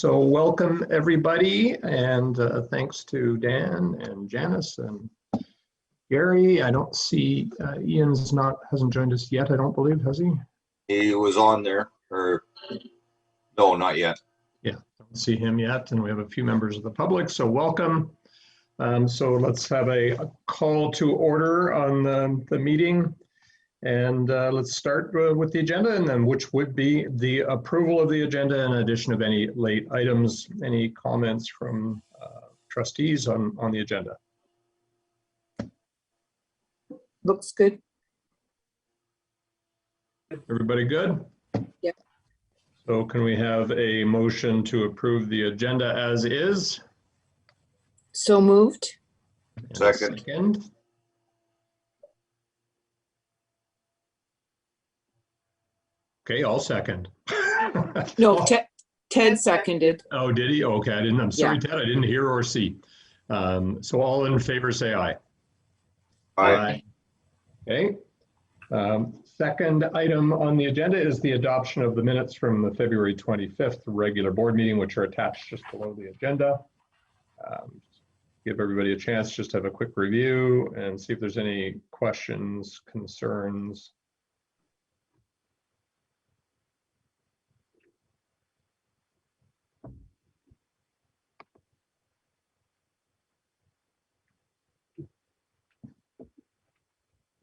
So welcome everybody, and thanks to Dan and Janice and Gary. I don't see hasn't joined us yet. I don't believe, has he? He was on there, or no, not yet. Yeah, don't see him yet, and we have a few members of the public. So welcome. So let's have a call to order on the meeting. And let's start with the agenda, and then which would be the approval of the agenda in addition of any late items. Any comments from trustees on the agenda? Looks good. Everybody good? Yep. So can we have a motion to approve the agenda as is? So moved. And Second. Okay, I'll second. No, Ted seconded. Oh, did he? Okay, I'm sorry, Ted, I didn't hear or see. So all in favor say aye. Aye. Okay. Second item on the agenda is the adoption of the minutes from the February 25th regular board meeting, which are attached just below the agenda. Give everybody a chance just to have a quick review and see if there's any questions, concerns.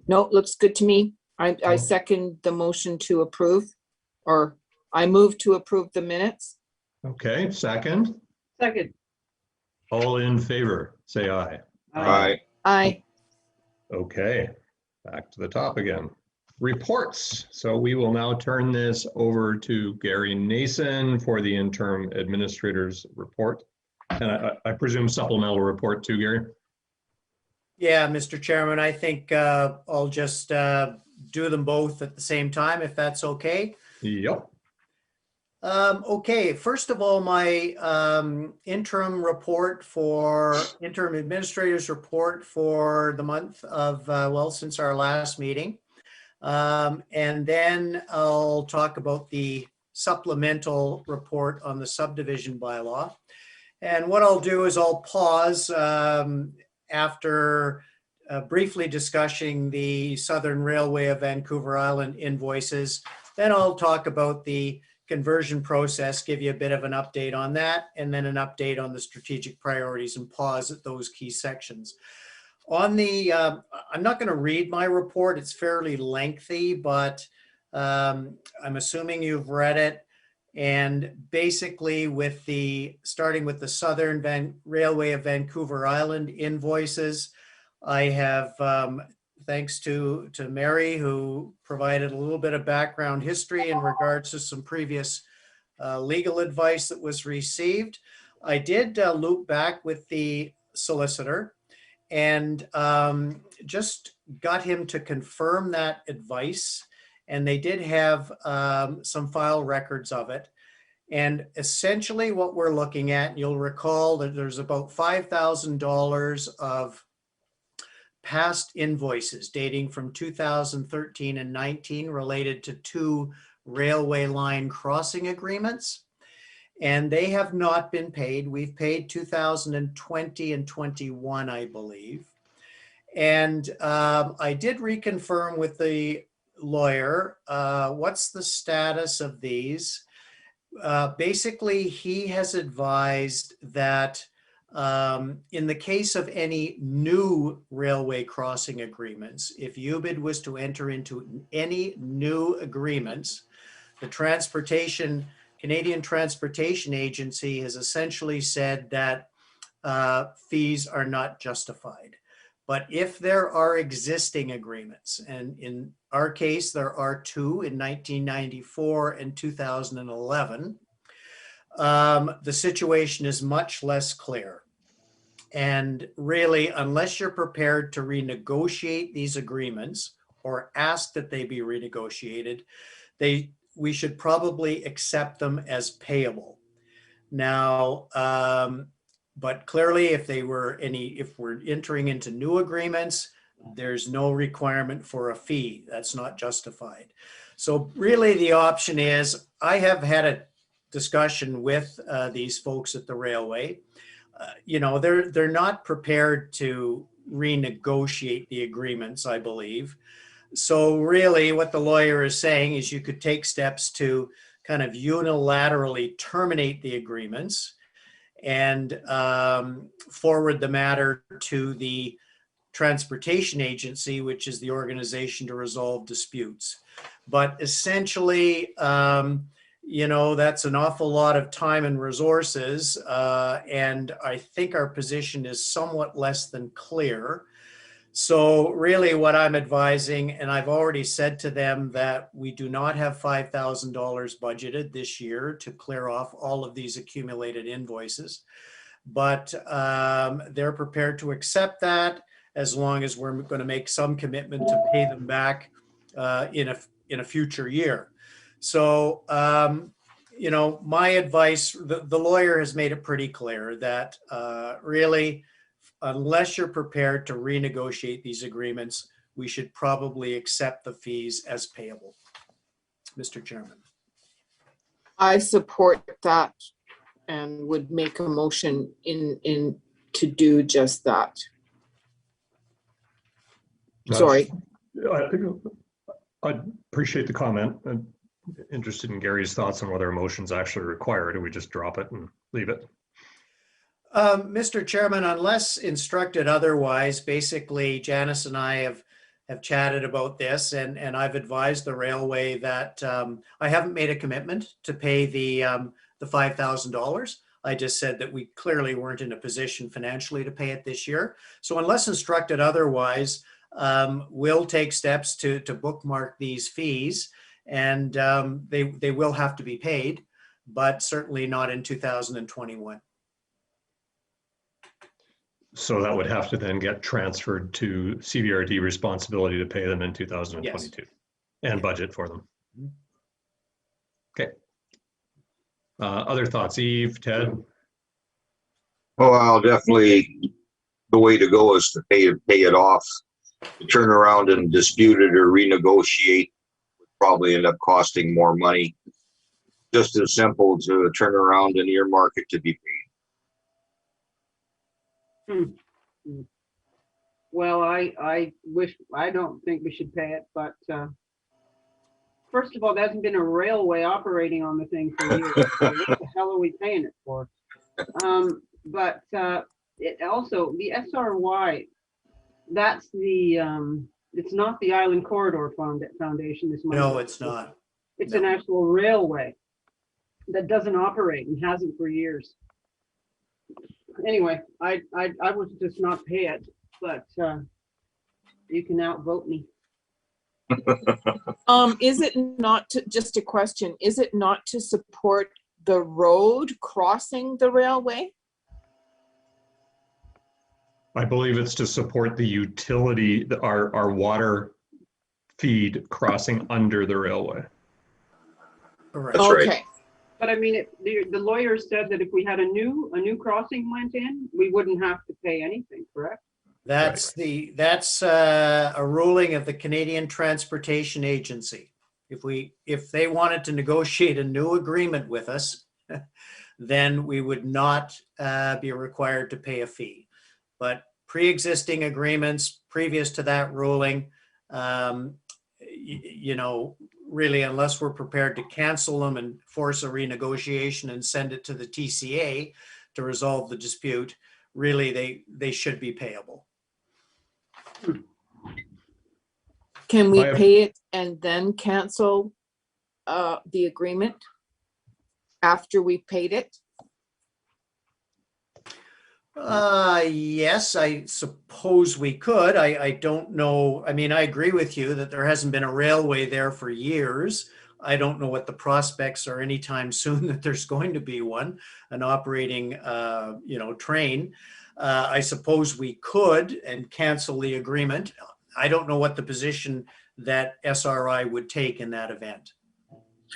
No, looks good to me. I second the motion to approve, or I move to approve the minutes. Okay, second. Second. All in favor, say aye. Aye. Aye. Okay, back to the top again. Reports. So we will now turn this over to Gary Nason for the interim administrator's report. And I presume supplemental report too, Gary? Yeah, Mr. Chairman, I think I'll just do them both at the same time, if that's okay. Yep. Okay, first of all, my interim administrator's report for the month of, well, since our last meeting. And then I'll talk about the supplemental report on the subdivision bylaw. And what I'll do is I'll pause after briefly discussing the Southern Railway of Vancouver Island invoices. Then I'll talk about the conversion process, give you a bit of an update on that, and then an update on the strategic priorities, and pause at those key sections. On the, I'm not going to read my report, it's fairly lengthy, but I'm assuming you've read it. And basically starting with the Southern Railway of Vancouver Island invoices, I have, thanks to Mary, who provided a little bit of background history in regards to some previous legal advice that was received. I did loop back with the solicitor and just got him to confirm that advice. And they did have some file records of it. And essentially what we're looking at, you'll recall that there's about $5,000 of past invoices dating from 2013 and 19 related to 2 railway line crossing agreements. And they have not been paid. We've paid 2020 and 21, I believe. And I did reconfirm with the lawyer, what's the status of these? Basically, he has advised that in the case of any new railway crossing agreements, if UBID was to enter into any new agreements, the Canadian Transportation Agency has essentially said that fees are not justified. But if there are existing agreements, and in our case, there are 2 in 1994 and 2011, the situation is much less clear. And really, unless you're prepared to renegotiate these agreements or ask that they be renegotiated, we should probably accept them as payable. Now, but clearly, if we're entering into new agreements, there's no requirement for a fee. That's not justified. So really the option is, I have had a discussion with these folks at the railway. They're not prepared to renegotiate the agreements, I believe. So really what the lawyer is saying is you could take steps to kind of unilaterally terminate the agreements and forward the matter to the Transportation Agency, which is the organization to resolve disputes. But essentially, that's an awful lot of time and resources. And I think our position is somewhat less than clear. So really what I'm advising, and I've already said to them that we do not have $5,000 budgeted this year to clear off all of these accumulated invoices, but they're prepared to accept that as long as we're going to make some commitment to pay them back in a future year. So, my advice, the lawyer has made it pretty clear that really, unless you're prepared to renegotiate these agreements, we should probably accept the fees as payable. Mr. Chairman. I support that and would make a motion in to do just that. Sorry. I appreciate the comment. I'm interested in Gary's thoughts on whether a motion's actually required. Do we just drop it and leave it? Mr. Chairman, unless instructed otherwise, basically Janice and I have chatted about this, and I've advised the railway that I haven't made a commitment to pay the $5,000. I just said that we clearly weren't in a position financially to pay it this year. So unless instructed otherwise, we'll take steps to bookmark these fees, and they will have to be paid, but certainly not in 2021. So that would have to then get transferred to CVRD responsibility to pay them in 2022 and budget for them. Okay. Other thoughts, Eve, Ted? Well, definitely the way to go is to pay it off. To turn around and dispute it or renegotiate would probably end up costing more money. Just as simple to turn around and earmark it to be paid. Well, I don't think we should pay it, but first of all, there hasn't been a railway operating on the thing for years. So what the hell are we paying it for? But it also, the SRY, that's the, it's not the Island Corridor Foundation. This money. No, it's not. It's No. an actual railway that doesn't operate and hasn't for years. Anyway, I would just not pay it, but you can outvote me. Is it not to, just a question, is it not to support the road crossing the railway? I believe it's to support the utility, our water feed crossing under the railway. Correct. That's right. Okay, But I mean, the lawyer said that if we had a new crossing went in, we wouldn't have to pay anything, correct? That's a ruling of the Canadian Transportation Agency. If they wanted to negotiate a new agreement with us, then we would not be required to pay a fee. But pre-existing agreements previous to that ruling, really, unless we're prepared to cancel them and force a renegotiation and send it to the TCA to resolve the dispute, really they should be payable. can we I have- pay it and then cancel the agreement after we paid it? Yes, I suppose we could. I don't know. I mean, I agree with you that there hasn't been a railway there for years. I don't know what the prospects are anytime soon that there's going to be one, an operating, train. I suppose we could and cancel the agreement. I don't know what the position that SRI would take in that event.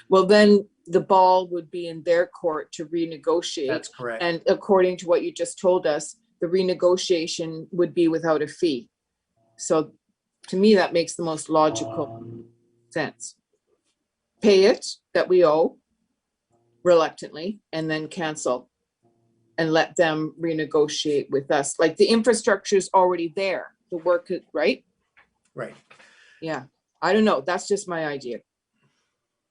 Well, then the ball would be in their court to renegotiate. That's correct. And according to what you just told us, the renegotiation would be without a fee. So to me, that makes the most logical sense. Pay it that we owe reluctantly and then cancel and let them renegotiate with us. Like the infrastructure is already there. The work, right? Right. Yeah. I don't know. That's just my idea.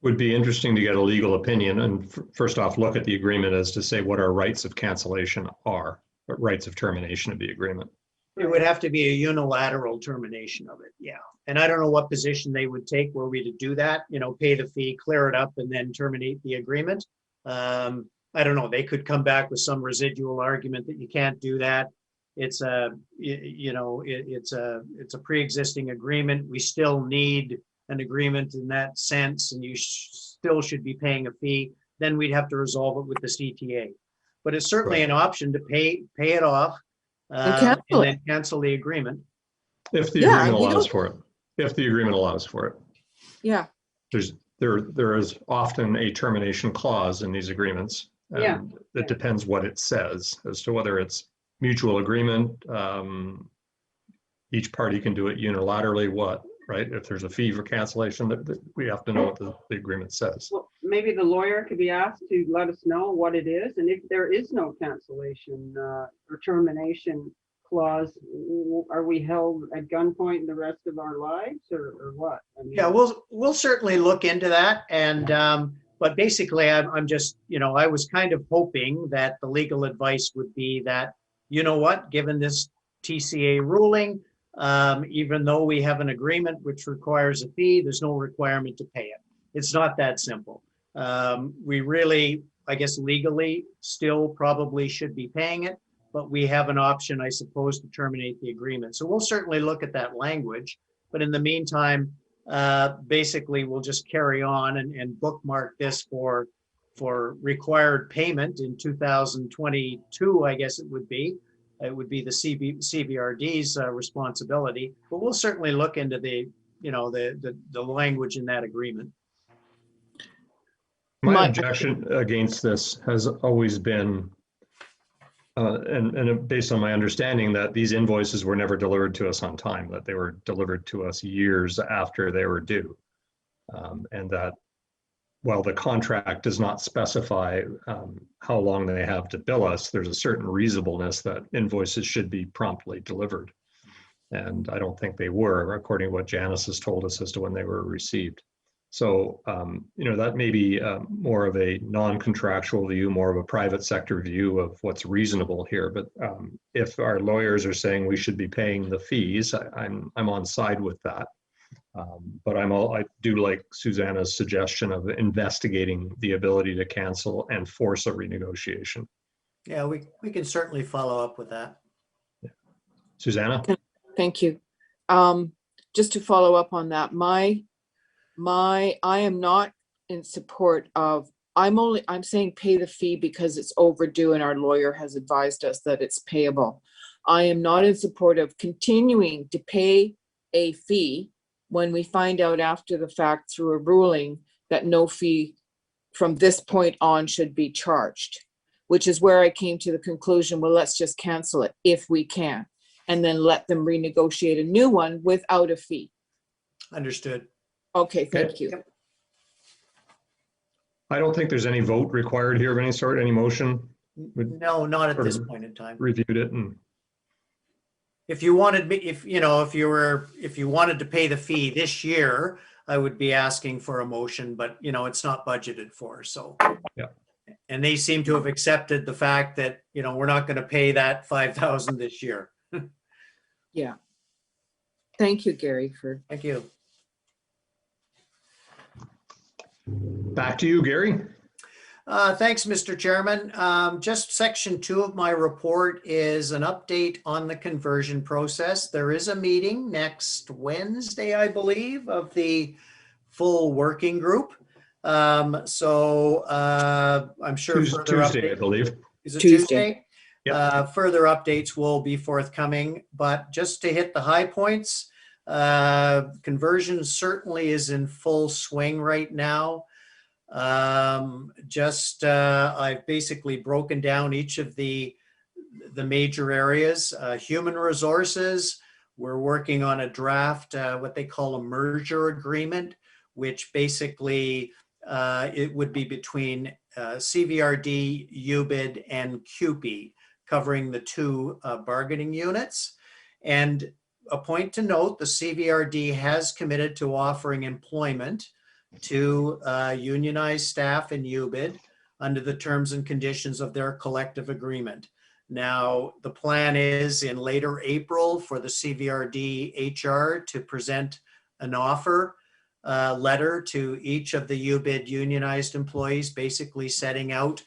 Would be interesting to get a legal opinion and first off, look at the agreement as to say what our rights of cancellation are, but rights of termination of the agreement. It would have to be a unilateral termination of it, yeah. And I don't know what position they would take were we to do that, pay the fee, clear it up, and then terminate the agreement. I don't know, they could come back with some residual argument that you can't do that. It's a, it's a pre-existing agreement. We still need an agreement in that sense, and you still should be paying a fee. Then we'd have to resolve it with the CTA. But it's certainly an option to pay it off. And then cancel the agreement. If the agreement allows for it. If the agreement allows for it. Yeah. There is often a termination clause in these agreements. Yeah. It depends what it says as to whether it's mutual agreement. Each party can do it unilaterally, right? If there's a fee for cancellation, we have to know what the agreement says. Well, maybe the lawyer could be asked to let us know what it is, and if there is no cancellation or termination clause, are we held at gunpoint the rest of our lives, or what? I mean, Yeah, we'll certainly look into that. And but basically, I'm just, I was kind of hoping that the legal advice would be that, given this TCA ruling, even though we have an agreement which requires a fee, there's no requirement to pay it. It's not that simple. We really, I guess legally, still probably should be paying it, but we have an option, I suppose, to terminate the agreement. So we'll certainly look at that language. But in the meantime, basically, we'll just carry on and bookmark this for required payment in 2022, I guess it would be. It would be the CBRD's responsibility, but we'll certainly look into the language in that agreement. My objection against this has always been, and based on my understanding, that these invoices were never delivered to us on time, that they were delivered to us years after they were due. And that while the contract does not specify how long they have to bill us, there's a certain reasonableness that invoices should be promptly delivered. And I don't think they were, according to what Janice has told us as to when they were received. So, that may be more of a non-contractual view, more of a private sector view of what's reasonable here. But if our lawyers are saying we should be paying the fees, I'm on side with that. But I do like Susanna's suggestion of investigating the ability to cancel and force a renegotiation. Yeah, we can certainly follow up with that. Yeah. Susanna? Thank you. Just to follow up on that, I am not in support of, I'm saying pay the fee because it's overdue and our lawyer has advised us that it's payable. I am not in support of continuing to pay a fee when we find out after the fact through a ruling that no fee from this point on should be charged, which is where I came to the conclusion, well, let's just cancel it if we can, and then let them renegotiate a new one without a fee. Understood. Okay, thank you. I don't think there's any vote required here of any sort, any motion. No, not at this point in time. Reviewed it and If you wanted me, if you wanted to pay the fee this year, I would be asking for a motion, but it's not budgeted for, so. Yeah. And they seem to have accepted the fact that, we're not going to pay that 5,000 this year. Yeah. Thank you, Gary, for. Thank you. back to you, Gary. Thanks, Mr. Chairman. Just section 2 of my report is an update on the conversion process. There is a meeting next Wednesday, I believe, of the full working group. So I'm sure further Tuesday, I believe. Is it Tuesday? Tuesday? Further updates will be forthcoming, but just to hit the high points, conversion certainly is in full swing right now. I've basically broken down each of the major areas. Human resources, we're working on a draft, what they call a merger agreement, which basically it would be between CVRD, UBID, and CUPE, covering the two bargaining units. And a point to note, the CVRD has committed to offering employment to unionized staff in UBID under the terms and conditions of their collective agreement. Now, the plan is in later April for the CVRD HR to present an offer letter to each of the UBID unionized employees, basically setting out,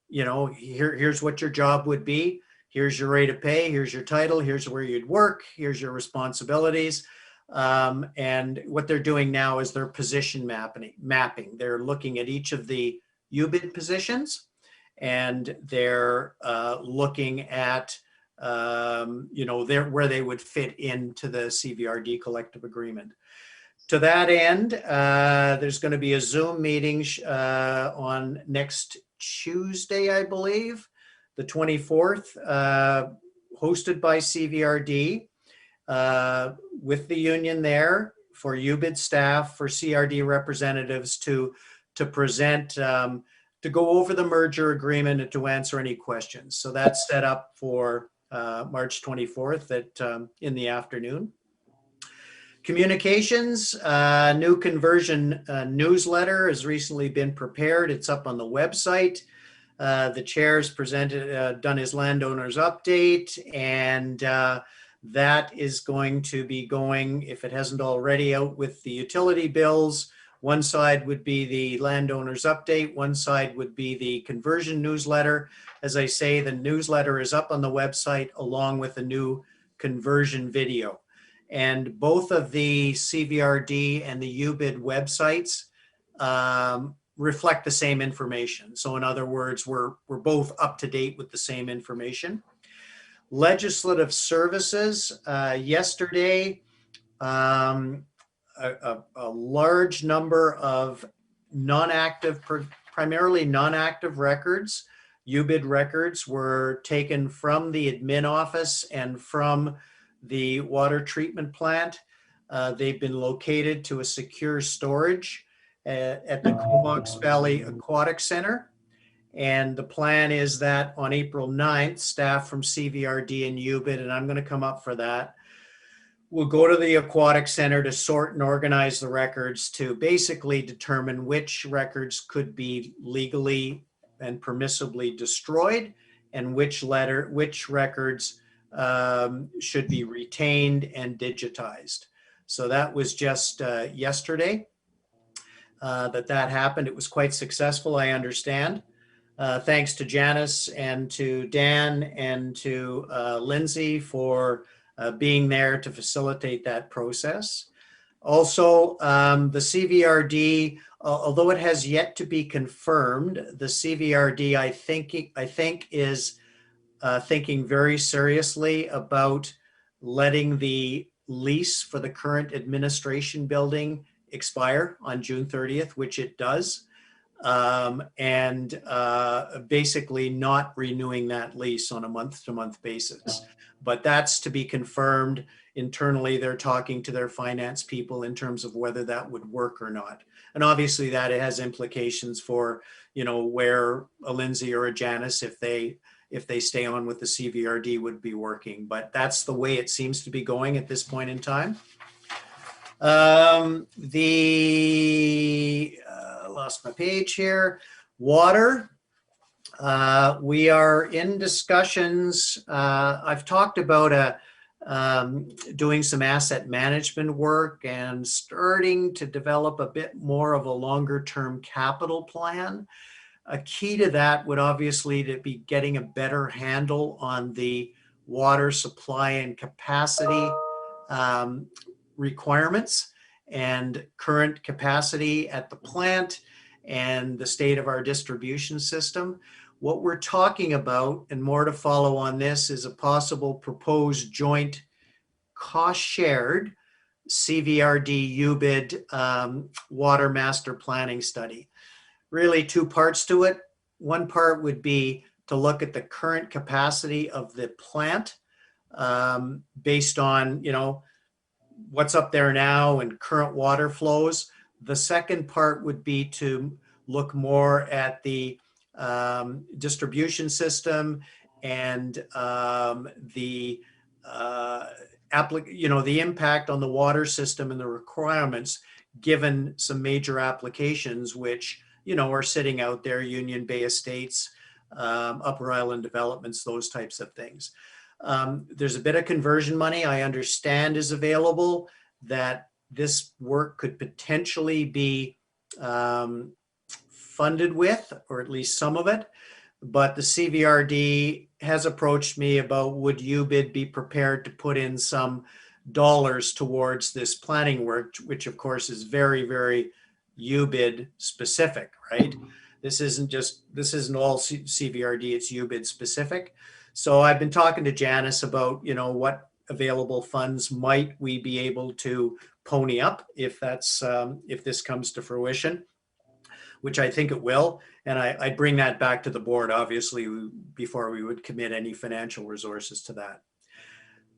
here's what your job would be. Here's your rate of pay. Here's your title. Here's where you'd work. Here's your responsibilities. And what they're doing now is they're position mapping. They're looking at each of the UBID positions, and they're looking at where they would fit into the CVRD collective agreement. To that end, there's going to be a Zoom meeting on next Tuesday, I believe, the 24th, hosted by CVRD, with the union there for UBID staff, for CRD representatives to present, to go over the merger agreement and to answer any questions. So that's set up for March 24th in the afternoon. Communications, new conversion newsletter has recently been prepared. It's up on the website. The chair's done his landowners update, and that is going to be going, if it hasn't already, out with the utility bills. One side would be the landowners update. One side would be the conversion newsletter. As I say, the newsletter is up on the website along with a new conversion video. And both of the CVRD and the UBID websites reflect the same information. So in other words, we're both up to date with the same information. Legislative services, yesterday, a large number of non-active, primarily non-active records, UBID records, were taken from the admin office and from the water treatment plant. They've been located to a secure storage at the Comox Valley Aquatic Center. And the plan is that on April 9th, staff from CVRD and UBID, and I'm going to come up for that, will go to the Aquatic Center to sort and organize the records to basically determine which records could be legally and permissibly destroyed and which records should be retained and digitized. So that was just yesterday that happened. It was quite successful, I understand. Thanks to Janice and to Dan and to Lindsay for being there to facilitate that process. Also, the CVRD, although it has yet to be confirmed, the CVRD, I think is thinking very seriously about letting the lease for the current administration building expire on June 30th, which it does, and basically not renewing that lease on a month-to-month basis. But that's to be confirmed. Internally, they're talking to their finance people in terms of whether that would work or not. And obviously that it has implications for, where a Lindsay or a Janice, if they stay on with the CVRD, would be working. But that's the way it seems to be going at this point in time. Lost my page here. Water. We are in discussions. I've talked about doing some asset management work and starting to develop a bit more of a longer term capital plan. A key to that would obviously to be getting a better handle on the water supply and capacity requirements and current capacity at the plant and the state of our distribution system. What we're talking about, and more to follow on this, is a possible proposed joint cost-shared CVRD UBID water master planning study. Really two parts to it. One part would be to look at the current capacity of the plant based on, what's up there now and current water flows. The second part would be to look more at the distribution system and the the impact on the water system and the requirements given some major applications which are sitting out there, Union Bay Estates, Upper Island Developments, those types of things. There's a bit of conversion money I understand is available that this work could potentially be funded with, or at least some of it. But the CVRD has approached me about would UBID be prepared to put in some dollars towards this planning work, which of course is very, very UBID specific, right? This isn't all CVRD, it's UBID specific. So I've been talking to Janice about, what available funds might we be able to pony up if this comes to fruition, which I think it will. And I'd bring that back to the board, obviously, before we would commit any financial resources to that.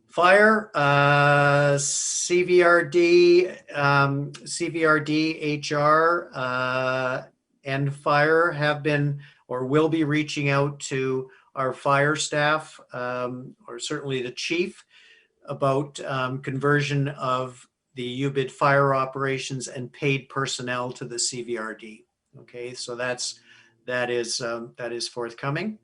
Fire, CVRD, HR, and fire have been or will be reaching out to our fire staff, or certainly the chief, about conversion of the UBID fire operations and paid personnel to the CVRD. Okay, so that is forthcoming.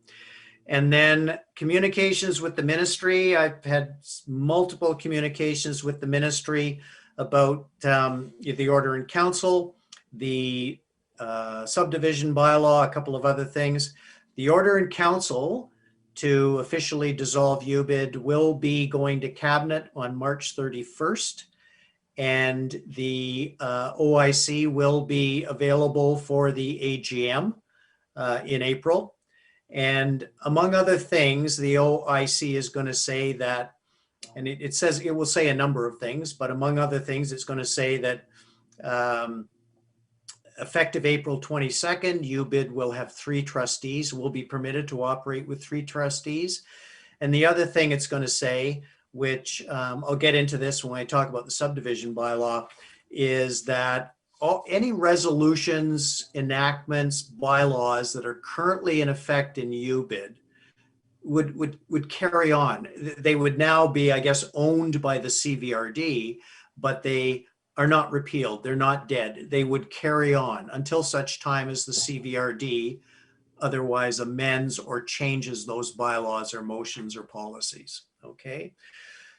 And then communications with the ministry. I've had multiple communications with the ministry about the order in council, the subdivision bylaw, a couple of other things. The order in council to officially dissolve UBID will be going to cabinet on March 31st. And the OIC will be available for the AGM in April. And among other things, the OIC is going to say that, and it will say a number of things, but among other things, it's going to say that effective April 22nd, UBID will have 3 trustees, will be permitted to operate with 3 trustees. And the other thing it's going to say, which I'll get into this when I talk about the subdivision bylaw, is that any resolutions, enactments, bylaws that are currently in effect in UBID would carry on. They would now be, I guess, owned by the CVRD, but they are not repealed. They're not dead. They would carry on until such time as the CVRD otherwise amends or changes those bylaws or motions or policies. Okay,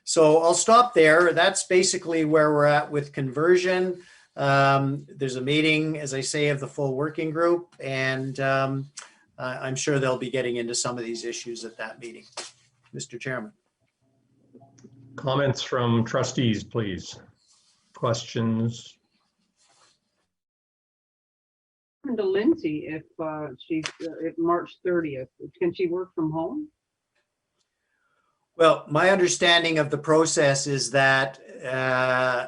so I'll stop there. That's basically where we're at with conversion. There's a meeting, as I say, of the full working group, and I'm sure they'll be getting into some of these issues at that meeting. Mr. Chairman. Comments from trustees, please. Questions? To Lindsay, if March 30th, can she work from home? Well, my understanding of the process is that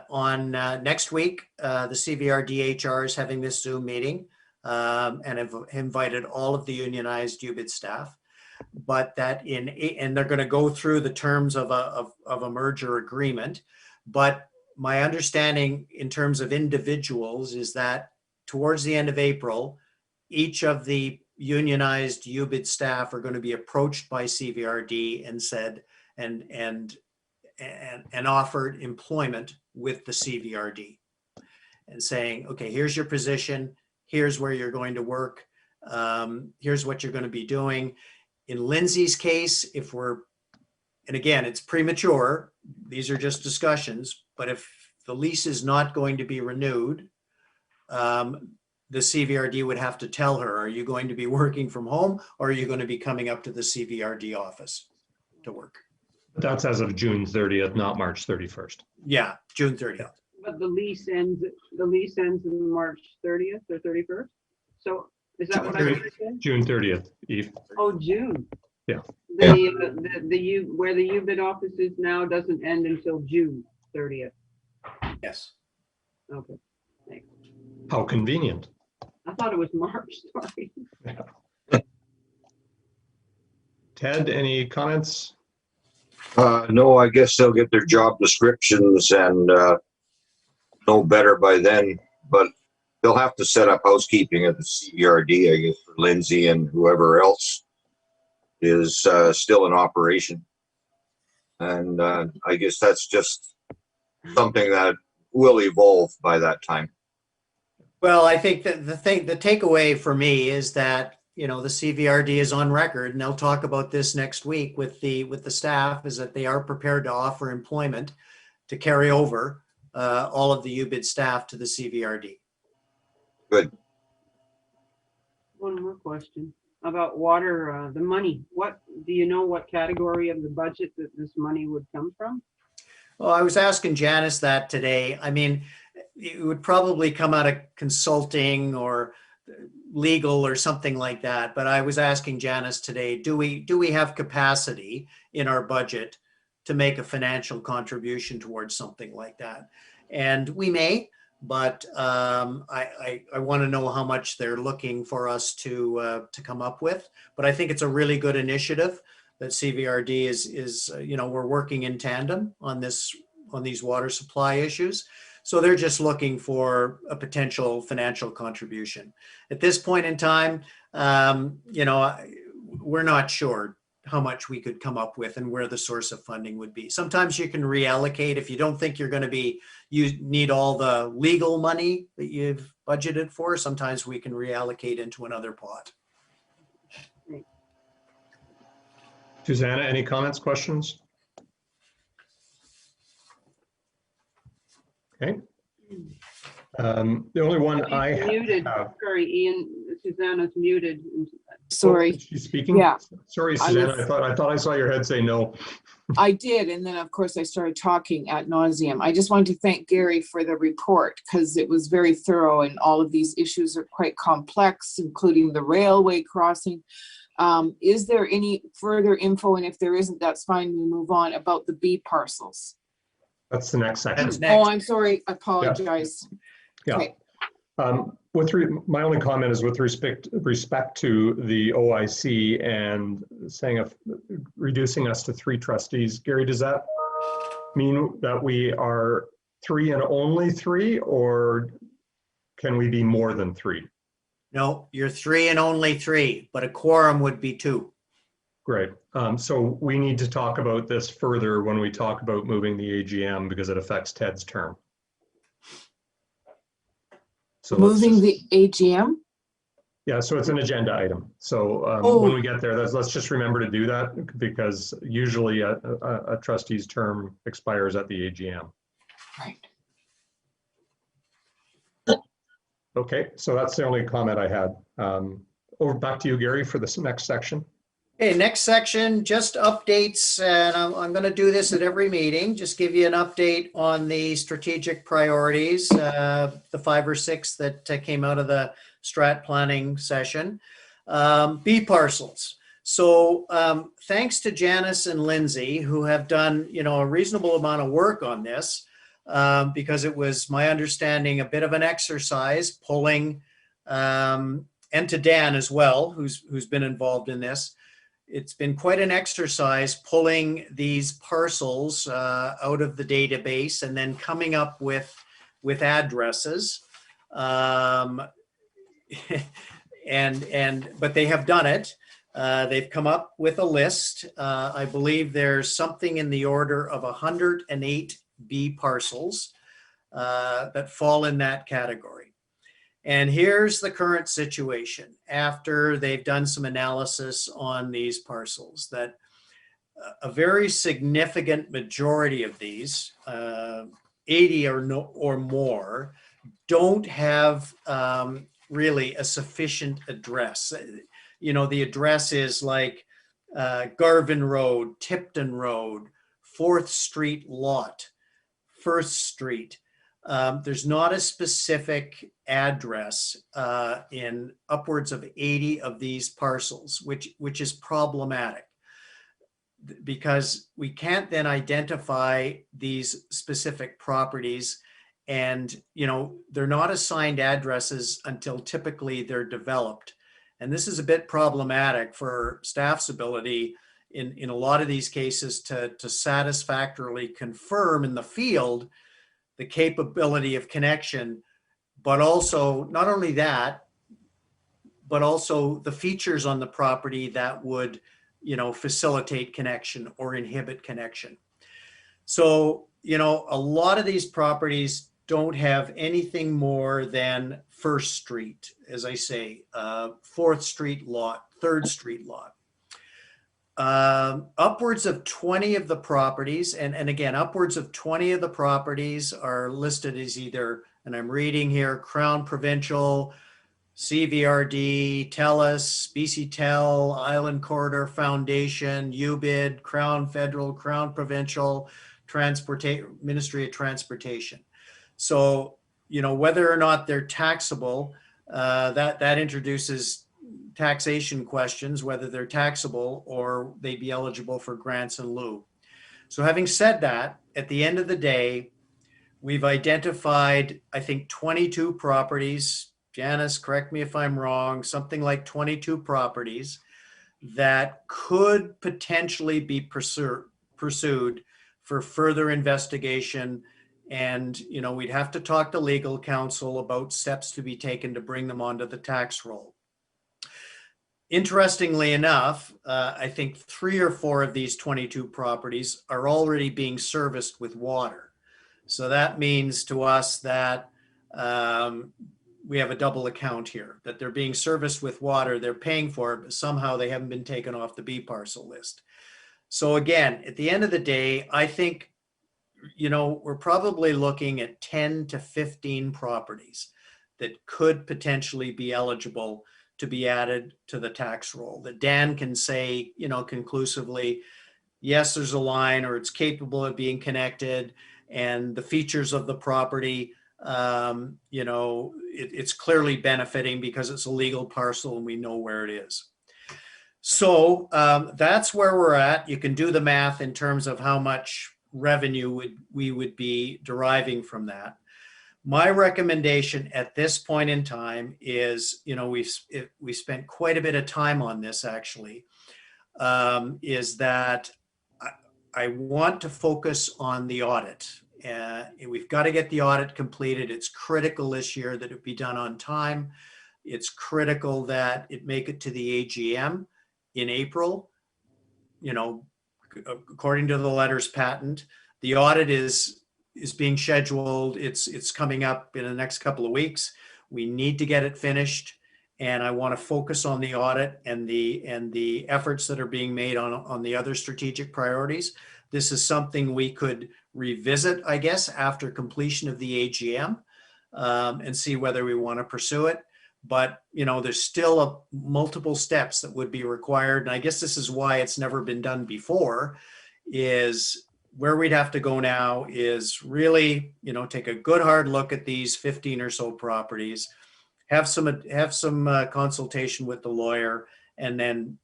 on next week, the CVRD HR is having this Zoom meeting and have invited all of the unionized UBID staff, but that and they're going to go through the terms of a merger agreement. But my understanding in terms of individuals is that towards the end of April, each of the unionized UBID staff are going to be approached by CVRD and said, and offered employment with the CVRD and saying, okay, here's your position, here's where you're going to work, here's what you're going to be doing. In Lindsay's case, and again, it's premature, these are just discussions, but if the lease is not going to be renewed, the CVRD would have to tell her, are you going to be working from home or are you going to be coming up to the CVRD office to work? That's as of June 30th, not March 31st. Yeah, June 30th. But the lease ends in March 30th or 31st. So is that what I understand? June 30th, Eve. Oh, June. Yeah. Where the UBID office is now doesn't end until June 30th. Yes. Okay. Thanks. How convenient. I thought it was March. Sorry. Ted, any comments? No, I guess they'll get their job descriptions and know better by then. But they'll have to set up housekeeping at the CVRD, I guess, for Lindsay and whoever else is still in operation. And I guess that's just something that will evolve by that time. Well, I think that the takeaway for me is that, the CVRD is on record, and they'll talk about this next week with the staff, is that they are prepared to offer employment to carry over all of the UBID staff to the CVRD. Good. One more question about water, the money. What, do you know what category of the budget that this money would come from? Well, I was asking Janice that today. I mean, it would probably come out of consulting or legal or something like that. But I was asking Janice today, do we have capacity in our budget to make a financial contribution towards something like that? And we may, but I want to know how much they're looking for us to come up with. But I think it's a really good initiative that CVRD is we're working in tandem on these water supply issues. So they're just looking for a potential financial contribution. At this point in time, we're not sure how much we could come up with and where the source of funding would be. Sometimes you can reallocate if you don't think you need all the legal money that you've budgeted for. Sometimes we can reallocate into another pot. Susanna, any comments, questions? Okay. The only one I Muted. have. Sorry, Ian, Susanna's muted. Sorry. Oh, she's speaking? Yeah. Sorry, I Susanna, was- I thought I saw your head say no. I did, and then of course I started talking ad nauseum. I just wanted to thank Gary for the report because it was very thorough and all of these issues are quite complex, including the railway crossing. Is there any further info? And if there isn't, that's fine, we move on, about the B parcels. That's the next section. That's Oh, next. I'm sorry, I apologize. Yeah. Okay. My only comment is with respect to the OIC and saying of reducing us to 3 trustees. Gary, does that mean that we are 3 and only 3, or can we be more than 3? No, you're 3 and only 3, but a quorum would be 2. Great. So we need to talk about this further when we talk about moving the AGM because it affects Ted's term. So let's Moving just- the AGM? Yeah, so it's an agenda item. So Oh. when we get there, let's just remember to do that because usually a trustee's term expires at the AGM. Right. Okay, so that's the only comment I had. Over back to you, Gary, for this next section. Okay, next section, just updates, and I'm going to do this at every meeting, just give you an update on the strategic priorities, the 5 or 6 that came out of the strat planning session. B parcels. So thanks to Janice and Lindsay, who have done, a reasonable amount of work on this, because it was my understanding a bit of an exercise pulling, and to Dan as well, who's been involved in this. It's been quite an exercise pulling these parcels out of the database and then coming up with addresses. But they have done it. They've come up with a list. I believe there's something in the order of 108 B parcels that fall in that category. And here's the current situation after they've done some analysis on these parcels, that a very significant majority of these, 80 or more, don't have really a sufficient address. The address is like Garvin Road, Tipton Road, 4th Street Lot, 1st Street. There's not a specific address in upwards of 80 of these parcels, which is problematic because we can't then identify these specific properties, and they're not assigned addresses until typically they're developed. And this is a bit problematic for staff's ability in a lot of these cases to satisfactorily confirm in the field the capability of connection but also not only that, but also the features on the property that would, facilitate connection or inhibit connection. So, a lot of these properties don't have anything more than First Street, as I say, 4th Street lot, 3rd Street lot. Upwards of 20 of the properties, and again, upwards of 20 of the properties are listed as either, and I'm reading here, Crown Provincial, CVRD, TELUS, BC Tel, Island Corridor Foundation, UBID, Crown Federal, Crown Provincial, Ministry of Transportation. So, whether or not they're taxable, that introduces taxation questions, whether they're taxable or they be eligible for grants in lieu. So having said that, at the end of the day, we've identified, I think, 22 properties. Janice, correct me if I'm wrong, something like 22 properties that could potentially be pursued for further investigation. And, we'd have to talk to legal counsel about steps to be taken to bring them onto the tax roll. Interestingly enough, I think 3 or 4 of these 22 properties are already being serviced with water. So that means to us that we have a double account here, that they're being serviced with water, they're paying for it, but somehow they haven't been taken off the B parcel list. So again, at the end of the day, I think, we're probably looking at 10 to 15 properties that could potentially be eligible to be added to the tax roll, that Dan can say, conclusively, yes, there's a line, or it's capable of being connected, and the features of the property, it's clearly benefiting because it's a legal parcel and we know where it is. So that's where we're at. You can do the math in terms of how much revenue we would be deriving from that. My recommendation at this point in time is, we spent quite a bit of time on this actually, is that I want to focus on the audit. We've got to get the audit completed. It's critical this year that it be done on time. It's critical that it make it to the AGM in April. According to the letters patent, the audit is being scheduled. It's coming up in the next couple of weeks. We need to get it finished, and I want to focus on the audit and the efforts that are being made on the other strategic priorities. This is something we could revisit, I guess, after completion of the AGM, and see whether we want to pursue it. But there's still multiple steps that would be required, and I guess this is why it's never been done before. Is where we'd have to go now is really, take a good hard look at these 15 or so properties, have some consultation with the lawyer, and then,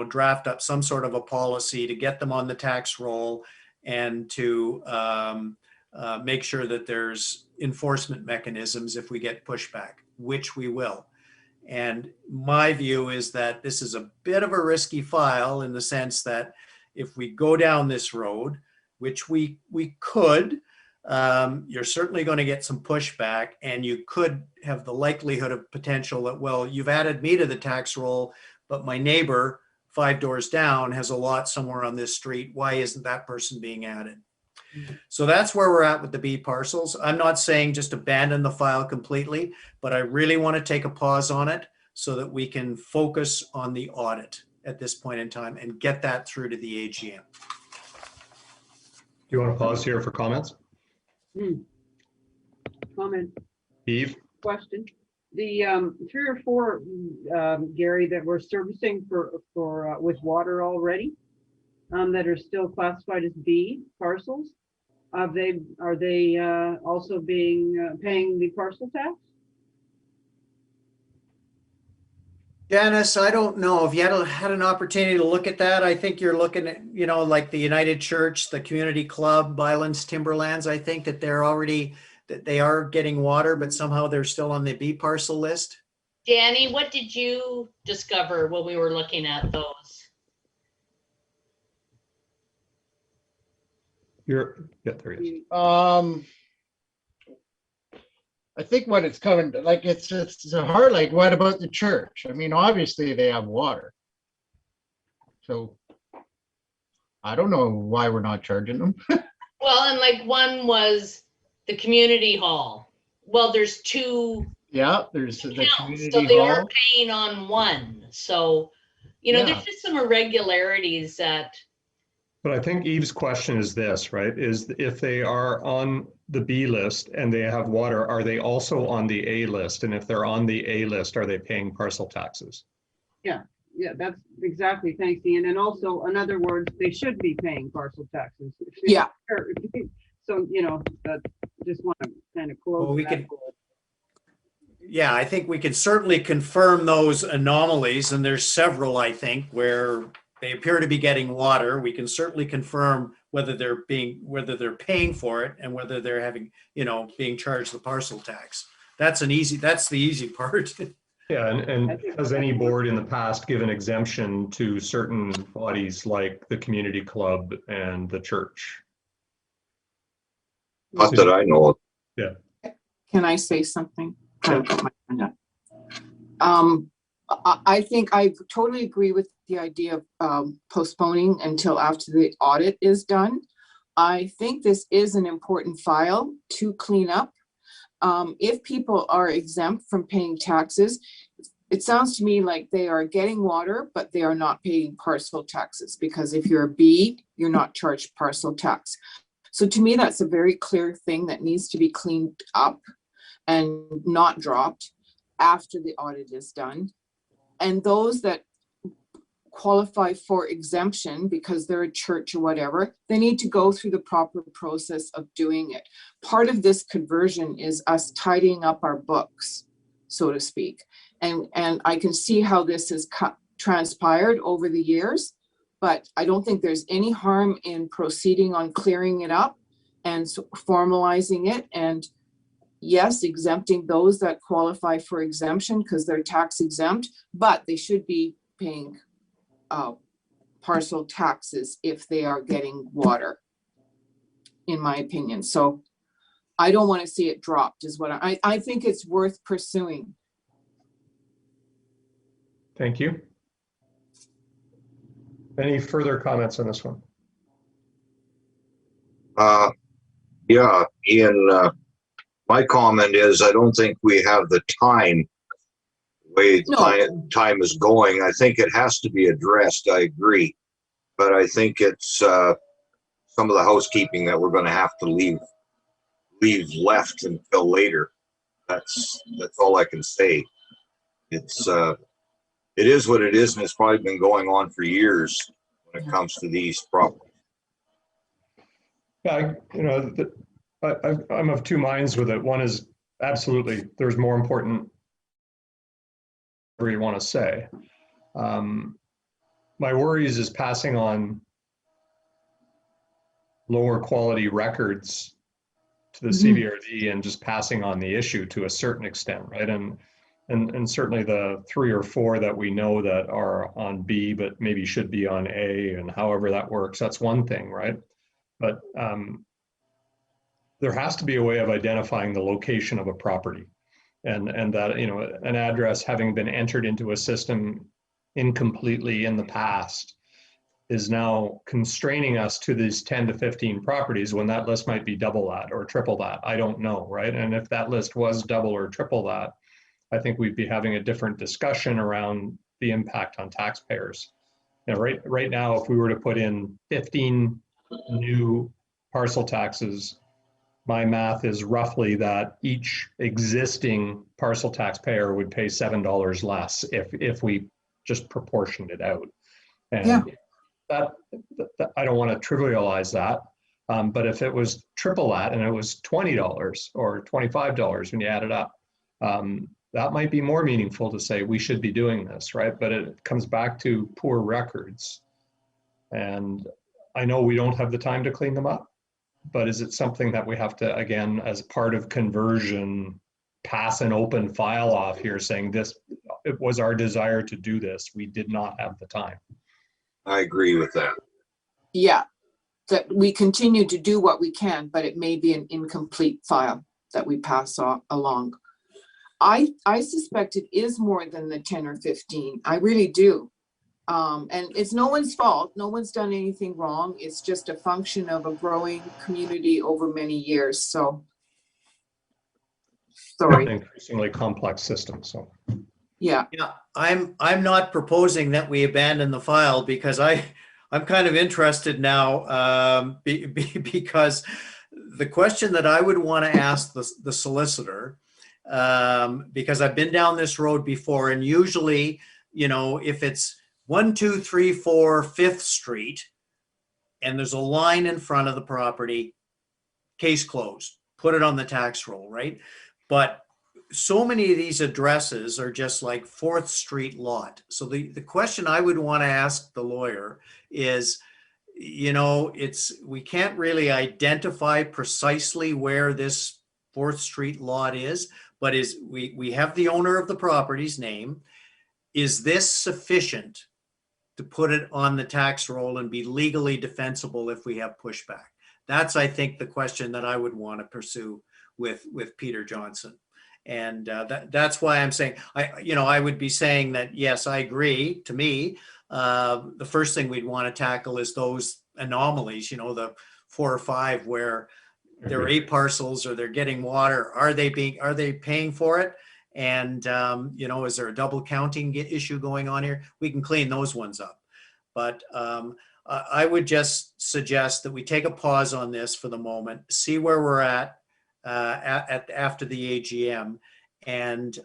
draft up some sort of a policy to get them on the tax roll and to make sure that there's enforcement mechanisms if we get pushback, which we will. And my view is that this is a bit of a risky file in the sense that if we go down this road, which we could, you're certainly going to get some pushback, and you could have the likelihood of potential that, well, you've added me to the tax roll, but my neighbor 5 doors down has a lot somewhere on this street. Why isn't that person being added? So that's where we're at with the B parcels. I'm not saying just abandon the file completely, but I really want to take a pause on it so that we can focus on the audit at this point in time and get that through to the AGM. Do you want to pause here for comments? Comment, Eve? question. The 3 or 4, Gary, that we're servicing for with water already, that are still classified as B parcels, are they also being paying the parcel tax? Janice, I don't know if you had an opportunity to look at that. I think you're looking at, like the United Church, the Community Club, Islands Timberlands. I think that they are getting water, but somehow they're still on the B parcel list. Danny, what did you discover when we were looking at those? Yeah, there he is. I think what it's coming to, like, it's hard, like, what about the church? I mean, obviously they have water. So I don't know why we're not charging them. Well, and like one was the community hall. Well, there's two Yeah, there's the accounts, so community they are hall. paying on one. So, you know, Yeah. there's just some irregularities that, But I think Eve's question is this, right? Is if they are on the B list and they have water, are they also on the A list? And if they're on the A list, are they paying parcel taxes? Yeah, that's exactly. Thanks, Ian. And also, in other words, they should be paying parcel taxes. Yeah. So, you know, that just want to kind of close. Well, we that could- door. Yeah, I think we can certainly confirm those anomalies, and there's several, I think, where they appear to be getting water. We can certainly confirm whether they're paying for it and whether they're having, you know, being charged the parcel tax. That's the easy part. Yeah, and has any board in the past given exemption to certain bodies like the community club and the church? Not that I know of. Can I say something? I think I totally agree with the idea of postponing until after the audit is done. I think this is an important file to clean up. If people are exempt from paying taxes, it sounds to me like they are getting water, but they are not paying parcel taxes, because if you're a B, you're not charged parcel tax. So to me, that's a very clear thing that needs to be cleaned up and not dropped after the audit is done. And those that qualify for exemption because they're a church or whatever, they need to go through the proper process of doing it. Part of this conversion is us tidying up our books, so to speak. And I can see how this has transpired over the years, but I don't think there's any harm in proceeding on clearing it up and formalizing it. And yes, exempting those that qualify for exemption because they're tax exempt, but they should be paying parcel taxes if they are getting water, in my opinion. So I don't want to see it dropped is what I think it's worth pursuing. Thank you. Any further comments on this one? Yeah, Ian, my comment is I don't think we have the time, the way No. time is going. I think it has to be addressed. I agree. But I think it's some of the housekeeping that we're going to have to leave left until later. That's all I can say. It is what it is, and it's probably been going on for years when it comes to these properties. Yeah, I'm of two minds with it. One is absolutely there's more important, whatever you want to say. My worries is passing on lower quality records to the CVRD and just passing on the issue to a certain extent, right? And certainly the 3 or 4 that we know that are on B, but maybe should be on A, and however that works, that's one thing, right? But there has to be a way of identifying the location of a property, and that, you know, an address having been entered into a system incompletely in the past is now constraining us to these 10 to 15 properties when that list might be double that or triple that. I don't know, right? And if that list was double or triple that, I think we'd be having a different discussion around the impact on taxpayers. You know, right now, if we were to put in 15 new parcel taxes, my math is roughly that each existing parcel taxpayer would pay $7 less if we just proportioned it out. And Yeah. that I don't want to trivialize that, but if it was triple that and it was $20 or $25 when you add it up, that might be more meaningful to say we should be doing this, right? But it comes back to poor records. And I know we don't have the time to clean them up, but is it something that we have to, again, as part of conversion, pass an open file off here saying this, it was our desire to do this. We did not have the time. I agree with that. Yeah, that we continue to do what we can, but it may be an incomplete file. that we pass along. I suspect it is more than the 10 or 15. I really do. And it's no one's fault. No one's done anything wrong. It's just a function of a growing community over many years. So, sorry. An increasingly complex system, so. Yeah. Yeah, I'm not proposing that we abandon the file because I'm kind of interested now because the question that I would want to ask the solicitor, because I've been down this road before, and usually, you know, if it's 1, 2, 3, 4, 5th Street, and there's a line in front of the property, case closed, put it on the tax roll, right? But so many of these addresses are just like 4th Street lot. So the question I would want to ask the lawyer is, you know, we can't really identify precisely where this 4th Street lot is, but we have the owner of the property's name. Is this sufficient to put it on the tax roll and be legally defensible if we have pushback? That's, I think, the question that I would want to pursue with Peter Johnson. And that's why I'm saying, I would be saying that, yes, I agree. To me, the first thing we'd want to tackle is those anomalies, you know, the 4 or 5 where there are 8 parcels or they're getting water. Are they paying for it? And, you know, is there a double counting issue going on here? We can clean those ones up. But I would just suggest that we take a pause on this for the moment, see where we're at after the AGM. And,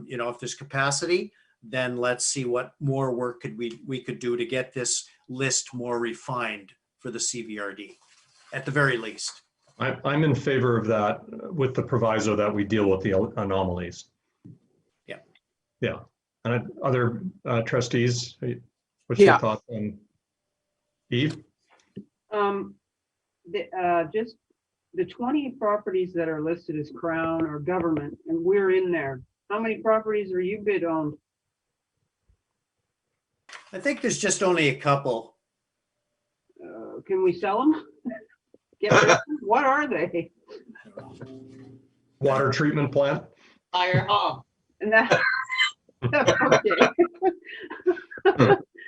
you know, if there's capacity, then let's see what more work we could do to get this list more refined for the CVRD, at the very least. I'm in favor of that with the proviso that we deal with the anomalies. Yeah. Yeah. And other trustees, what's your thoughts on Eve? Just the 20 properties that are listed as Crown or government, and we're in there. How many properties are you bid on? I think there's just only a couple. Can we sell them? Get rid of them? What are they? Water treatment plant? Fire hall. And that, okay.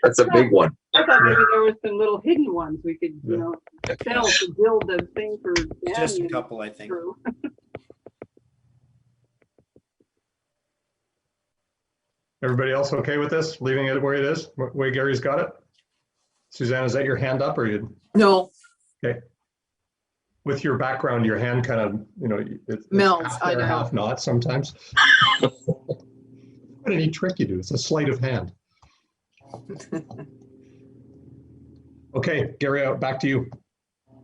That's a big one. I thought maybe there was some little hidden ones we could, you know, sell to build the thing for Just a Danny couple, I think. through. Everybody else okay with this? Leaving it where it is, the way Gary's got it? Suzanne, is that your hand up or you? No, Okay. With your background, your hand kind of, you know, it's Melts, half I there, know. half not sometimes. What a neat trick you do. It's a sleight of hand. Okay, Gary, back to you.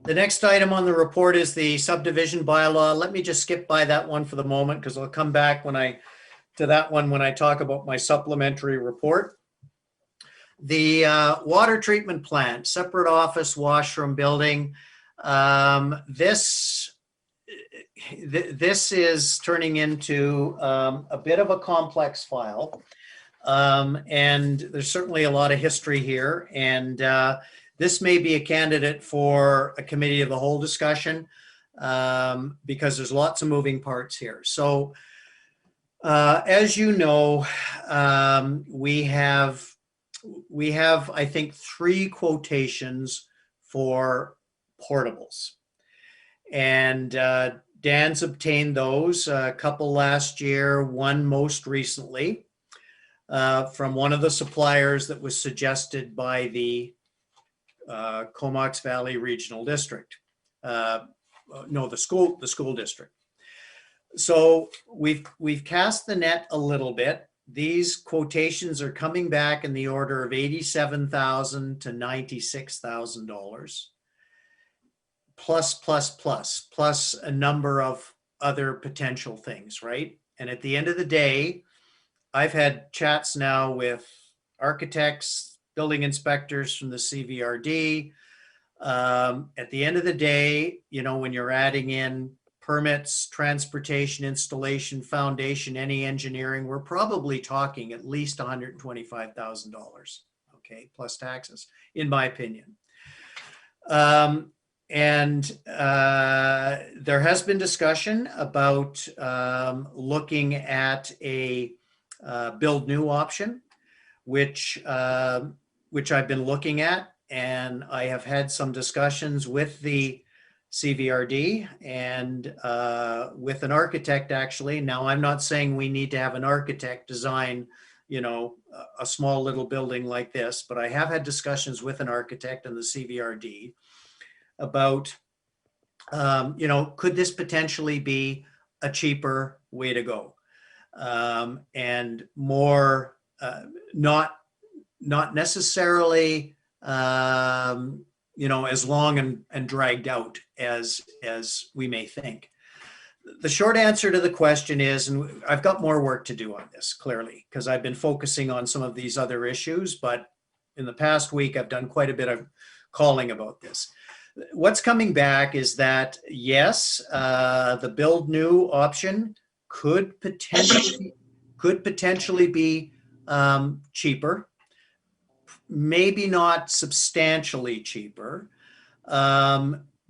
The next item on the report is the subdivision bylaw. Let me just skip by that one for the moment because I'll come back when I talk about my supplementary report. The water treatment plant, separate office, washroom building. This is turning into a bit of a complex file. And there's certainly a lot of history here. And this may be a candidate for a committee of the whole discussion because there's lots of moving parts here. So as you know, we have, I think, 3 quotations for portables. And Dan's obtained those, a couple last year, one most recently, from one of the suppliers that was suggested by the Comox Valley Regional District. No, the school district. So we've cast the net a little bit. These quotations are coming back in the order of $87,000 to $96,000, plus a number of other potential things, right? And at the end of the day, I've had chats now with architects, building inspectors from the CVRD. At the end of the day, you know, when you're adding in permits, transportation, installation, foundation, any engineering, we're probably talking at least $125,000, okay, plus taxes, in my opinion. There has been discussion about looking at a build new option, which I've been looking at, and I have had some discussions with the CVRD and with an architect actually. Now, I'm not saying we need to have an architect design, you know, a small little building like this, but I have had discussions with an architect and the CVRD about, you know, could this potentially be a cheaper way to go? And more, not necessarily, you know, as long and dragged out as we may think. The short answer to the question is, and I've got more work to do on this, clearly, because I've been focusing on some of these other issues, but in the past week, I've done quite a bit of calling about this. What's coming back is that, yes, the build new option could potentially be cheaper, maybe not substantially cheaper,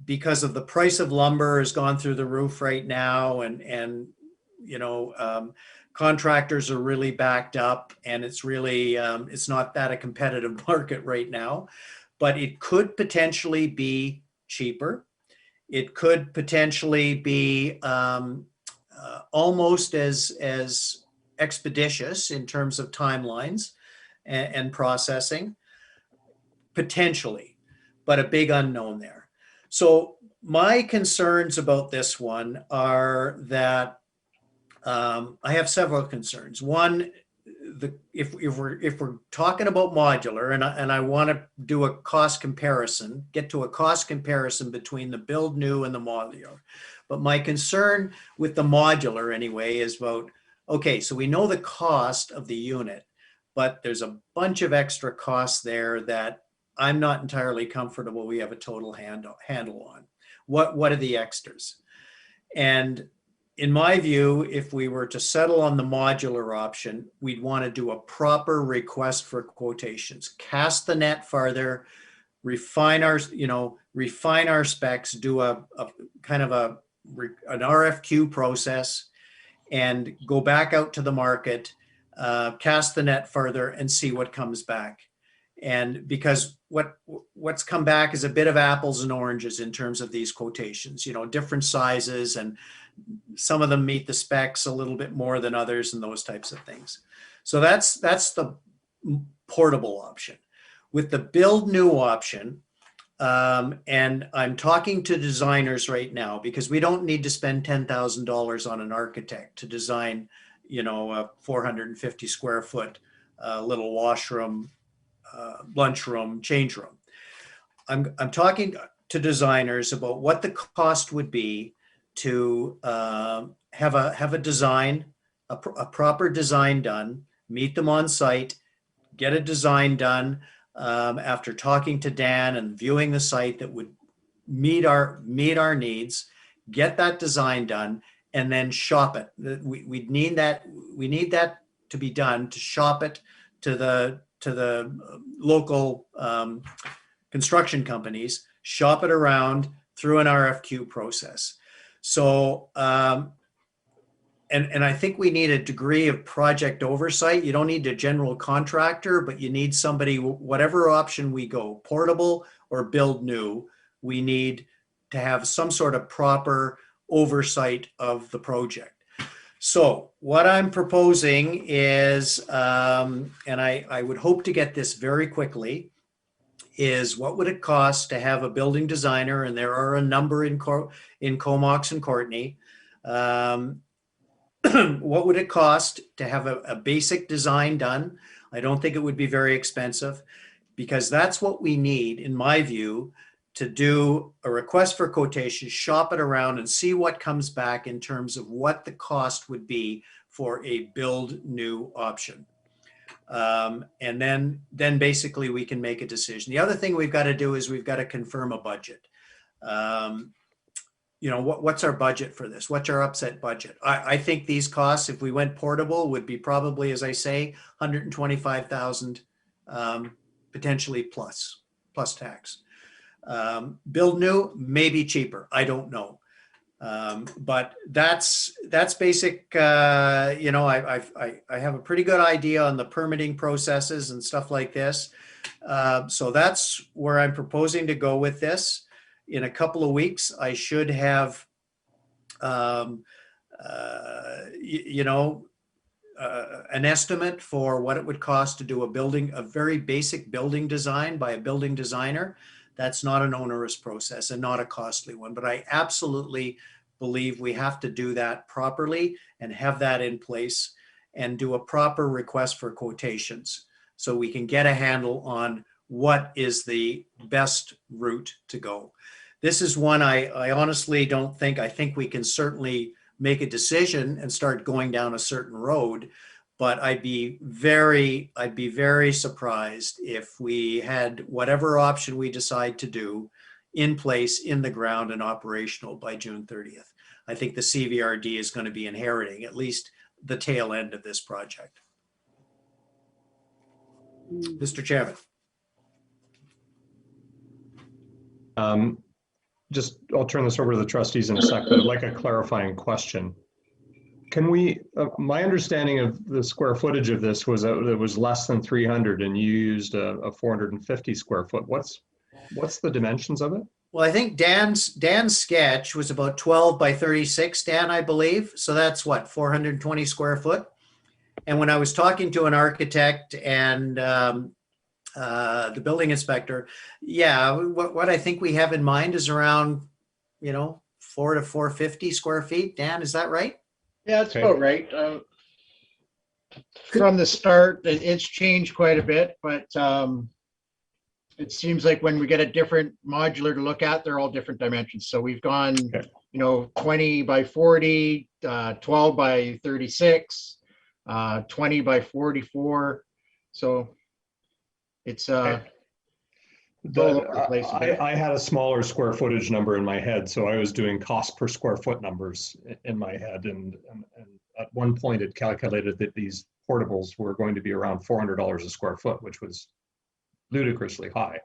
because of the price of lumber has gone through the roof right now, and you know, contractors are really backed up, and it's really it's not that a competitive market right now. But it could potentially be cheaper. It could potentially be almost as expeditious in terms of timelines and processing, potentially, but a big unknown there. So my concerns about this one are that I have several concerns. One, if we're talking about modular, and I want to do a cost comparison, get to a cost comparison between the build new and the modular. But my concern with the modular anyway is about, okay, so we know the cost of the unit, but there's a bunch of extra costs there that I'm not entirely comfortable we have a total handle on. What are the extras? And in my view, if we were to settle on the modular option, we'd want to do a proper request for quotations, cast the net farther, refine our specs, do a kind of an RFQ process, and go back out to the market, cast the net further, and see what comes back. And because what's come back is a bit of apples and oranges in terms of these quotations, you know, different sizes, and some of them meet the specs a little bit more than others, and those types of things. So that's the portable option. With the build new option, and I'm talking to designers right now, because we don't need to spend $10,000 on an architect to design, you know, a 450 square foot little washroom, lunchroom, change room. I'm talking to designers about what the cost would be to have a design, a proper design done, meet them on site, get a design done after talking to Dan and viewing the site that would meet our needs, get that design done, and then shop it. We need that to be done, to shop it to the local construction companies, shop it around through an RFQ process. So, and I think we need a degree of project oversight. You don't need a general contractor, but you need somebody, whatever option we go, portable or build new, we need to have some sort of proper oversight of the project. So what I'm proposing is, and I would hope to get this very quickly, is what would it cost to have a building designer, and there are a number in Comox and Courtney. What would it cost to have a basic design done? I don't think it would be very expensive, because that's what we need, in my view, to do a request for quotation, shop it around, and see what comes back in terms of what the cost would be for a build new option. And then basically we can make a decision. The other thing we've got to do is we've got to confirm a budget. You know, what's our budget for this? What's our upset budget? I think these costs, if we went portable, would be probably, as I say, $125,000, potentially plus tax. Build new, maybe cheaper. I don't know. But that's basic. You know, I have a pretty good idea on the permitting processes and stuff like this. So that's where I'm proposing to go with this. In a couple of weeks, I should have, you know, an estimate for what it would cost to do a very basic building design by a building designer. That's not an onerous process and not a costly one, but I absolutely believe we have to do that properly and have that in place and do a proper request for quotations so we can get a handle on what is the best route to go. This is one I honestly don't think, I think we can certainly make a decision and start going down a certain road, but I'd be very surprised if we had whatever option we decide to do in place, in the ground and operational by June 30th. I think the CVRD is going to be inheriting at least the tail end of this project. Mr. Chairman. I'll turn this over to the trustees in a sec, but I'd like a clarifying question. Can we, my understanding of the square footage of this was that it was less than 300 and you used a 450 square foot. What's the dimensions of it? Well, I think Dan's sketch was about 12 by 36, Dan, I believe. So that's what, 420 square foot? And when I was talking to an architect and the building inspector, yeah, what I think we have in mind is around, you know, 400 to 450 square feet. Dan, is that right? Yeah, that's Okay. about right. From the start, it's changed quite a bit, but it seems like when we get a different modular to look at, they're all different dimensions. So we've gone, Okay. you know, 20 by 40, 12 by 36, 20 by 44. So it's all over the place a bit. I had a smaller square footage number in my head, so I was doing cost per square foot numbers in my head. And at one point it calculated that these portables were going to be around $400 a square foot, which was ludicrously high.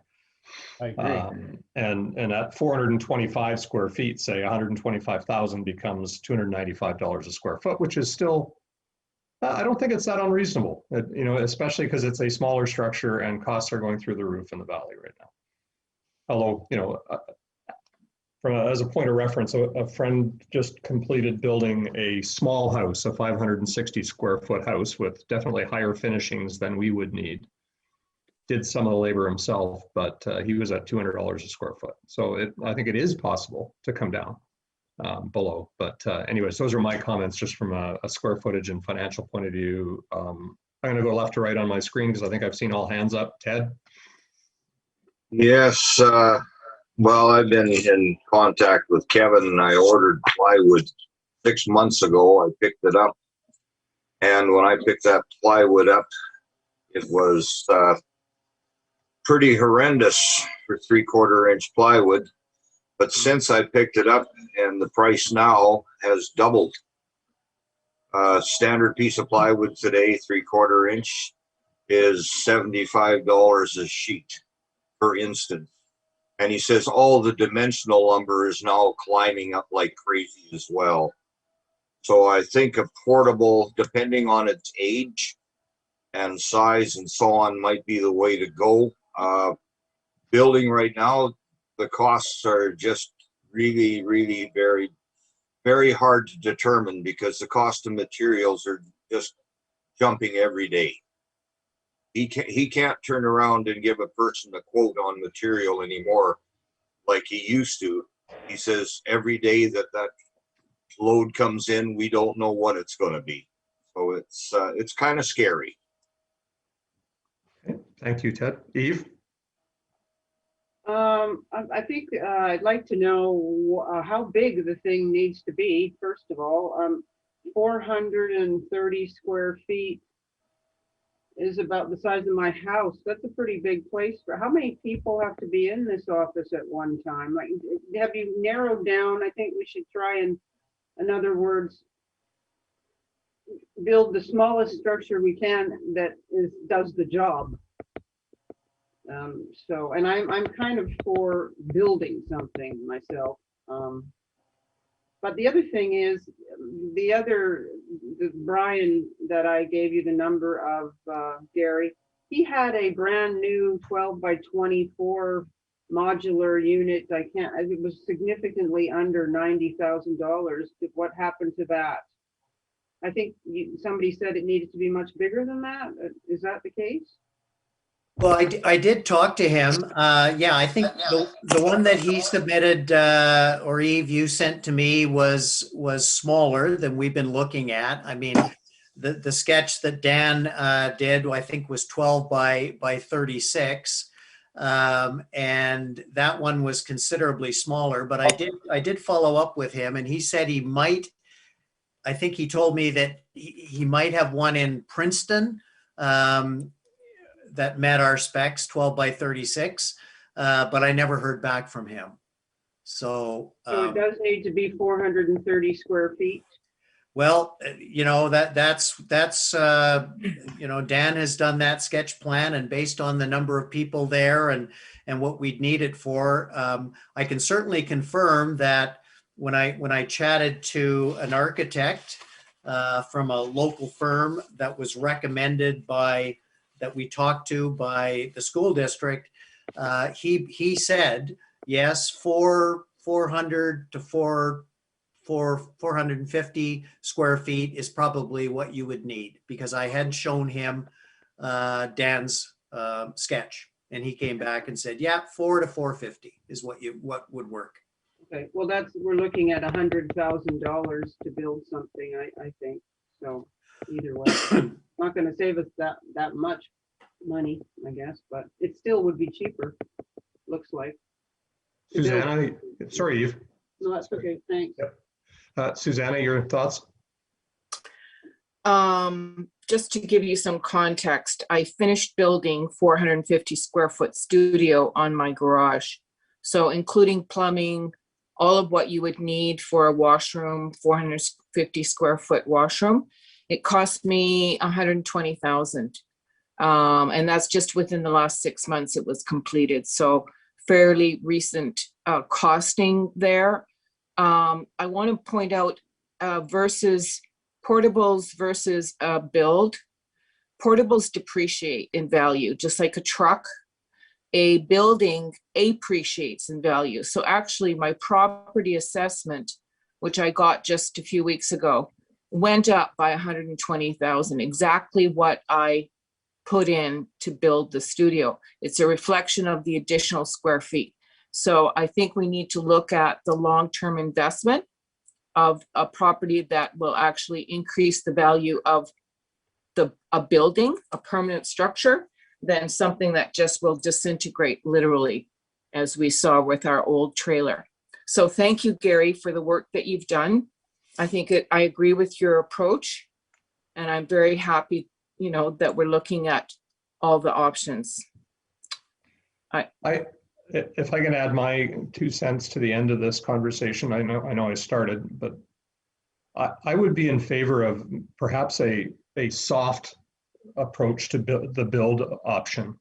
I agree. And at 425 square feet, say 125,000 becomes $295 a square foot, which is still, I don't think it's that unreasonable, you know, especially because it's a smaller structure and costs are going through the roof in the valley right now. Although, you know, as a point of reference, a friend just completed building a small house, a 560 square foot house with definitely higher finishings than we would need. Did some of the labor himself, but he was at $200 a square foot. So I think it is possible to come down below. But anyways, those are my comments just from a square footage and financial point of view. I'm going to go left to right on my screen because I think I've seen all hands up. Ted? Yes, well, I've been in contact with Kevin and I ordered plywood 6 months ago. I picked it up. And when I picked that plywood up, it was pretty horrendous for 3/4 inch plywood. But since I picked it up and the price now has doubled. Standard piece of plywood today, 3/4 inch, is $75 a sheet per instance. And he says all the dimensional lumber is now climbing up like crazy as well. So I think a portable, depending on its age and size and so on, might be the way to go. Building right now, the costs are just really, really very, very hard to determine because the cost of materials are just jumping every day. He can't turn around and give a person a quote on material anymore like he used to. He says every day that load comes in, we don't know what it's going to be. So it's kind of scary. Okay. Thank you, Ted. Eve? I think I'd like to know how big the thing needs to be, first of all. 430 square feet is about the size of my house. That's a pretty big place. For how many people have to be in this office at one time? Like, have you narrowed down? I think we should try and, in other words, build the smallest structure we can that does the job. So, and I'm kind of for building something myself. But the other thing is, the Brian that I gave you the number of, Gary, he had a brand new 12 by 24 modular unit. It was significantly under $90,000. What happened to that? I think somebody said it needed to be much bigger than that. Is that the case? Well, I did talk to him. Yeah, I think the one that he submitted, or Eve, you sent to me was smaller than we've been looking at. I mean, the sketch that Dan did, I think, was 12 by 36. And that one was considerably smaller, but I did follow up with him, and he said he might, I think he told me that he might have one in Princeton, that met our specs, 12 by 36, but I never heard back from him. So it does need to be 430 square feet. Well, you know, that's you know, Dan has done that sketch plan, and based on the number of people there and what we'd need it for, I can certainly confirm that when I chatted to an architect from a local firm that was recommended that we talked to by the school district, he said, yes, 400 to 450 square feet is probably what you would need, because I had shown him Dan's sketch, and he came back and said, yeah, 400 to 450 is what would work. Okay, well, we're looking at $100,000 to build something, I think. So either way, not going to save us that much money, I guess, but it still would be cheaper, looks like. Susanna, sorry, Eve. No, that's okay, thanks. Yep. Susanna, your thoughts? Just to give you some context, I finished building 450 square foot studio on my garage. So including plumbing, all of what you would need for a washroom, 450 square foot washroom, it cost me $120,000. And that's just within the last 6 months it was completed. So fairly recent costing there. I want to point out versus portables versus build. Portables depreciate in value, just like a truck. A building appreciates in value. So actually my property assessment, which I got just a few weeks ago, went up by 120,000, exactly what I put in to build the studio. It's a reflection of the additional square feet. So I think we need to look at the long-term investment of a property that will actually increase the value of a building, a permanent structure, than something that just will disintegrate literally, as we saw with our old trailer. So thank you, Gary, for the work that you've done. I agree with your approach, and I'm very happy, you know, that we're looking at all the options. If I can add my 2 cents to the end of this conversation, I know I started, but I would be in favor of perhaps a soft approach to the build option.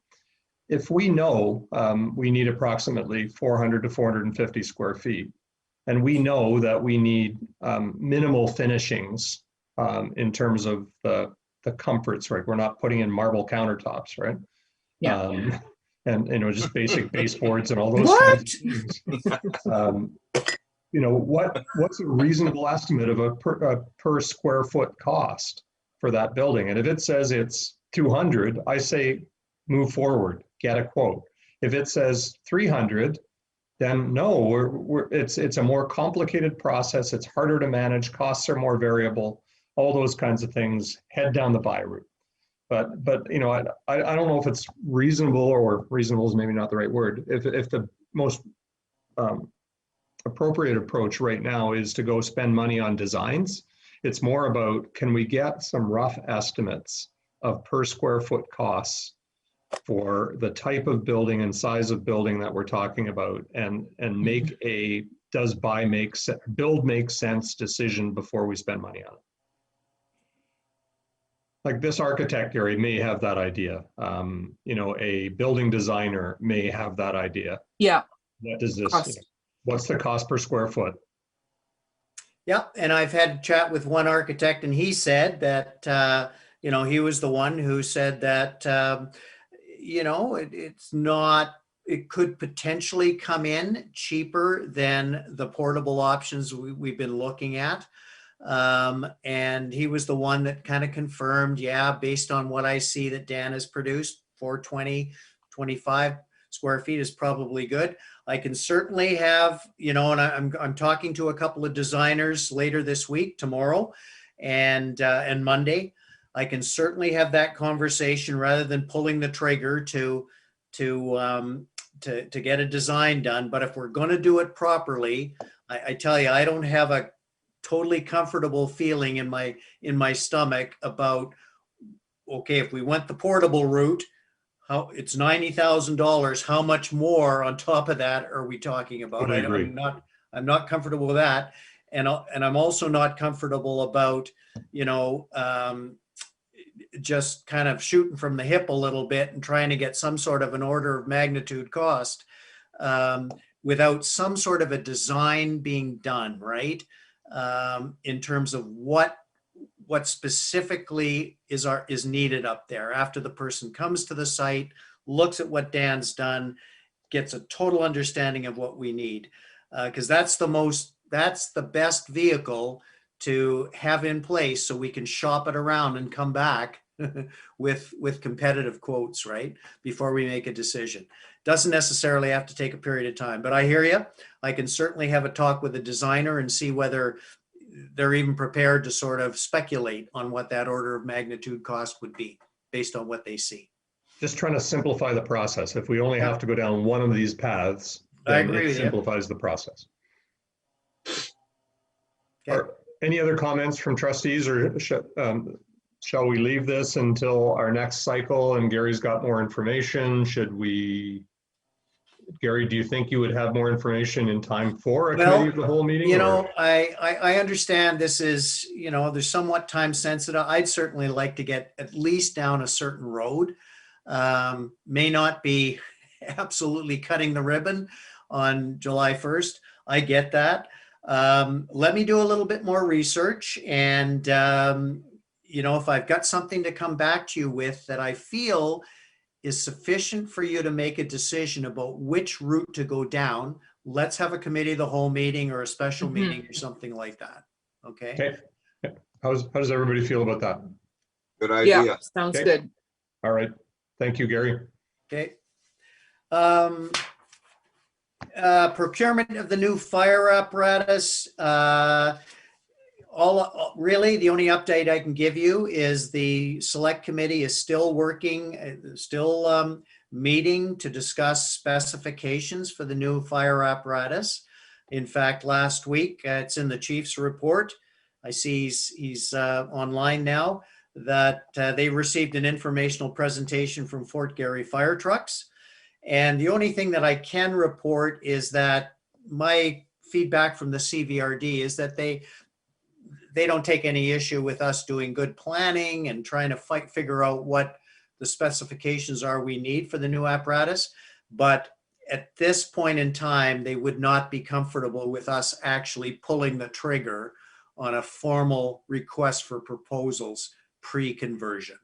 If we know we need approximately 400 to 450 square feet, and we know that we need minimal finishings in terms of the comforts, right? We're not putting in marble countertops, right? Yeah. And you know, just basic baseboards and all those kinds of things. You know, what's a reasonable estimate of a per square foot cost for that building? And if it says it's 200, I say move forward, get a quote. If it says 300, then no, it's a more complicated process. It's harder to manage. Costs are more variable. All those kinds of things. Head down the buy route. But you know, I don't know if it's reasonable, or reasonable is maybe not the right word. If the most appropriate approach right now is to go spend money on designs, it's more about, can we get some rough estimates of per square foot costs for the type of building and size of building that we're talking about, and make a build make sense decision before we spend money on it. like this architect, Gary, may have that idea. A building designer may have that idea. Yeah, What does this, cost. what's the cost per square foot? Yeah, and I've had a chat with one architect, and he said that he was the one who said that it's not. It could potentially come in cheaper than the portable options we've been looking at. And he was the one that kind of confirmed, yeah, based on what I see that Dan has produced, 420, 25 square feet is probably good. I can certainly have, and I'm talking to a couple of designers later this week, tomorrow and Monday. I can certainly have that conversation rather than pulling the trigger to get a design done. But if we're going to do it properly, I tell you, I don't have a totally comfortable feeling in my stomach about, okay, if we went the portable route, how it's $90,000. How much more on top of that are we talking about? Totally agree. I'm not comfortable with that, and I'm also not comfortable about just kind of shooting from the hip a little bit and trying to get some sort of an order of magnitude cost without some sort of a design being done, right? In terms of what specifically is needed up there after the person comes to the site, looks at what Dan's done, gets a total understanding of what we need, because that's the best vehicle to have in place so we can shop it around and come back with competitive quotes, right? Before we make a decision. Doesn't necessarily have to take a period of time, but I hear you. I can certainly have a talk with a designer and see whether they're even prepared to sort of speculate on what that order of magnitude cost would be based on what they see. Just trying to simplify the process. If we only have to go down one of these paths, I then agree it with you. simplifies the process. Okay. Any other comments from trustees, or shall we leave this until our next cycle and Gary's got more information? Gary, do you think you would have more information in time for a committee of the whole meeting? I understand this is, they're somewhat time sensitive. I'd certainly like to get at least down a certain road. May not be absolutely cutting the ribbon on July 1st. I get that. Let me do a little bit more research, and if I've got something to come back to you with that I feel is sufficient for you to make a decision about which route to go down, let's have a committee of the whole meeting or a special meeting or something like that. Okay. Okay. How does everybody feel about that? Good idea. Yeah, sounds Okay. good. All right. Thank you, Gary. Okay. Procurement of the new fire apparatus. Really, the only update I can give you is the select committee is still working, still meeting to discuss specifications for the new fire apparatus. In fact, last week, it's in the chief's report. I see he's online now, that they received an informational presentation from Fort Garry Fire Trucks. And the only thing that I can report is that my feedback from the CVRD is that they don't take any issue with us doing good planning and trying to figure out what the specifications are we need for the new apparatus. But at this point in time, they would not be comfortable with us actually pulling the trigger on a formal request for proposals pre-conversion.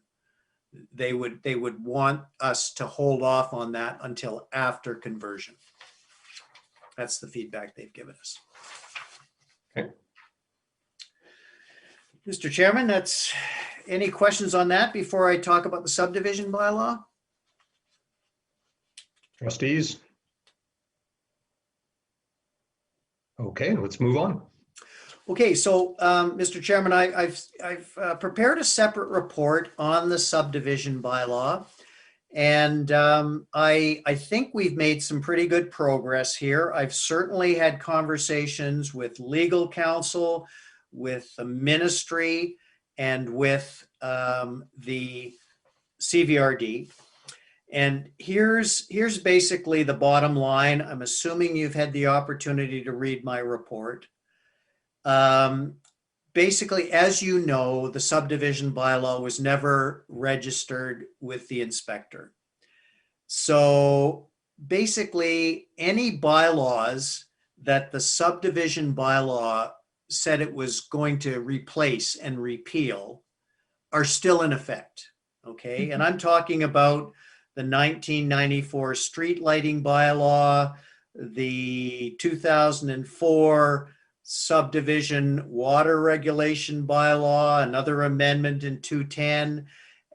They would want us to hold off on that until after conversion. That's the feedback they've given us. Okay. Mr. Chairman, any questions on that before I talk about the subdivision bylaw? Trustees? Okay, let's move on. Okay, so Mr. Chairman, I've prepared a separate report on the subdivision bylaw, and I think we've made some pretty good progress here. I've certainly had conversations with legal counsel, with the ministry, and with the CVRD. And here's basically the bottom line. I'm assuming you've had the opportunity to read my report. basically, as you know, the subdivision bylaw was never registered with the inspector. So basically, any bylaws that the subdivision bylaw said it was going to replace and repeal are still in effect, okay? And I'm talking about the 1994 street lighting bylaw, the 2004 subdivision water regulation bylaw, another amendment in 2010,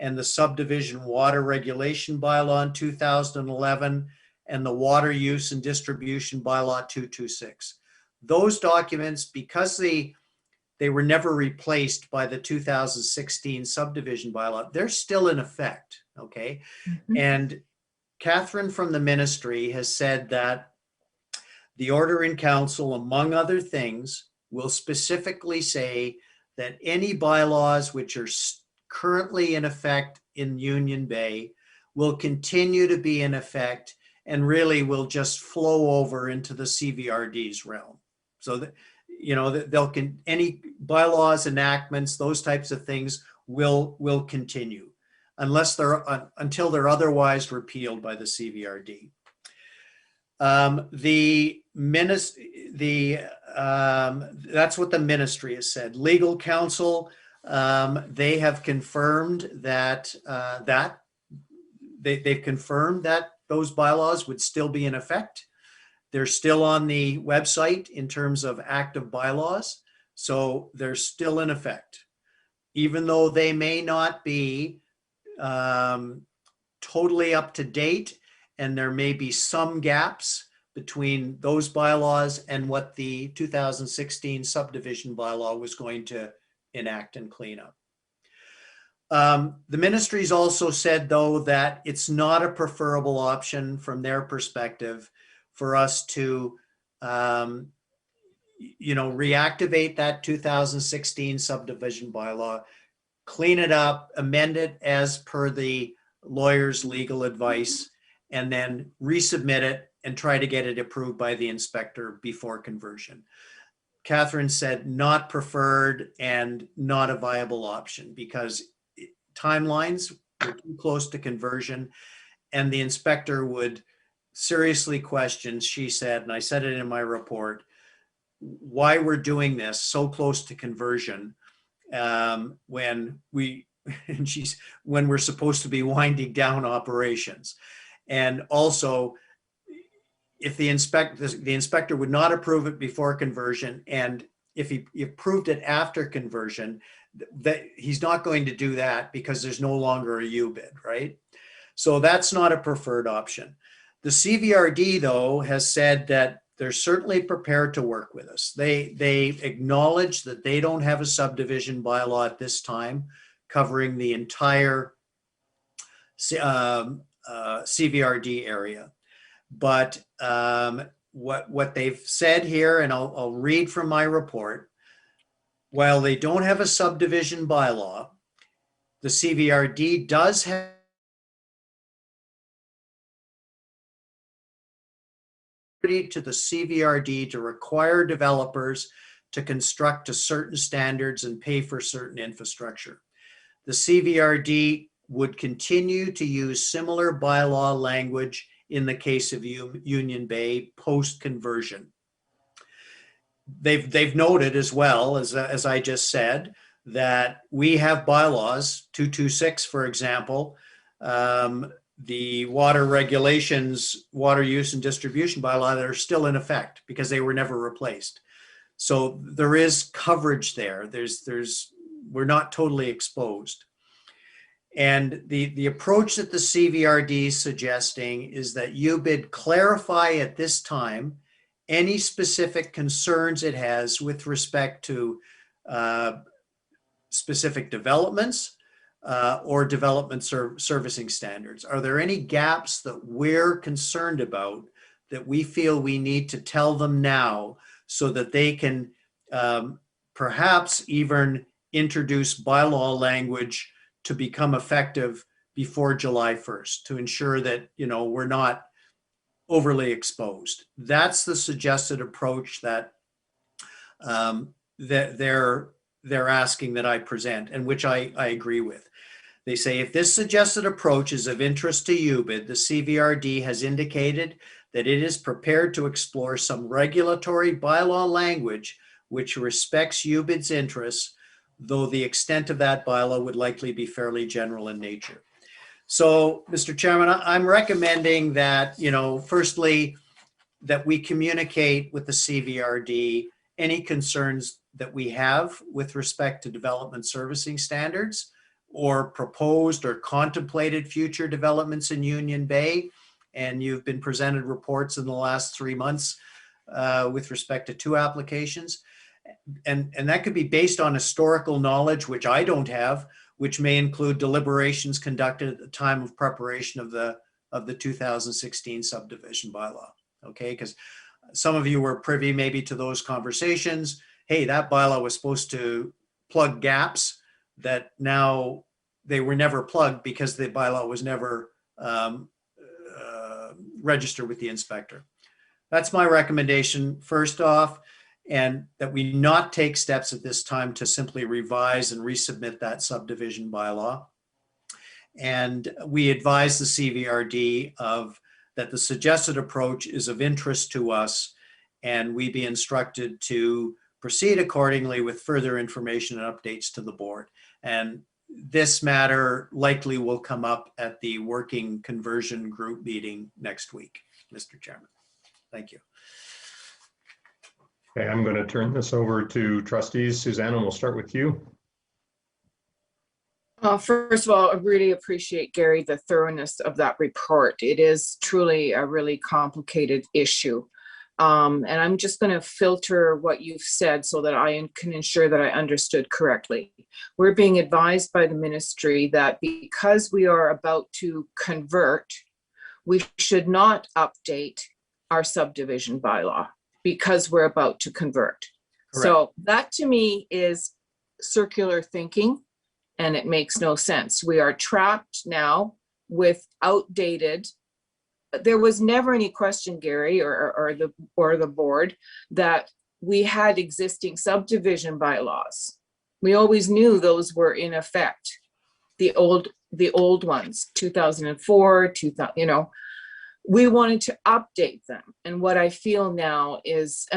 and the subdivision water regulation bylaw in 2011, and the water use and distribution bylaw 226. Those documents, because they were never replaced by the 2016 subdivision bylaw, they're still in effect, okay? And Catherine from the ministry has said that the order in council, among other things, will specifically say that any bylaws which are currently in effect in Union Bay will continue to be in effect and really will just flow over into the CVRD's realm. So that, you know, any bylaws, enactments, those types of things will continue unless until they're otherwise repealed by the CVRD. That's what the ministry has said. Legal counsel, they have confirmed that they've confirmed that those bylaws would still be in effect. They're still on the website in terms of active bylaws, so they're still in effect, even though they may not be totally up to date, and there may be some gaps between those bylaws and what the 2016 subdivision bylaw was going to enact and clean up. The ministry's also said, though, that it's not a preferable option from their perspective for us to, reactivate that 2016 subdivision bylaw, clean it up, amend it as per the lawyer's legal advice, and then resubmit it and try to get it approved by the inspector before conversion. Catherine said not preferred and not a viable option because timelines were too close to conversion, and the inspector would seriously question, she said, and I said it in my report, why we're doing this so close to conversion when we're supposed to be winding down operations. And also, if the inspector would not approve it before conversion, and if he approved it after conversion, that he's not going to do that because there's no longer a U bid, right? So that's not a preferred option. The CVRD, though, has said that they're certainly prepared to work with us. They acknowledge that they don't have a subdivision bylaw at this time covering the entire CVRD area. But what they've said here, and I'll read from my report, while they don't have a subdivision bylaw, the CVRD does have to the CVRD to require developers to construct to certain standards and pay for certain infrastructure. The CVRD would continue to use similar bylaw language in the case of Union Bay post-conversion. They've noted as well, as I just said, that we have bylaws, 226, for example, the water regulations, water use and distribution bylaw that are still in effect because they were never replaced. So there is coverage there. We're not totally exposed. And the approach that the CVRD is suggesting is that UBID clarify at this time any specific concerns it has with respect to specific developments or development servicing standards. Are there any gaps that we're concerned about that we feel we need to tell them now so that they can perhaps even introduce bylaw language to become effective before July 1st to ensure that, we're not overly exposed? That's the suggested approach that they're they're asking that I present, and which I agree with. They say, if this suggested approach is of interest to UBID, the CVRD has indicated that it is prepared to explore some regulatory bylaw language which respects UBID's interests, though the extent of that bylaw would likely be fairly general in nature. So, Mr. Chairman, I'm recommending that, firstly, that we communicate with the CVRD any concerns that we have with respect to development servicing standards or proposed or contemplated future developments in Union Bay. And you've been presented reports in the last 3 months with respect to 2 applications. And that could be based on historical knowledge, which I don't have, which may include deliberations conducted at the time of preparation of the 2016 subdivision bylaw. Okay, because some of you were privy maybe to those conversations. Hey, that bylaw was supposed to plug gaps that now they were never plugged because the bylaw was never registered with the inspector. That's my recommendation, first off, and that we not take steps at this time to simply revise and resubmit that subdivision bylaw. And we advise the CVRD that the suggested approach is of interest to us, and we be instructed to proceed accordingly with further information and updates to the board. And this matter likely will come up at the working conversion group meeting next week, Mr. Chairman. Thank you. Okay, I'm going to turn this over to trustees. Suzanne, and we'll start with you. First of all, I really appreciate, Gary, the thoroughness of that report. It is truly a really complicated issue. And I'm just going to filter what you've said so that I can ensure that I understood correctly. We're being advised by the ministry that because we are about to convert, we should not update our subdivision bylaw because we're about to convert. Correct. So that to me is circular thinking, and it makes no sense. We are trapped now with outdated. There was never any question, Gary, or the board, that we had existing subdivision bylaws. We always knew those were in effect. The old ones, 2004, 2000, we wanted to update them. And what I feel now is,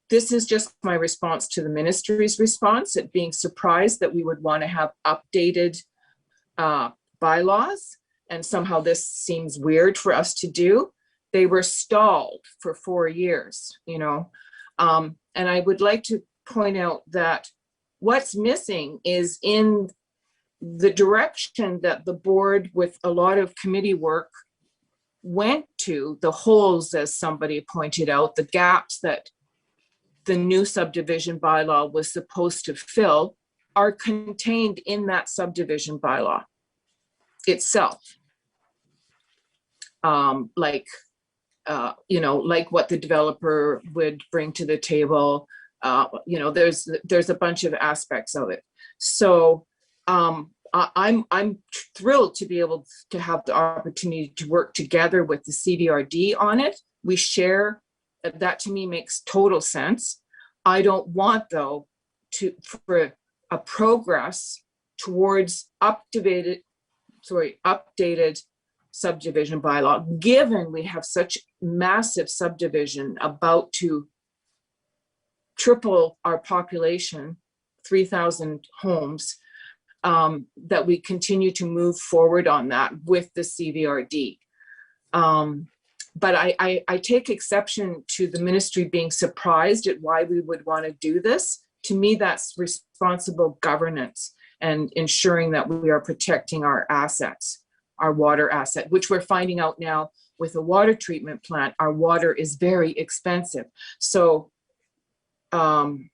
this is just my response to the ministry's response, at being surprised that we would want to have updated bylaws. And somehow this seems weird for us to do. They were stalled for 4 years, and I would like to point out that what's missing is in the direction that the board, with a lot of committee work, went to, the holes, as somebody pointed out, the gaps that the new subdivision bylaw was supposed to fill, are contained in that subdivision bylaw itself. Like what the developer would bring to the table. There's a bunch of aspects of it. So I'm thrilled to be able to have the opportunity to work together with the CVRD on it. We share, that to me makes total sense. I don't want, though, for a progress towards updated subdivision bylaw, given we have such massive subdivision about to triple our population, 3,000 homes, that we continue to move forward on that with the CVRD. But I take exception to the ministry being surprised at why we would want to do this. To me, that's responsible governance and ensuring that we are protecting our assets, our water asset, which we're finding out now with a water treatment plant. Our water is very expensive. So I'm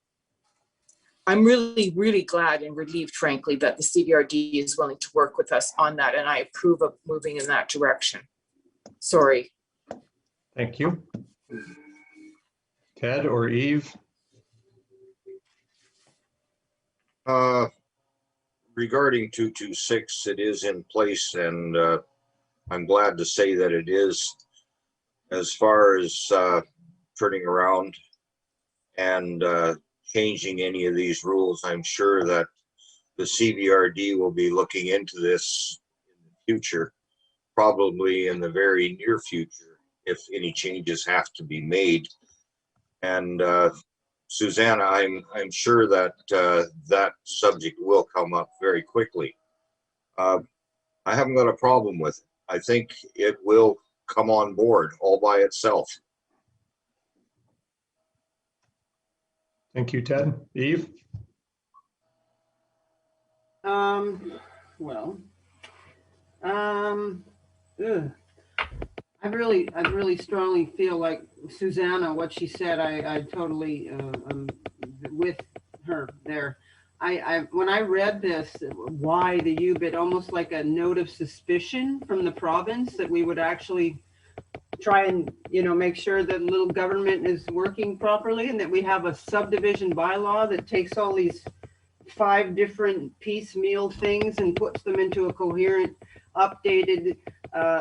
really, really glad and relieved, frankly, that the CVRD is willing to work with us on that. And I approve of moving in that direction. Sorry. Thank you. Ted or Eve? Regarding 226, it is in place, and I'm glad to say that it is. As far as turning around and changing any of these rules. I'm sure that the CVRD will be looking into this in the future, probably in the very near future, if any changes have to be made. And Susanna, I'm sure that that subject will come up very quickly. I haven't got a problem with it. I think it will come on board all by itself. Thank you, Ted. Eve? Well, ugh. I really strongly feel like Susanna, what she said, I totally, with her there. When I read this, why the U-bit, almost like a note of suspicion from the province that we would actually try and, make sure that little government is working properly, and that we have a subdivision bylaw that takes all these 5 different piecemeal things and puts them into a coherent, updated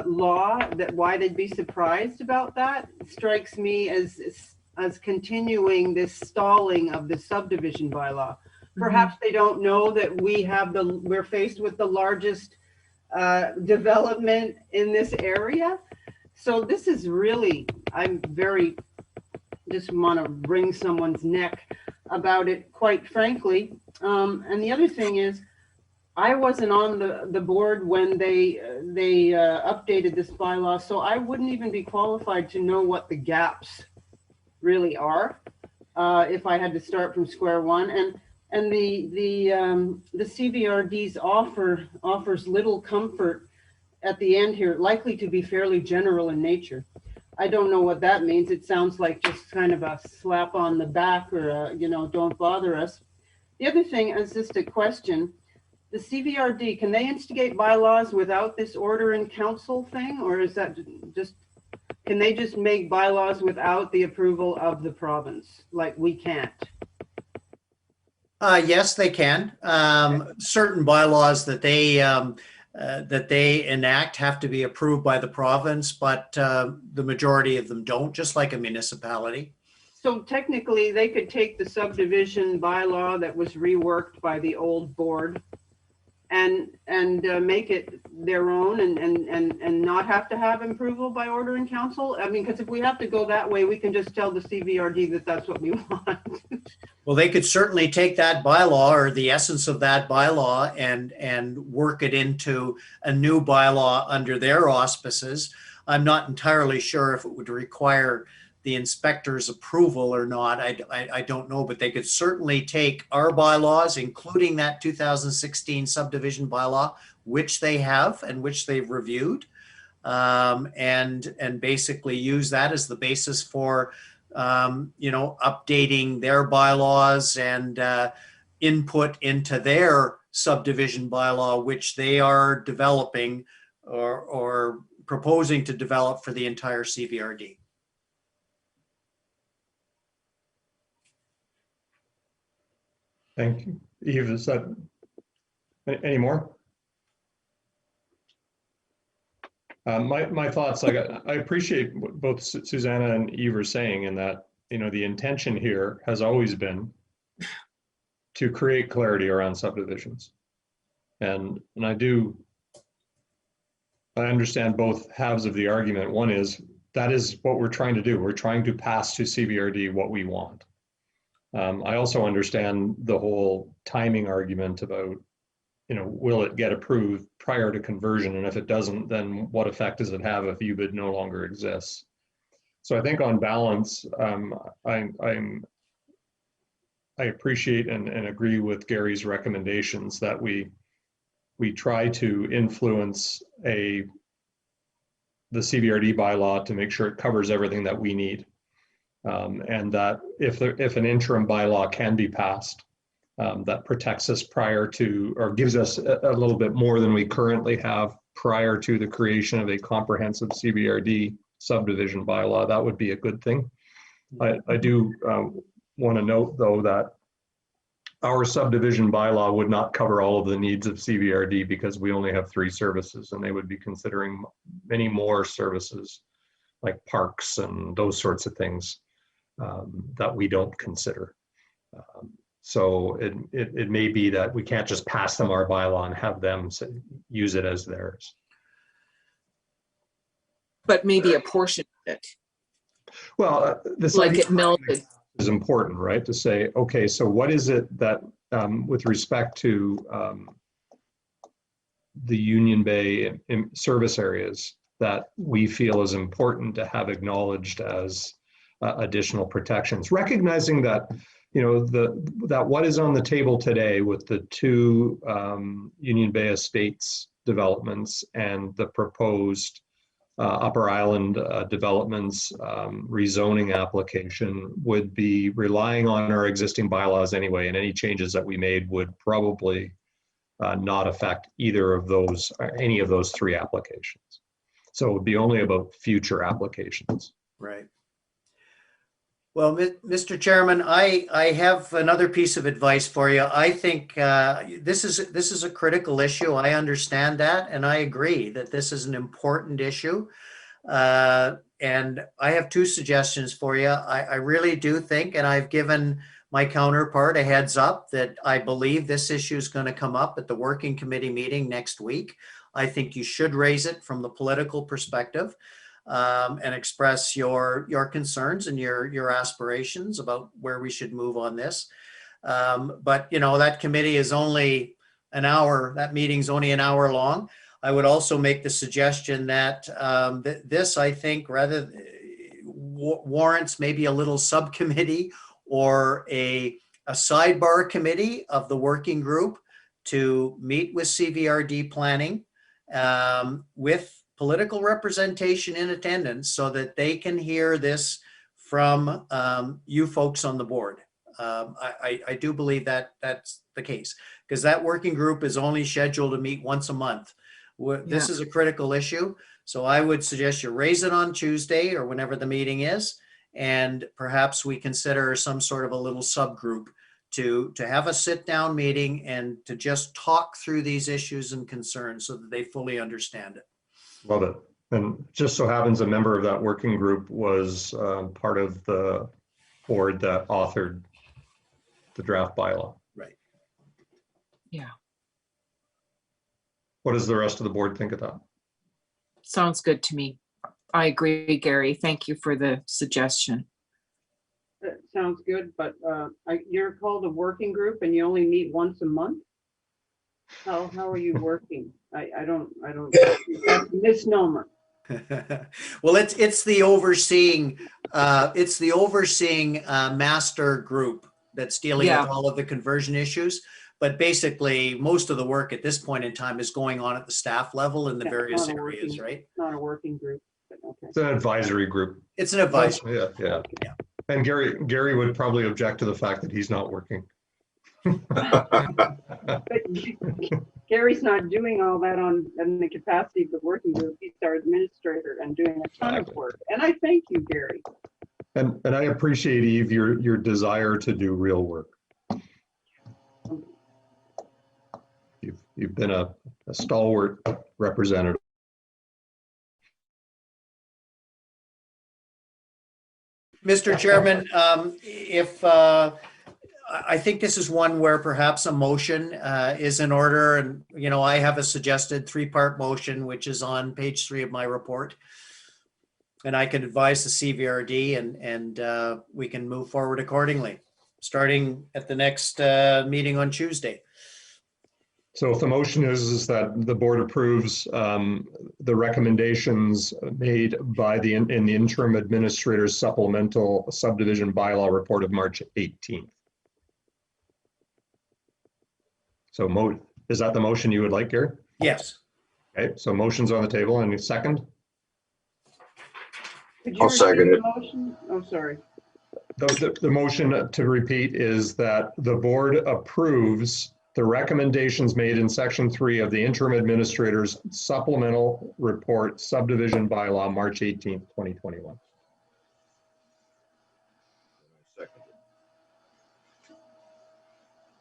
law. That why they'd be surprised about that strikes me as continuing this stalling of the subdivision bylaw. Perhaps they don't know that we're faced with the largest development in this area. So this is really, just want to wring someone's neck about it, quite frankly. And the other thing is, I wasn't on the board when they updated this bylaw, so I wouldn't even be qualified to know what the gaps really are if I had to start from square one. And the CVRD's offers little comfort at the end here, likely to be fairly general in nature. I don't know what that means. It sounds like just kind of a slap on the back, or don't bother us. The other thing is just a question. The CVRD, can they instigate bylaws without this order in council thing? Or is that just, can they just make bylaws without the approval of the province? Like we can't? Yes, they can. Certain bylaws that they enact have to be approved by the province, but the majority of them don't, just like a municipality. So technically, they could take the subdivision bylaw that was reworked by the old board and make it their own and not have to have approval by order in council? I mean, because if we have to go that way, we can just tell the CVRD that that's what we want. Well, they could certainly take that bylaw or the essence of that bylaw and work it into a new bylaw under their auspices. I'm not entirely sure if it would require the inspector's approval or not. I don't know, but they could certainly take our bylaws, including that 2016 subdivision bylaw, which they have and which they've reviewed, and basically use that as the basis for updating their bylaws and input into their subdivision bylaw, which they are developing or proposing to develop for the entire CVRD. Thank you. Eve, is that any more? My thoughts, I appreciate what both Susanna and Eve are saying, in that, the intention here has always been to create clarity around subdivisions. And I understand both halves of the argument. One is, that is what we're trying to do. We're trying to pass to CVRD what we want. I also understand the whole timing argument about, will it get approved prior to conversion? And if it doesn't, then what effect does it have if UBID no longer exists? So I think on balance, I appreciate and agree with Gary's recommendations that we try to influence the CVRD bylaw to make sure it covers everything that we need. And that if an interim bylaw can be passed, that protects us prior to, or gives us a little bit more than we currently have prior to the creation of a comprehensive CVRD subdivision bylaw, that would be a good thing. I do want to note, though, that our subdivision bylaw would not cover all of the needs of CVRD, because we only have 3 services, and they would be considering many more services like parks and those sorts of things that we don't consider. So it may be that we can't just pass them our bylaw and have them use it as theirs. But maybe a portion of it, Well, this like idea it melded. is important, right? To say, okay, so what is it that with respect to the Union Bay service areas that we feel is important to have acknowledged as additional protections, recognizing that, you know, that what is on the table today with the two Union Bay Estates developments and the proposed Upper Island developments rezoning application would be relying on our existing bylaws anyway, and any changes that we made would probably not affect either of those, any of those three applications. So it would be only about future applications. Right. Well, Mr. Chairman, I have another piece of advice for you. I think this is a critical issue. I understand that, and I agree that this is an important issue. And I have two suggestions for you. I really do think, and I've given my counterpart a heads up, that I believe this issue is going to come up at the working committee meeting next week. I think you should raise it from the political perspective. And express your concerns and your aspirations about where we should move on this. But, you know, that committee is only an hour, that meeting's only an hour long. I would also make the suggestion that this, I think, rather warrants maybe a little subcommittee or a sidebar committee of the working group to meet with CVRD planning with political representation in attendance so that they can hear this from you folks on the board. I do believe that that's the case, because that working group is only scheduled to meet once a month. This is a critical issue. So I would suggest you raise it on Tuesday or whenever the meeting is, and perhaps we consider some sort of a little subgroup to have a sit down meeting and to just talk through these issues and concerns so that they fully understand it. Love it. And just so happens a member of that working group was part of the board that authored the draft bylaw. Right. Yeah, What does the rest of the board think of that? sounds good to me. I agree, Gary. Thank you for the suggestion. That sounds good, but you're called a working group and you only meet once a month? How are you working? I don't, that's a misnomer. Well, it's the overseeing master group that's dealing with all of the conversion issues. But basically, most of the work at this point in time is going on at the staff level in the various areas, right? Not a working group, but okay. It's an advisory group. It's an advisory. Yeah. And Gary would probably object to the fact that he's not working. But Gary's not doing all that in the capacity of the working group. He's our administrator and doing a ton of work. And I thank you, Gary. And I appreciate, Eve, your desire to do real work. You've been a stalwart representative. Mr. Chairman, I think this is one where perhaps a motion is in order, and I have a suggested three-part motion, which is on page 3 of my report, and I can advise the CVRD, and we can move forward accordingly, starting at the next meeting on Tuesday. So if the motion is that the board approves the recommendations made by in the interim administrator's supplemental subdivision bylaw report of March 18th. So is that the motion you would like, Gary? Yes. Okay, so motion's on the table. And a second? I'll second it. Motion? Oh, sorry. The motion, to repeat, is that the board approves the recommendations made in section 3 of the interim administrator's supplemental report subdivision bylaw, March 18th, 2021.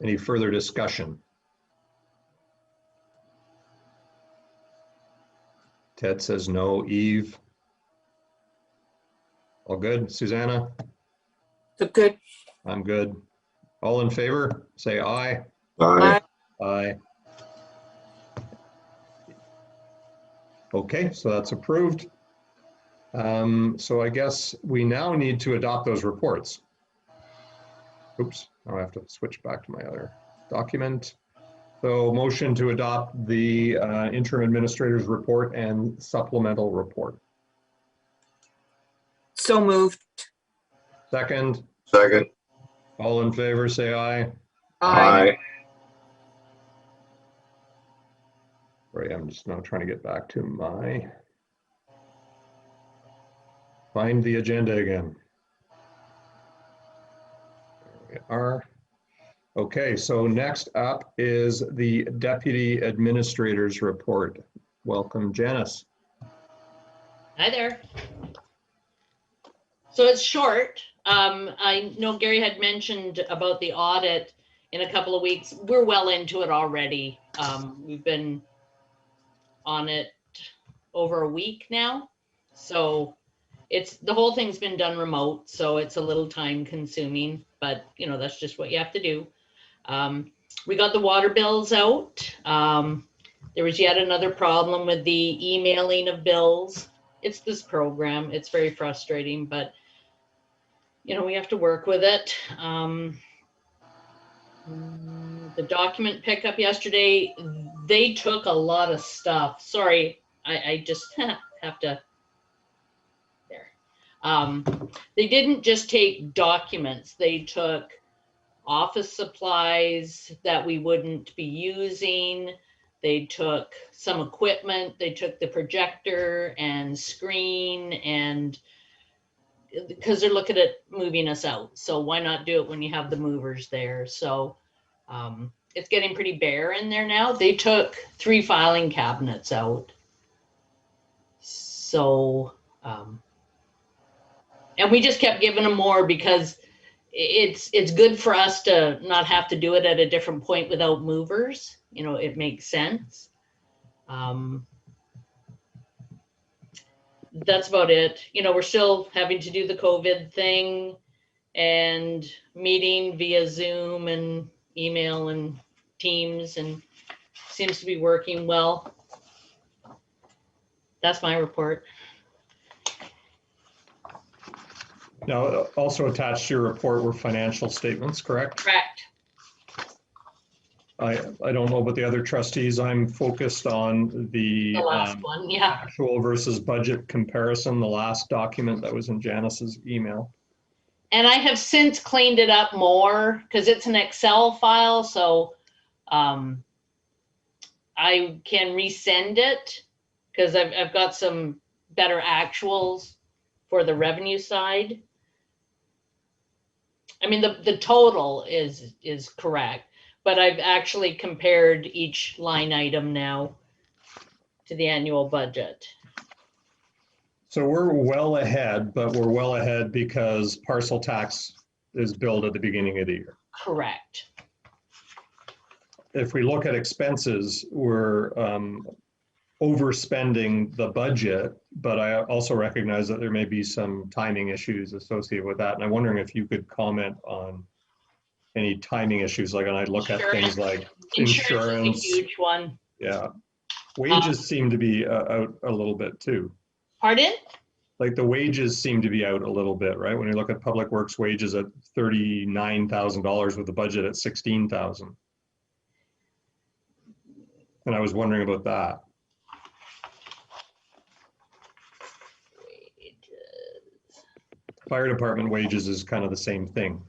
Any further discussion? Ted says no. Eve? All good? Susanna? So good. I'm good. All in favor, say aye. Aye. Aye. Okay, so that's approved. So I guess we now need to adopt those reports. Oops, now I have to switch back to my other document. So motion to adopt the interim administrator's report and supplemental report. So moved. Second, Second. all in favor, say aye. Aye. Right, I'm just now trying to get back to find the agenda again. There we are. Okay, so next up is the Deputy Administrator's Report. Welcome, Janice. Hi there. So it's short. I know Gary had mentioned about the audit in a couple of weeks. We're well into it already. We've been on it over a week now. So the whole thing's been done remote, so it's a little time consuming, but you know, that's just what you have to do. We got the water bills out. There was yet another problem with the emailing of bills. It's this program. It's very frustrating, but you know, we have to work with it. The document pickup yesterday, they took a lot of stuff. Sorry, I just have to, there. They didn't just take documents. They took office supplies that we wouldn't be using. They took some equipment. They took the projector and screen, and because they're looking at moving us out. So why not do it when you have the movers there? So it's getting pretty bare in there now. They took 3 filing cabinets out. So, and we just kept giving them more because it's good for us to not have to do it at a different point without movers. You know, it makes sense. That's about it. You know, we're still having to do the COVID thing and meeting via Zoom and email and Teams, and seems to be working well. That's my report. Now, also attached to your report were financial statements, correct? Correct. I don't know about the other trustees. I'm focused on the The last one, yeah. actual versus budget comparison, the last document that was in Janice's email. And I have since cleaned it up more because it's an Excel file, so I can resend it because I've got some better actuals for the revenue side. I mean, the total is correct, but I've actually compared each line item now to the annual budget. So we're well ahead, but we're well ahead because parcel tax is billed at the beginning of the year. Correct. If we look at expenses, we're overspending the budget, but I also recognize that there may be some timing issues associated with that. And I'm wondering if you could comment on any timing issues, like when I look at things like Insurance is a huge one. Yeah. Wages seem to be out a little bit too. Pardon? Like the wages seem to be out a little bit, right? When you look at Public Works wages at $39,000 with the budget at $16,000. And I was wondering about that. Fire department wages is kind of the same thing.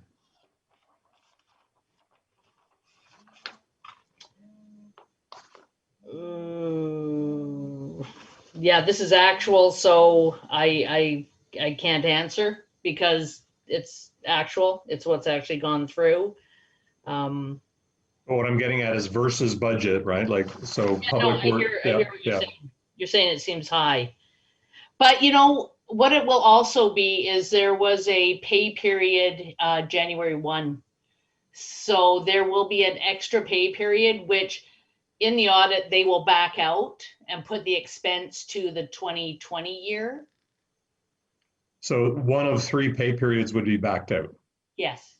Yeah, this is actual, so I can't answer because it's actual. It's what's actually gone through. But what I'm getting at is versus budget, right? Like, so Yeah, no, public work. I hear what you're saying. You're saying it seems high. But you know, what it will also be is there was a pay period January 1. So there will be an extra pay period, which in the audit, they will back out and put the expense to the 2020 year. So one of 3 pay periods would be backed out. Yes.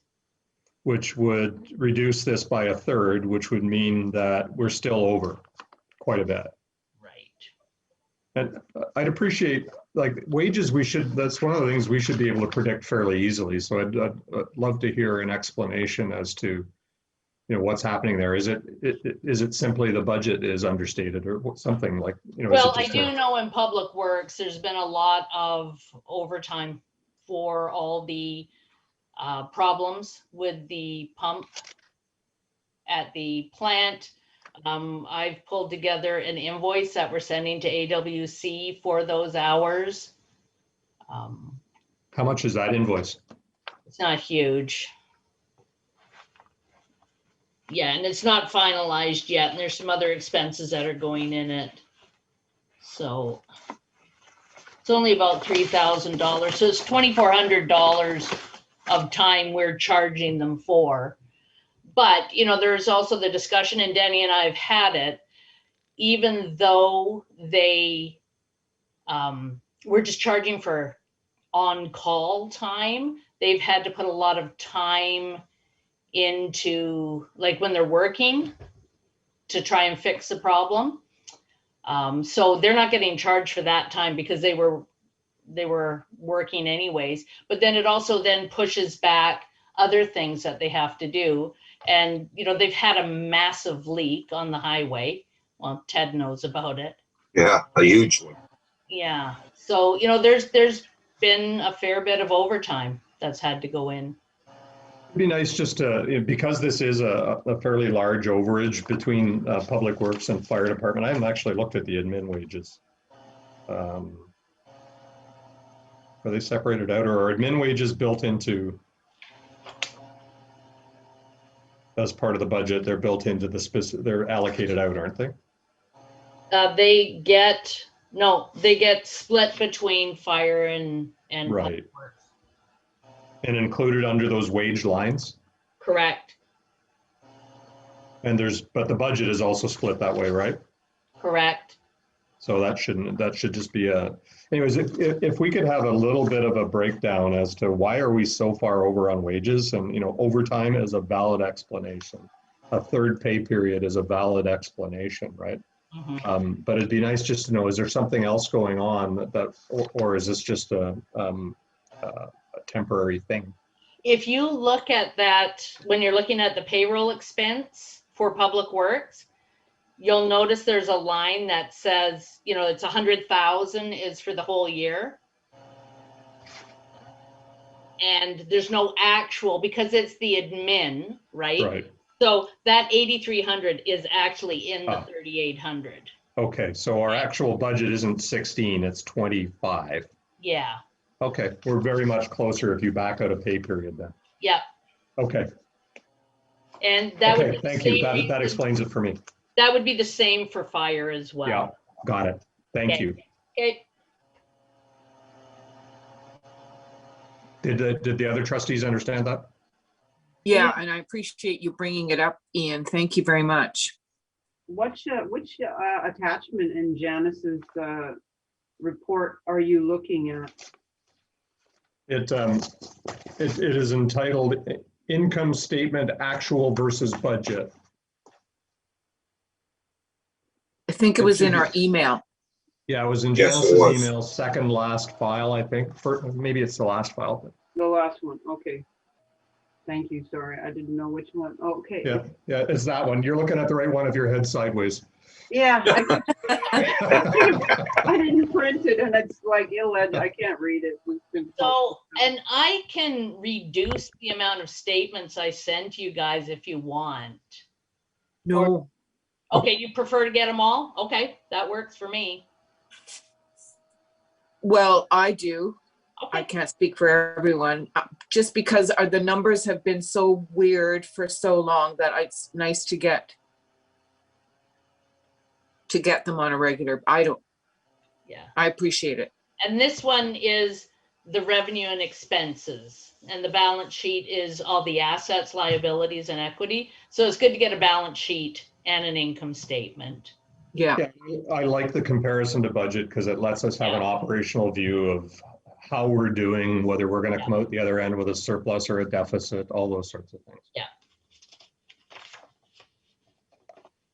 which would reduce this by a third, which would mean that we're still over quite a bit. Right. And I'd appreciate, like, wages, that's one of the things we should be able to predict fairly easily. So I'd love to hear an explanation as to, what's happening there. Is it simply the budget is understated or something like, is Well, it I just do know in Public Works, there's been a lot of overtime for all the problems with the pump at the plant. I've pulled together an invoice that we're sending to AWC for those hours. How much is that invoice? It's not huge. Yeah, and it's not finalized yet, and there's some other expenses that are going in it. So it's only about $3,000. So it's $2,400 of time we're charging them for. But, there's also the discussion, and Denny and I have had it, even though they, we're just charging for on-call time, they've had to put a lot of time into, like, when they're working to try and fix the problem. So they're not getting charged for that time because they were working anyways. But then it also then pushes back other things that they have to do. And, they've had a massive leak on the highway. Well, Ted knows about it. Yeah, a huge one. Yeah. So, there's been a fair bit of overtime that's had to go in. It'd be nice just to, because this is a fairly large overage between Public Works and Fire Department. I haven't actually looked at the admin wages. Are they separated out, or are admin wages built into, as part of the budget? They're built into the specific, they're allocated out, aren't they? They get split between fire and Right. Public Works. And included under those wage lines? Correct. And but the budget is also split that way, right? Correct. So that should just be anyways, if we could have a little bit of a breakdown as to why are we so far over on wages, and, overtime is a valid explanation. A third pay period is a valid explanation, right? Mm-hmm. But it'd be nice just to know, is there something else going on or is this just a temporary thing? If you look at that, when you're looking at the payroll expense for Public Works, you'll notice there's a line that says, it's 100,000 is for the whole year. And there's no actual, because it's the admin, right? Right. So that 8,300 is actually in the 3,800. Okay, so our actual budget isn't 16, it's 25. Yeah. Okay, we're very much closer if you back out a pay period then. Yeah. Okay. And that would Okay, be the thank you. same- That explains it for me. That would be the same for fire as well. Yeah, got it. Thank Okay. you. Okay. Did the other trustees understand that? Yeah, and I appreciate you bringing it up, Ian. Thank you very much. Which attachment in Janice's report are you looking at? It is entitled Income Statement Actual versus Budget. I think it was in our email. Yeah, it was in Yes, it Janice's was. email, second last file, I think. Maybe it's the last file. But The last one, okay. Thank you, sorry, I didn't know which one. Okay. yeah, it's that one. You're looking at the right one if your head's sideways. Yeah, I didn't print it and it's like illegible, I can't read it. It's been- So, and I can reduce the amount of statements I send to you guys if you want. No, Okay, you prefer to get them all? Okay, that works for me. well, I do. I Okay, can't speak for everyone, just because the numbers have been so weird for so long that it's nice to get them on a regular. yeah. I appreciate it. And this one is the revenue and expenses. And the balance sheet is all the assets, liabilities, and equity. So it's good to get a balance sheet and an income statement. Yeah, Yeah, I like the comparison to budget because it lets us have an operational view of how we're doing, whether we're going to come out the other end with a surplus or a deficit, all those sorts of things. Yeah.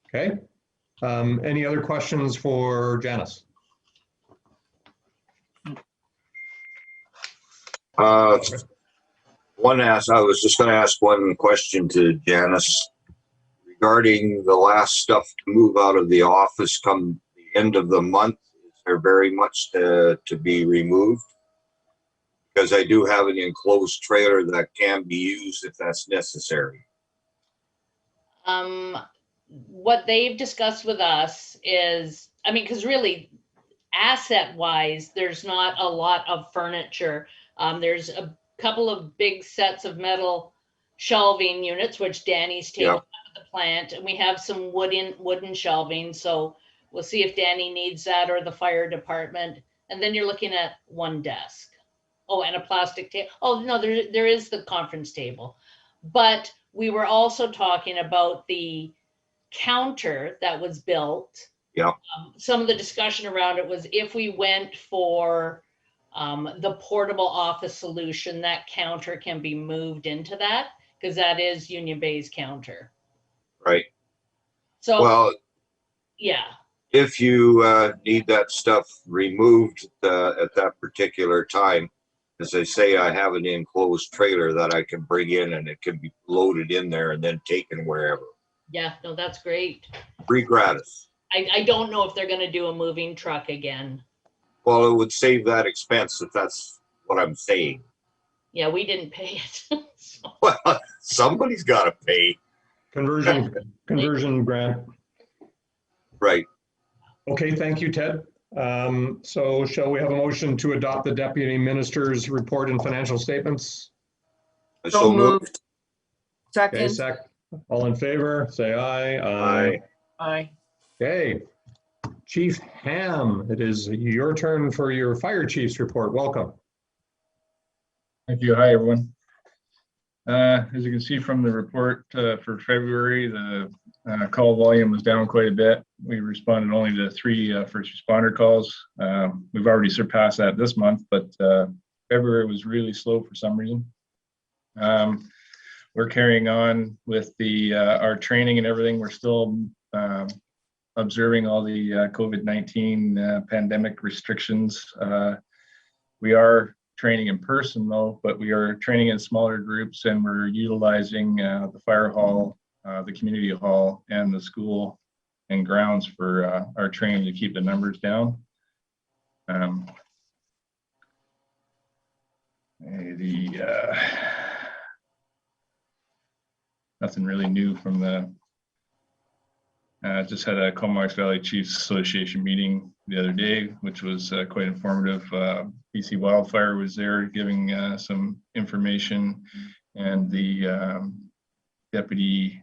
Okay. Any other questions for Janice? I was just gonna ask one question to Janice regarding the last stuff to move out of the office come the end of the month. Is there very much to be removed? Because I do have an enclosed trailer that can be used if that's necessary. What they've discussed with us is, I mean, because really, asset wise, there's not a lot of furniture. There's a couple of big sets of metal shelving units, which Danny's taken out of the plant, and we have some wooden shelving. So we'll see if Danny needs that or the fire department. And then you're looking at one desk. Oh, and a plastic table. Oh, no, there is the conference table. But we were also talking about the counter that was built. Yeah. Some of the discussion around it was if we went for the portable office solution, that counter can be moved into that, because that is Union Bay's counter. Right. So, Well, yeah. if you need that stuff removed at that particular time, as I say, I have an enclosed trailer that I can bring in and it can be loaded in there and then taken wherever. Yeah, no, that's great. Free gratis. I don't know if they're going to do a moving truck again. Well, it would save that expense if that's what I'm saying. Yeah, we didn't pay it. So, Well, somebody's got to pay. Conversion grant. Right. Okay, thank you, Ted. So shall we have a motion to adopt the deputy minister's report and financial statements? So moved. Okay, Second. all in favor, say aye. Aye. Aye. Okay. Chief Ham, it is your turn for your fire chief's report. Welcome. Thank you. Hi, everyone. As you can see from the report for February, the call volume was down quite a bit. We responded only to 3 first responder calls. We've already surpassed that this month, but February was really slow for some reason. We're carrying on with our training and everything. We're still observing all the COVID-19 pandemic restrictions. We are training in person though, but we are training in smaller groups, and we're utilizing the fire hall, the community hall, and the school and grounds for our training to keep the numbers down. Nothing really new from the just had a Comox Valley Chiefs Association meeting the other day, which was quite informative. BC Wildfire was there giving some information, and the deputy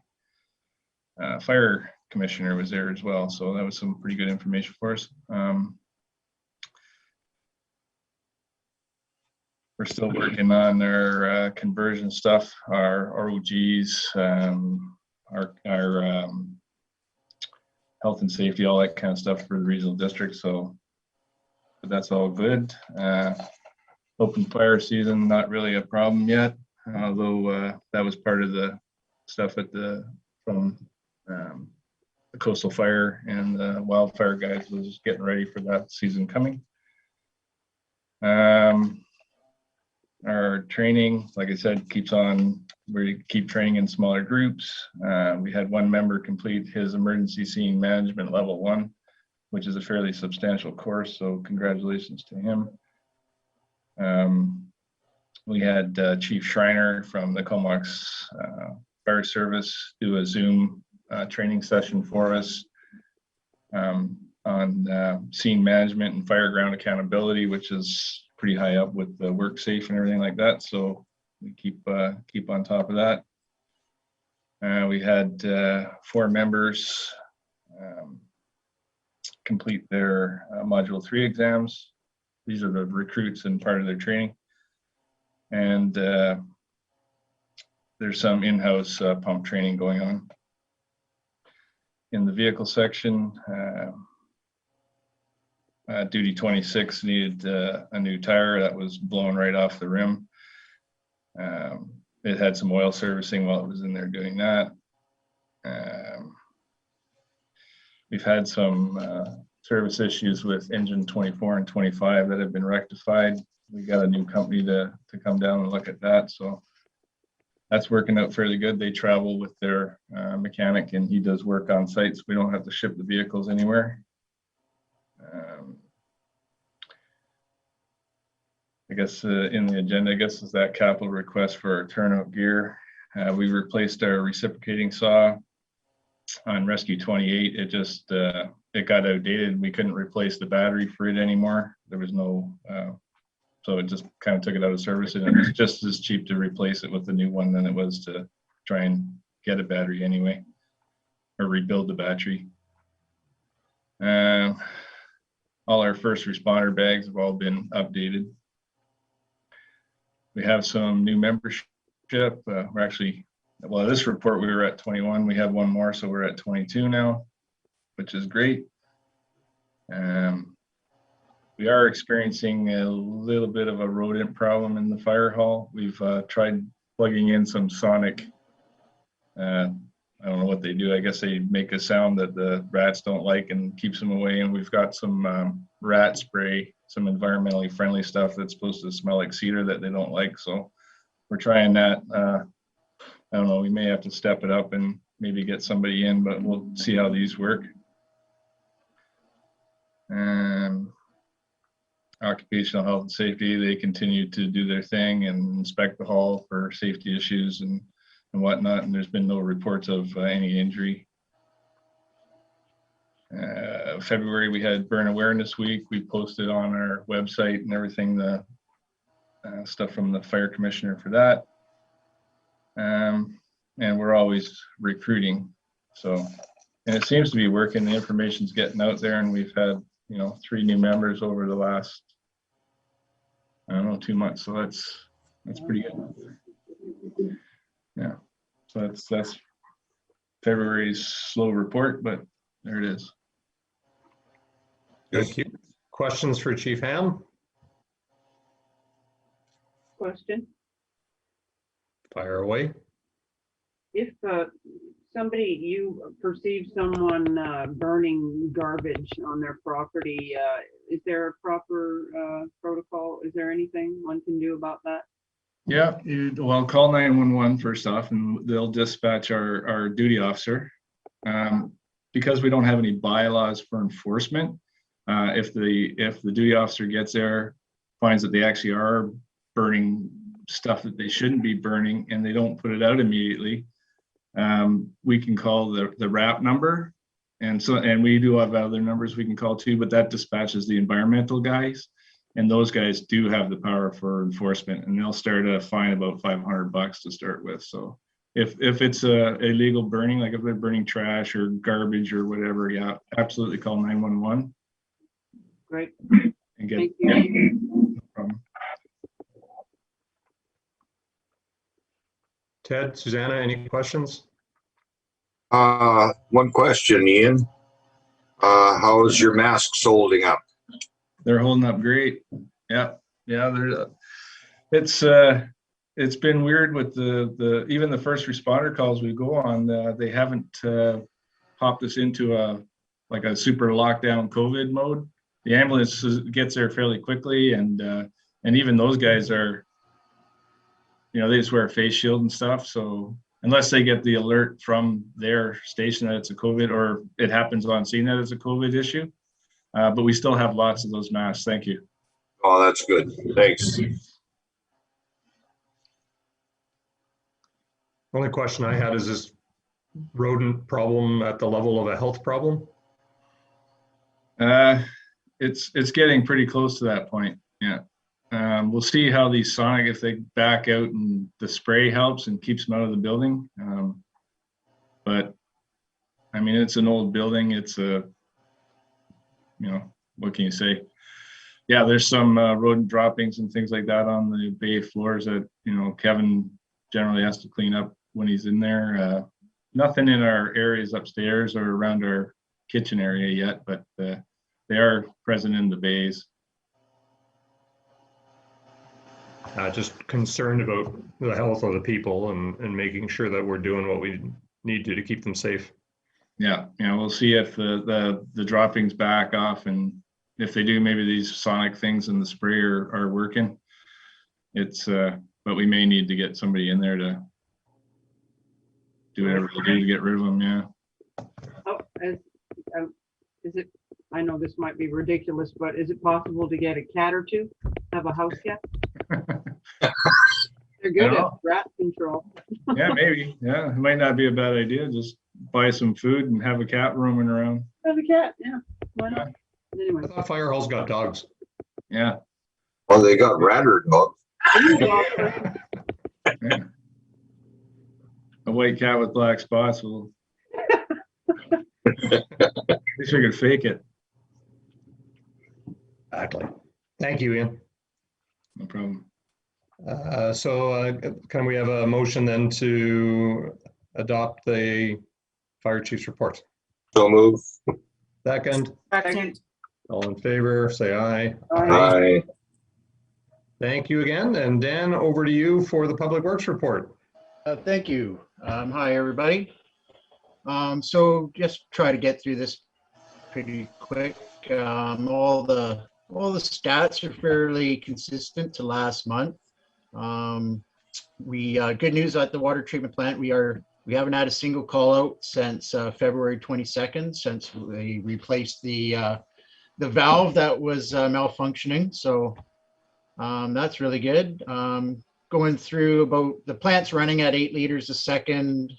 fire commissioner was there as well. So that was some pretty good information for us. We're still working on our conversion stuff, our ROGs, our health and safety, all that kind of stuff for the regional district. So but that's all good. Open fire season, not really a problem yet, although that was part of the stuff from the coastal fire and the wildfire guys was getting ready for that season coming. Our training, like I said, keeps on. We keep training in smaller groups. We had one member complete his emergency scene management level 1, which is a fairly substantial course. So congratulations to him. We had Chief Schreiner from the Comox Fire Service do a Zoom training session for us on scene management and fire ground accountability, which is pretty high up with the work safe and everything like that. So we keep on top of that. We had 4 members complete their Module 3 exams. These are the recruits and part of their training. And there's some in-house pump training going on. In the vehicle section, Duty 26 needed a new tire that was blown right off the rim. It had some oil servicing while it was in there doing that. We've had some service issues with engine 24 and 25 that have been rectified. We got a new company to come down and look at that. So that's working out fairly good. They travel with their mechanic and he does work on site, so we don't have to ship the vehicles anywhere. I guess in the agenda, I guess, is that capital request for our turnout gear. We replaced our reciprocating saw on Rescue 28. It just, it got outdated. We couldn't replace the battery for it anymore. There was no, so it just kind of took it out of service, and it was just as cheap to replace it with the new one than it was to try and get a battery anyway, or rebuild the battery. All our first responder bags have all been updated. We have some new membership. We're actually, well, this report we were at 21. We have one more, so we're at 22 now, which is great. We are experiencing a little bit of a rodent problem in the fire hall. We've tried plugging in some sonic, I don't know what they do. I guess they make a sound that the rats don't like and keeps them away. And we've got some rat spray, some environmentally friendly stuff that's supposed to smell like cedar that they don't like. So we're trying that. I don't know, we may have to step it up and maybe get somebody in, but we'll see how these work. Occupational health and safety, they continue to do their thing and inspect the hall for safety issues and whatnot, and there's been no reports of any injury. February, we had Burn Awareness Week. We posted on our website and everything, the stuff from the fire commissioner for that. And we're always recruiting. So, and it seems to be working. The information's getting out there, and we've had, you know, 3 new members over the last, I don't know, 2 months. So that's pretty good. Yeah. So that's February's slow report, but there it is. Thank you. Questions for Chief Ham? Question. Fire away. If somebody, you perceive someone burning garbage on their property, is there a proper protocol? Is there anything one can do about that? Yeah, well, call 911 first off, and they'll dispatch our duty officer. Because we don't have any bylaws for enforcement, if the duty officer gets there, finds that they actually are burning stuff that they shouldn't be burning, and they don't put it out immediately, we can call the RAP number, and we do have other numbers we can call too, but that dispatches the environmental guys. And those guys do have the power for enforcement, and they'll start a fine about $500 to start with. So if it's a illegal burning, like if they're burning trash or garbage or whatever, yeah, absolutely call 911. Great. And get, Thank you. yeah, no problem. Ted, Susanna, any questions? One question, Ian. How is your masks holding up? They're holding up great. Yeah, it's been weird with the even the first responder calls we go on. They haven't popped us into a super lockdown COVID mode. The ambulance gets there fairly quickly, and even those guys are, you know, they just wear a face shield and stuff. So unless they get the alert from their station that it's a COVID, or it happens on scene that it's a COVID issue. But we still have lots of those masks. Thank you. Oh, that's good. Thanks. Only question I had is this rodent problem at the level of a health problem? It's getting pretty close to that point. Yeah. We'll see how these sonic, if they back out and the spray helps and keeps them out of the building. But I mean, it's an old building. It's a, you know, what can you say? Yeah, there's some rodent droppings and things like that on the bay floors that, you know, Kevin generally has to clean up when he's in there. Nothing in our areas upstairs or around our kitchen area yet, but they are present in the bays. Just concerned about the health of the people and making sure that we're doing what we need to keep them safe. Yeah, we'll see if the droppings back off, and if they do, maybe these sonic things in the spray are working. It's but we may need to get somebody in there to do whatever they do to get rid of them. Yeah. Oh, is it, I know this might be ridiculous, but is it possible to get a cat or two? Have a house cat? They're good at know. rat control. Yeah, maybe. Yeah, it might not be a bad idea. Just buy some food and have a cat roaming around. Have a cat, yeah, why not? Anyway. I thought Fire Hall's got dogs. Yeah. Well, they got ratter dogs. Yeah. A white cat with black spots will. At least we could fake it. Exactly. Thank you, Ian. No problem. Can we have a motion then to adopt the fire chief's report? So move. Second, Second. all in favor, say aye. Aye. Thank you again. And Dan, over to you for the Public Works report. Thank you. Hi, everybody. So just try to get through this pretty quick. All the stats are fairly consistent to last month. Good news at the water treatment plant. We haven't had a single call out since February 22nd, since they replaced the valve that was malfunctioning. So that's really good. Going through about the plant's running at 8 liters a second.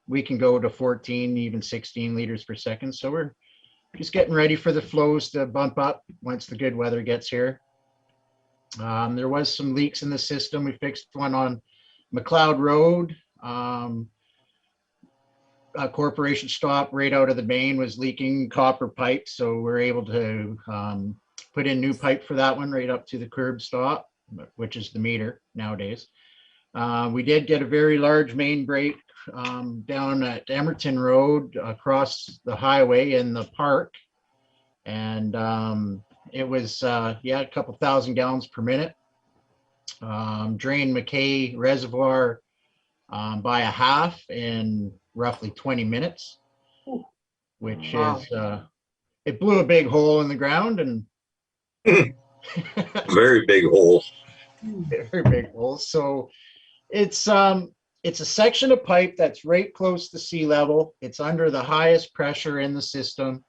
We can go to 14, even 16 liters per second. So we're just getting ready for the flows to bump up once the good weather gets here. There was some leaks in the system. We fixed one on McLeod Road. A corporation stop right out of the main was leaking copper pipe. So we're able to put in new pipe for that one right up to the curb stop, which is the meter nowadays. We did get a very large main break down at Emerton Road across the highway in the park. And it was, a couple thousand gallons per minute. Drained McKay Reservoir by a half in roughly 20 minutes, which is, it blew a big hole in the ground and Very big hole. very big hole. So it's a section of pipe that's right close to sea level. It's under the highest pressure in the system.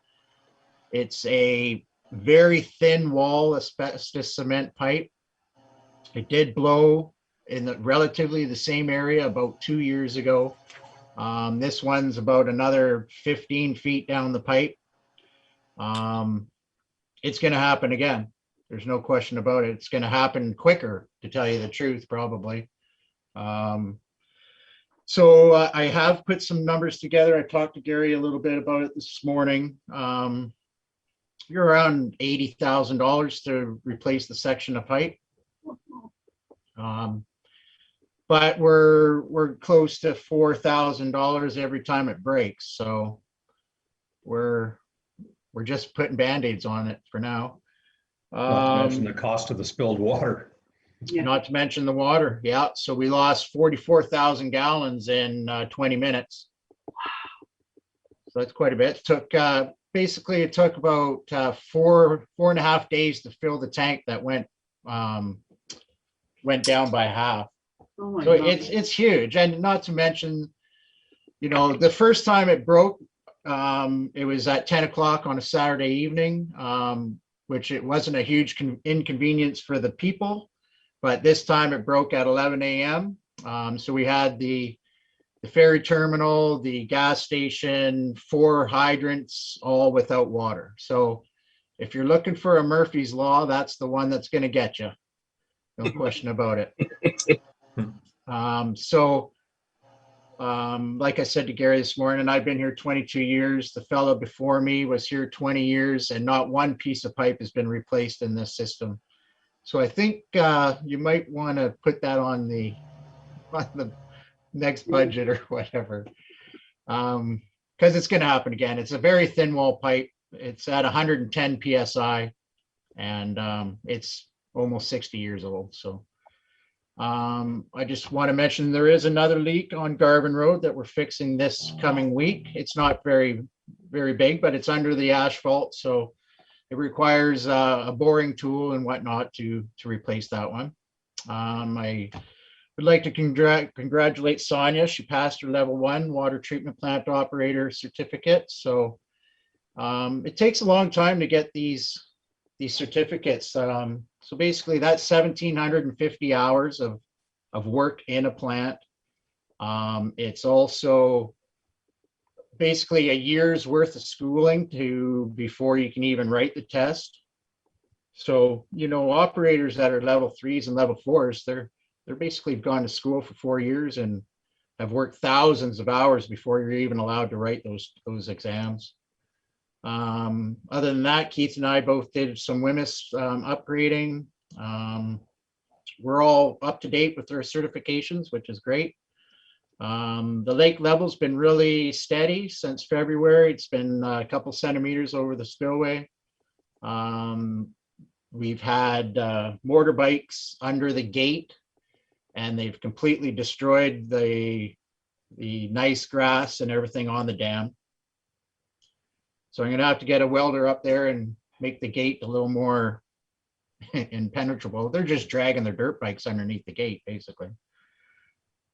It's a very thin wall asbestos cement pipe. It did blow in relatively the same area about 2 years ago. This one's about another 15 feet down the pipe. It's going to happen again. There's no question about it. It's going to happen quicker, to tell you the truth, probably. So I have put some numbers together. I talked to Gary a little bit about it this morning. You're around $80,000 to replace the section of pipe. But we're close to $4,000 every time it breaks. So we're just putting Band-Aids on it for now. Not to mention the cost of the spilled water. Yeah. Not to mention the water. Yeah. So we lost 44,000 gallons in 20 minutes. So that's quite a bit. It took basically it took about 4.5 days to fill the tank that went down by half. Oh my So God. it's huge. And not to mention, the first time it broke, it was at 10 o'clock on a Saturday evening, which it wasn't a huge inconvenience for the people, but this time it broke at 11 a.m. So we had the ferry terminal, the gas station, 4 hydrants, all without water. So if you're looking for a Murphy's Law, that's the one that's going to get you. No question about it. Like I said to Gary this morning, I've been here 22 years. The fellow before me was here 20 years, and not one piece of pipe has been replaced in this system. So I think you might want to put that on the next budget or whatever, because it's going to happen again. It's a very thin wall pipe. It's at 110 PSI, and it's almost 60 years old. So I just want to mention there is another leak on Garvin Road that we're fixing this coming week. It's not very big, but it's under the asphalt, so it requires a boring tool and whatnot to replace that one. I would like to congratulate Sonia. She passed her level 1 water treatment plant operator certificate. So it takes a long time to get these certificates. So basically that's 1,750 hours of work in a plant. It's also basically a year's worth of schooling before you can even write the test. So, you know, operators that are level 3s and level 4s, they're basically gone to school for 4 years and have worked thousands of hours before you're even allowed to write those exams. Other than that, Keith and I both did some WHMIS upgrading. We're all up to date with our certifications, which is great. The lake level's been really steady since February. It's been a couple centimeters over the spillway. We've had mortar bikes under the gate, and they've completely destroyed the nice grass and everything on the dam. So I'm gonna have to get a welder up there and make the gate a little more impenetrable. They're just dragging their dirt bikes underneath the gate, basically.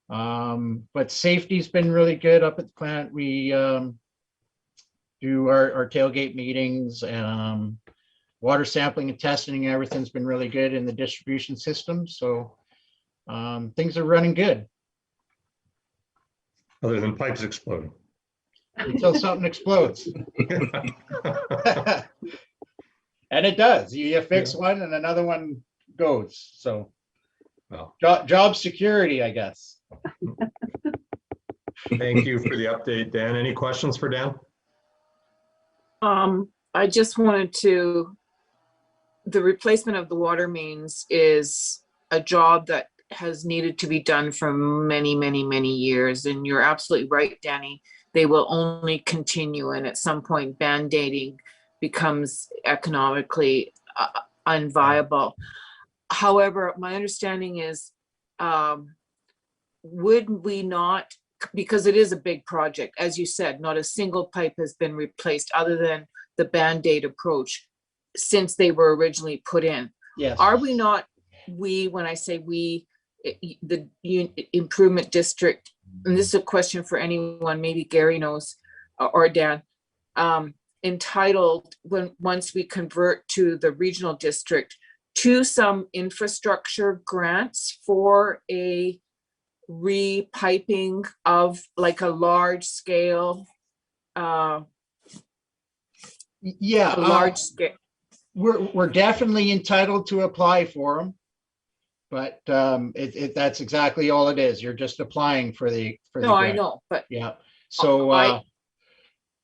But safety's been really good up at the plant. We do our tailgate meetings, water sampling and testing, and everything's been really good in the distribution system. So things are running good. Other than pipes exploding. Until something explodes. And it does. You fix one and another one goes. So Well, job security, I guess. thank you for the update, Dan. Any questions for Dan? I just wanted the replacement of the water mains is a job that has needed to be done for many, many, many years. And you're absolutely right, Danny. They will only continue, and at some point band-aiding becomes economically unviable. However, my understanding is, would we not, because it is a big project, as you said, not a single pipe has been replaced other than the Band-Aid approach since they were originally put in. Yes. Are we not, when I say we, the improvement district, and this is a question for anyone, maybe Gary knows, or Dan, entitled, once we convert to the regional district, to some infrastructure grants for a repiping of like a large scale, Yeah, large scale. we're definitely entitled to apply for them, but that's exactly all it is. You're just applying for the No, I grant. know, but Yeah. So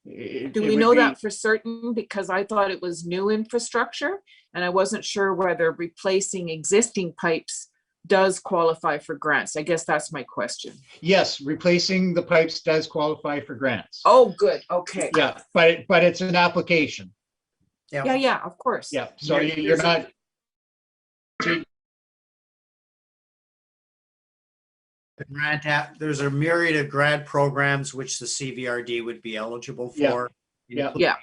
do we know that for certain? Because I thought it was new infrastructure and I wasn't sure whether replacing existing pipes does qualify for grants. I guess that's my question. Yes, replacing the pipes does qualify for grants. Oh, good. Okay. Yeah, but it's an application. Yeah, of course. Yeah, so you're not. There's a myriad of grant programs which the CVRD would be eligible for. Yeah. including,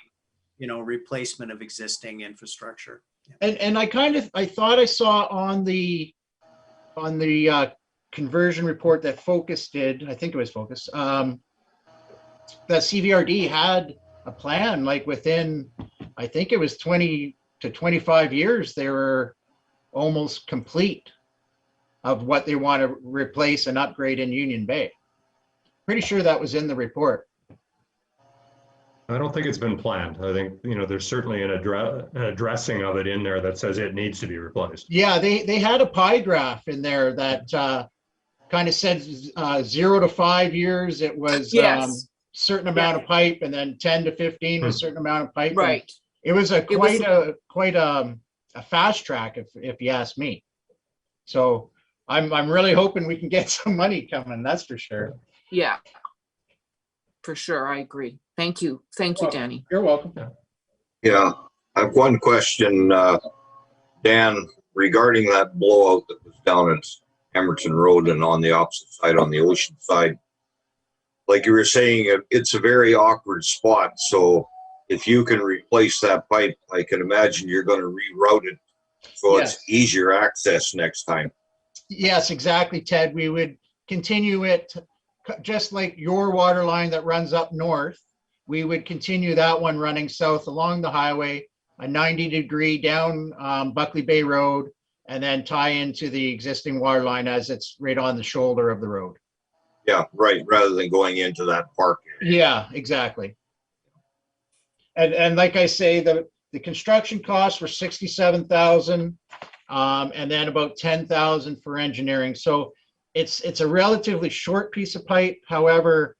you know, replacement of existing infrastructure. And I thought I saw on the conversion report that Focus did, I think it was Focus, that CVRD had a plan, like within, I think it was 20 to 25 years, they were almost complete of what they want to replace and upgrade in Union Bay. Pretty sure that was in the report. I don't think it's been planned. I think, you know, there's certainly an addressing of it in there that says it needs to be replaced. Yeah, they had a pie graph in there that kind of said 0 to 5 years, it was Yes. certain amount of pipe, and then 10 to 15 was certain amount of pipe. Right. It was quite a fast track, if you ask me. So I'm really hoping we can get some money coming, that's for sure. Yeah. For sure. I agree. Thank you. Thank you, Well, Danny. You're welcome. Yeah, I have one question, Dan, regarding that blowout that was down at Emerson Road and on the opposite side, on the ocean side. Like you were saying, it's a very awkward spot. So if you can replace that pipe, I can imagine you're going to reroute it so Yes. it's easier access next time. Yes, exactly, Ted. We would continue it just like your water line that runs up north. We would continue that one running south along the highway, a 90-degree down Buckley Bay Road, and then tie into the existing water line as it's right on the shoulder of the road. Yeah, right. Rather than going into that park area. Yeah, exactly. And like I say, the construction costs were 67,000, and then about 10,000 for engineering. So it's a relatively short piece of pipe. However,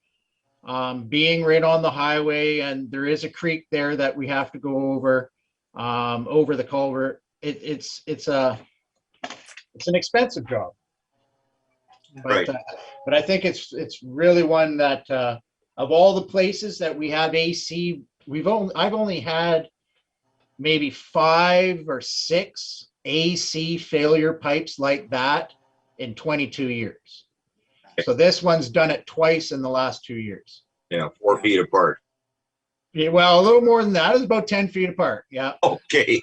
being right on the highway, and there is a creek there that we have to go over the culvert. It's an expensive job. Right. But I think it's really one that of all the places that we have AC, I've only had maybe 5 or 6 AC failure pipes like that in 22 years. So this one's done it twice in the last 2 years. Yeah, 4 feet apart. Yeah, well, a little more than that. It's about 10 feet apart. Yeah. Okay.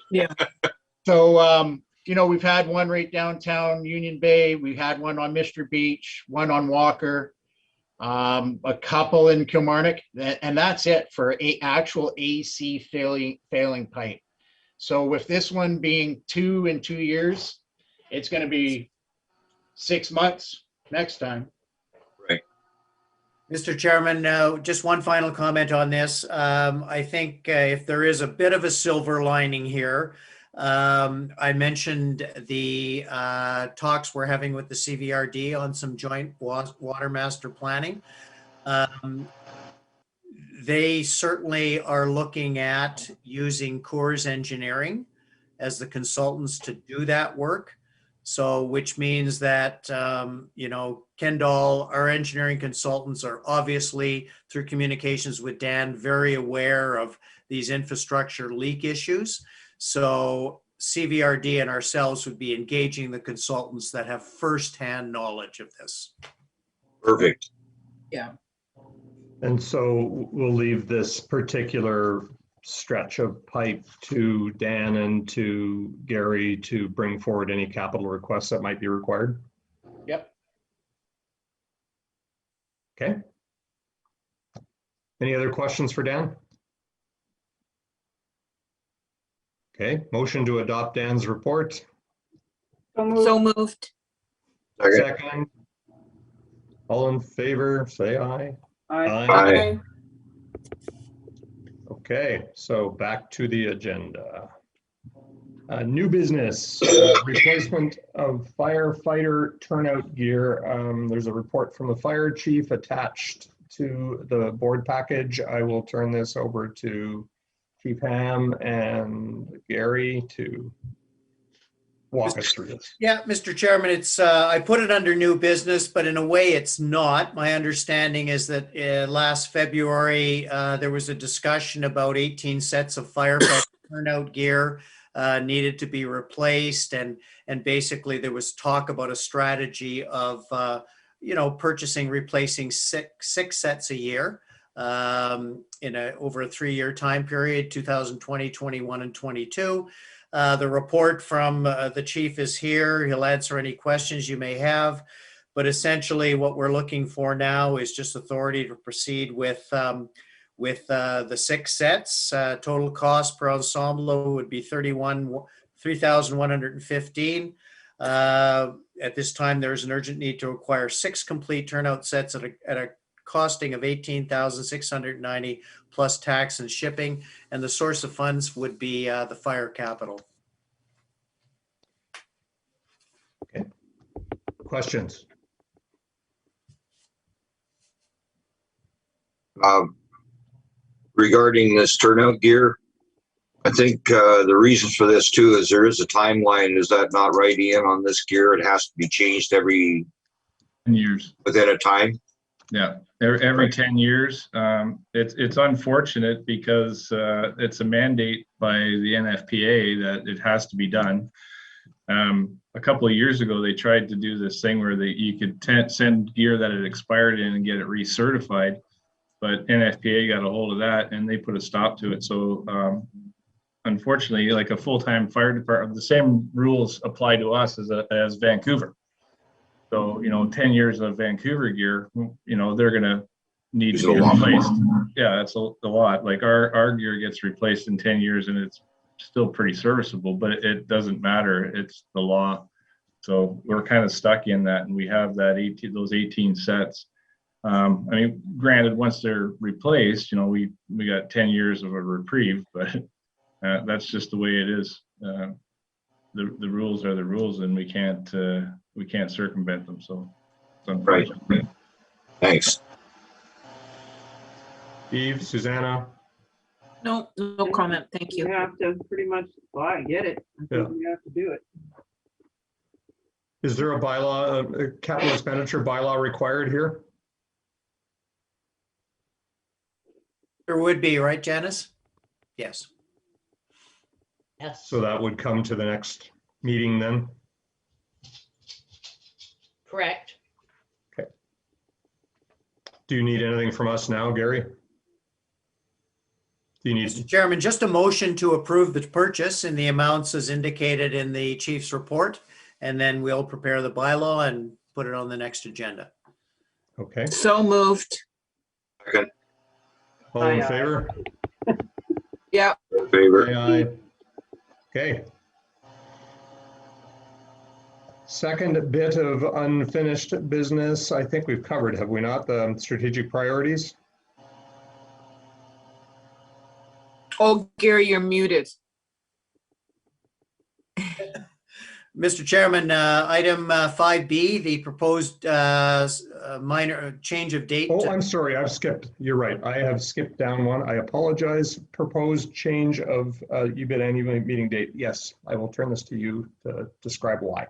So, we've had one right downtown Union Bay. We've had one on Mr. Beach, one on Walker, a couple in Kilmarnock, and that's it for actual AC failing pipe. So with this one being 2 in 2 years, it's going to be 6 months next time. Right. Mr. Chairman, just one final comment on this. I think if there is a bit of a silver lining here, I mentioned the talks we're having with the CVRD on some joint water master planning. They certainly are looking at using Coors Engineering as the consultants to do that work. So, which means that, Kendall, our engineering consultants are obviously, through communications with Dan, very aware of these infrastructure leak issues. So CVRD and ourselves would be engaging the consultants that have firsthand knowledge of this. Perfect. Yeah. And so we'll leave this particular stretch of pipe to Dan and to Gary to bring forward any capital requests that might be required. Yep. Okay. Any other questions for Dan? Okay, motion to adopt Dan's report. So moved. Second. Second. All in favor, say aye. Aye. Okay, so back to the agenda. New business, replacement of firefighter turnout gear. There's a report from the fire chief attached to the board package. I will turn this over to Chief Ham and Gary to walk us through this. Yeah, Mr. Chairman, it's I put it under new business, but in a way it's not. My understanding is that last February, there was a discussion about 18 sets of firefighter turnout gear needed to be replaced. And basically there was talk about a strategy of, replacing six sets a year over a 3-year time period, 2020, 21, and 22. The report from the chief is here. He'll answer any questions you may have. But essentially what we're looking for now is just authority to proceed with the 6 sets. Total cost per ensemble would be $3,115. At this time, there is an urgent need to acquire 6 complete turnout sets at a costing of $18,690 plus tax and shipping, and the source of funds would be the fire capital. Okay. Questions? Regarding this turnout gear, I think the reasons for this too is there is a timeline. Is that not right, Ian, on this gear? It has to be changed every 10 years. within a time. Yeah, every 10 years. It's unfortunate because it's a mandate by the NFPA that it has to be done. A couple of years ago, they tried to do this thing where you could send gear that had expired in and get it recertified, but NFPA got a hold of that and they put a stop to it. So unfortunately, like a full-time fire department, the same rules apply to us as Vancouver. So, 10 years of Vancouver gear, they're going to need to be replaced. Yeah, that's a lot. Like our gear gets replaced in 10 years and it's still pretty serviceable, but it doesn't matter. It's the law. So we're kind of stuck in that, and we have those 18 sets. Granted, once they're replaced, we got 10 years of a reprieve, but that's just the way it is. The rules are the rules, and we can't circumvent them. So it's unfortunate. Right. Thanks. Eve, Susanna? No comment. Thank You you. have to pretty much, well, I get it. I think Yeah. we have to do it. Is there a bylaw, a capital expenditure bylaw required here? There would be, right, Janice? Yes. Yes. So that would come to the next meeting then? Correct. Do you need anything from us now, Gary? Do you Mr. need, Chairman, just a motion to approve the purchase in the amounts as indicated in the chief's report, and then we'll prepare the bylaw and put it on the next agenda. okay, So moved. Second. all in Aye, aye. favor? Yeah. Favor. Aye, aye. Okay. Second bit of unfinished business, I think we've covered, have we not? The strategic priorities? Oh, Gary, you're muted. Mr. Chairman, item 5B, the proposed minor change of date. Oh, I'm sorry, I've skipped. You're right. I have skipped down one. I apologize. Proposed change of UBIT annual meeting date. Yes, I will turn this to you to describe why.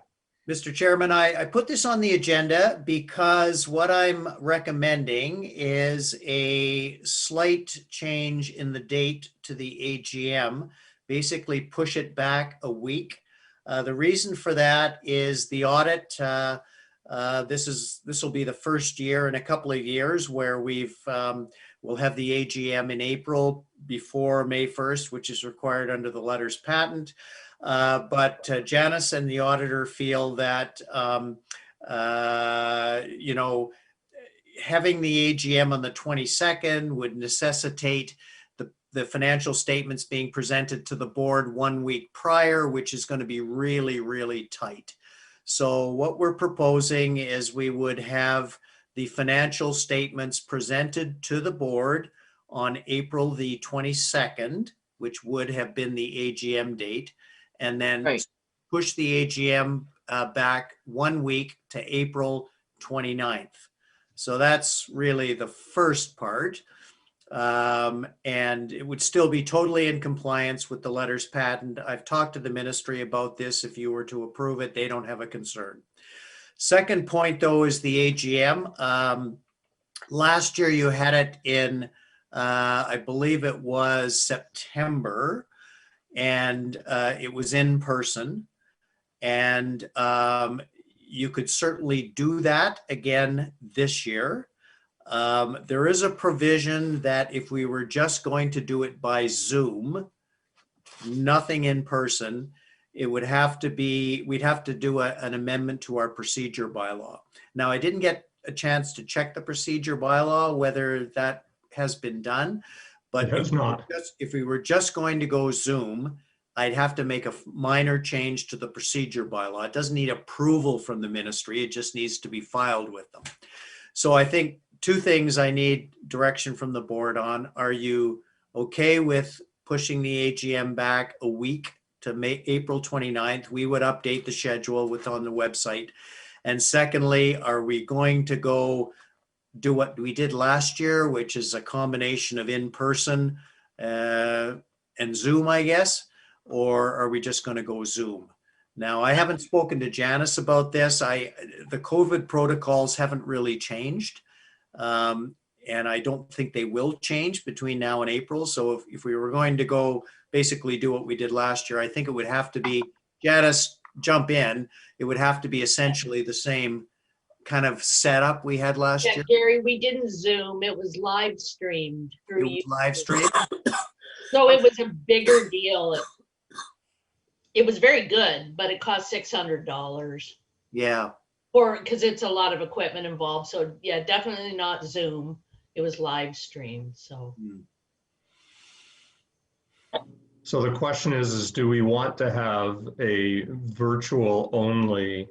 Mr. Chairman, I put this on the agenda because what I'm recommending is a slight change in the date to the AGM, basically push it back a week. The reason for that is the audit. This will be the first year in a couple of years where we'll have the AGM in April before May 1st, which is required under the letters patent. But Janice and the auditor feel that, having the AGM on the 22nd would necessitate the financial statements being presented to the board 1 week prior, which is going to be really, really tight. So what we're proposing is we would have the financial statements presented to the board on April the 22nd, which would have been the AGM date, and then Right. push the AGM back 1 week to April 29th. So that's really the first part. And it would still be totally in compliance with the letters patent. I've talked to the ministry about this. If you were to approve it, they don't have a concern. Second point, though, is the AGM. Last year you had it in, I believe it was September, and it was in person. And you could certainly do that again this year. There is a provision that if we were just going to do it by Zoom, nothing in person, it would have to be, we'd have to do an amendment to our procedure bylaw. Now, I didn't get a chance to check the procedure bylaw, whether that has been done, but It has not. if we were just going to go Zoom, I'd have to make a minor change to the procedure bylaw. It doesn't need approval from the ministry. It just needs to be filed with them. So I think two things I need direction from the board on. Are you okay with pushing the AGM back a week to April 29th? We would update the schedule on the website. And secondly, are we going to go do what we did last year, which is a combination of in-person and Zoom, I guess? Or are we just going to go Zoom? Now, I haven't spoken to Janice about this. The COVID protocols haven't really changed. And I don't think they will change between now and April. So if we were going to go basically do what we did last year, I think it would have to be, Janice, jump in. It would have to be essentially the same kind of setup we had last Yeah, year. Gary, we didn't Zoom. It was live streamed It through was you. live stream. So it was a bigger deal. It was very good, but it cost $600 Yeah. because it's a lot of equipment involved. So yeah, definitely not Zoom. It was live streamed. So So the question is do we want to have a virtual only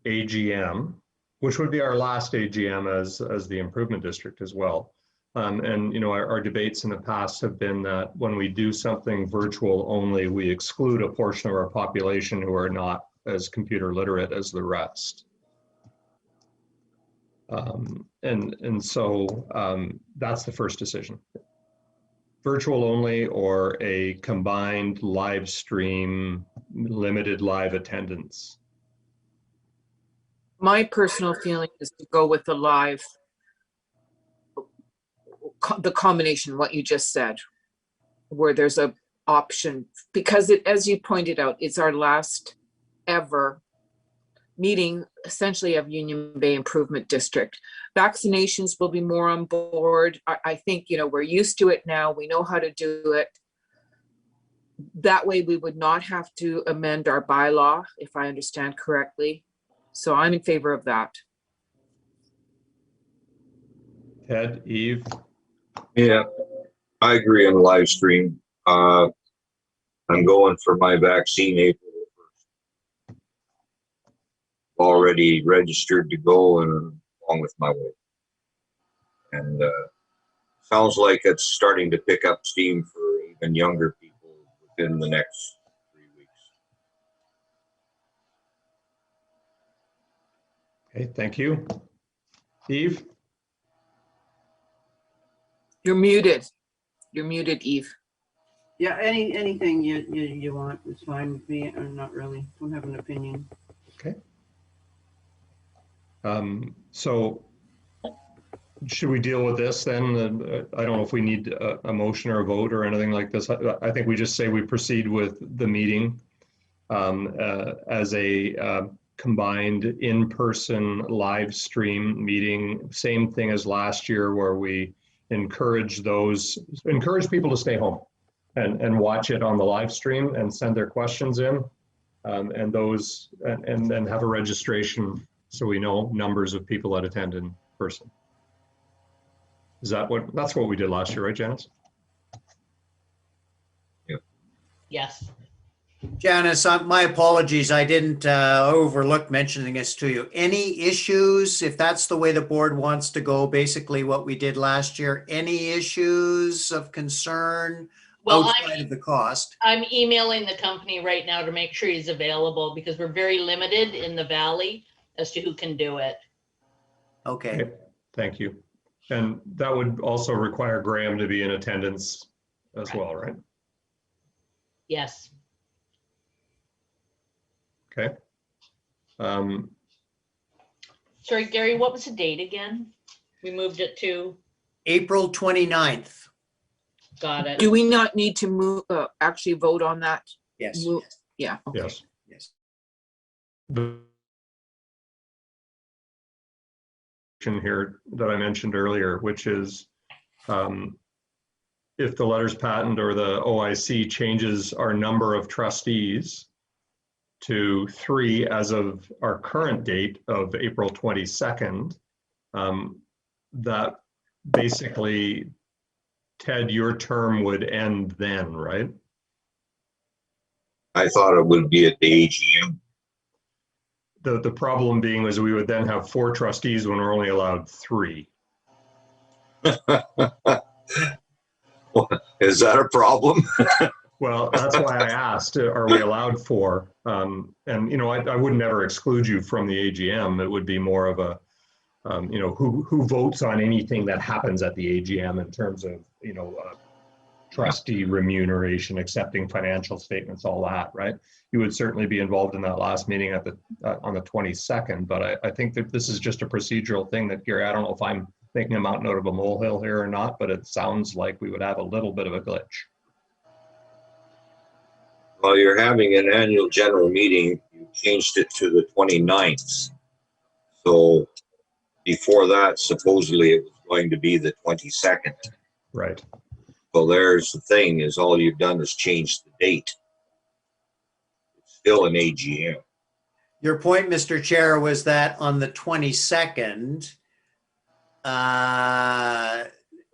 AGM, which would be our last AGM as the improvement district as well? And you know, our debates in the past have been that when we do something virtual only, we exclude a portion of our population who are not as computer literate as the rest. So that's the first decision. Virtual only or a combined live stream, limited live attendance. My personal feeling is to go with the live, the combination, what you just said, where there's a option, because it, as you pointed out, it's our last ever meeting essentially of Union Bay Improvement District. Vaccinations will be more on board. I think, you know, we're used to it now. We know how to do it. That way we would not have to amend our bylaw, if I understand correctly. So I'm in favor of that. Ted, Eve? Yeah, I agree on the live stream. I'm going for my vaccine April 1st. Already registered to go and along with my wife. And sounds like it's starting to pick up steam for even younger people within the next 3 weeks. Okay, thank you. Eve? You're muted. You're muted, Eve. Yeah, anything you want is fine with me, or not really. Don't have an opinion. Okay. So should we deal with this then? I don't know if we need a motion or a vote or anything like this. I think we just say we proceed with the meeting as a combined in-person live stream meeting. Same thing as last year where we encourage people to stay home and watch it on the live stream and send their questions in and then have a registration so we know numbers of people that attend in person. That's what we did last year, right, Janice? yes. Janice, my apologies. I didn't overlook mentioning this to you. Any issues, if that's the way the board wants to go, basically what we did last year, any issues of concern Well, outside of the cost? I'm emailing the company right now to make sure he's available because we're very limited in the valley as to who can do it. Okay. Okay, thank you. And that would also require Graham to be in attendance as well, right? Yes. Okay. Sorry, Gary, what was the date again? We moved it to, April 29th. got it. Do we not need to move, actually vote on that? Yes. Yeah. Okay. Yes. Yes. The here that I mentioned earlier, which is if the letters patent or the OIC changes our number of trustees to 3 as of our current date of April 22nd, that basically, Ted, your term would end then, right? I thought it would be at the AGM. The problem being was we would then have 4 trustees when we're only allowed 3. Is that a problem? Well, that's why I asked, are we allowed 4? And, you know, I would never exclude you from the AGM. It would be more of a, you know, who votes on anything that happens at the AGM in terms of, you know, trustee remuneration, accepting financial statements, all that, right? You would certainly be involved in that last meeting at the, on the 22nd, but I think that this is just a procedural thing that, Gary, I don't know if I'm making a mountain out of a molehill here or not, but it sounds like we would have a little bit of a glitch. Well, you're having an annual general meeting. You changed it to the 29th. So before that, supposedly it was going to be the 22nd. Right. So there's the thing, is all you've done is change the date. It's still an AGM. Your point, Mr. Chair, was that on the 22nd, my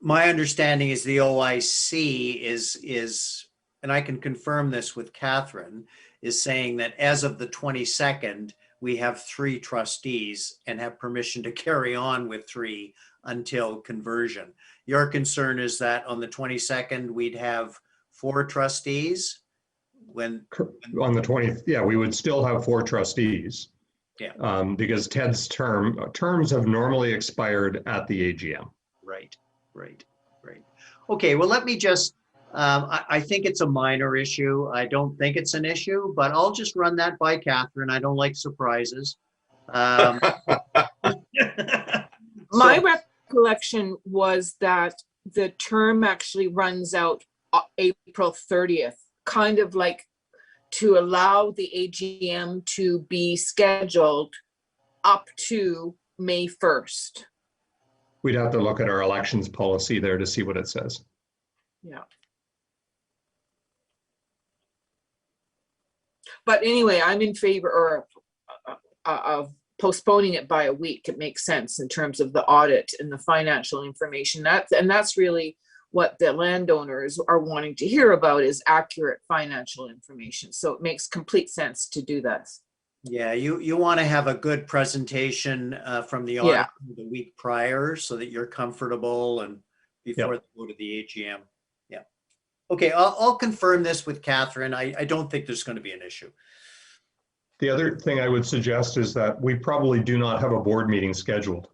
understanding is the OIC is, and I can confirm this with Catherine, is saying that as of the 22nd, we have 3 trustees and have permission to carry on with 3 until conversion. Your concern is that on the 22nd, we'd have 4 trustees when On the 20th, yeah, we would still have 4 trustees. Yeah. Because Ted's terms have normally expired at the AGM. Right. Okay, well, let me just, I think it's a minor issue. I don't think it's an issue, but I'll just run that by Catherine. I don't like surprises. My recollection was that the term actually runs out April 30th, kind of like to allow the AGM to be scheduled up to May 1st. We'd have to look at our elections policy there to see what it says. Yeah. But anyway, I'm in favor of postponing it by a week. It makes sense in terms of the audit and the financial information. That's really what the landowners are wanting to hear about, is accurate financial information. So it makes complete sense to do that. Yeah, you want to have a good presentation from the audit the week prior so that you're comfortable and before they go to the AGM. Yeah. Okay, I'll confirm this with Catherine. I don't think there's going to be an issue. The other thing I would suggest is that we probably do not have a board meeting scheduled.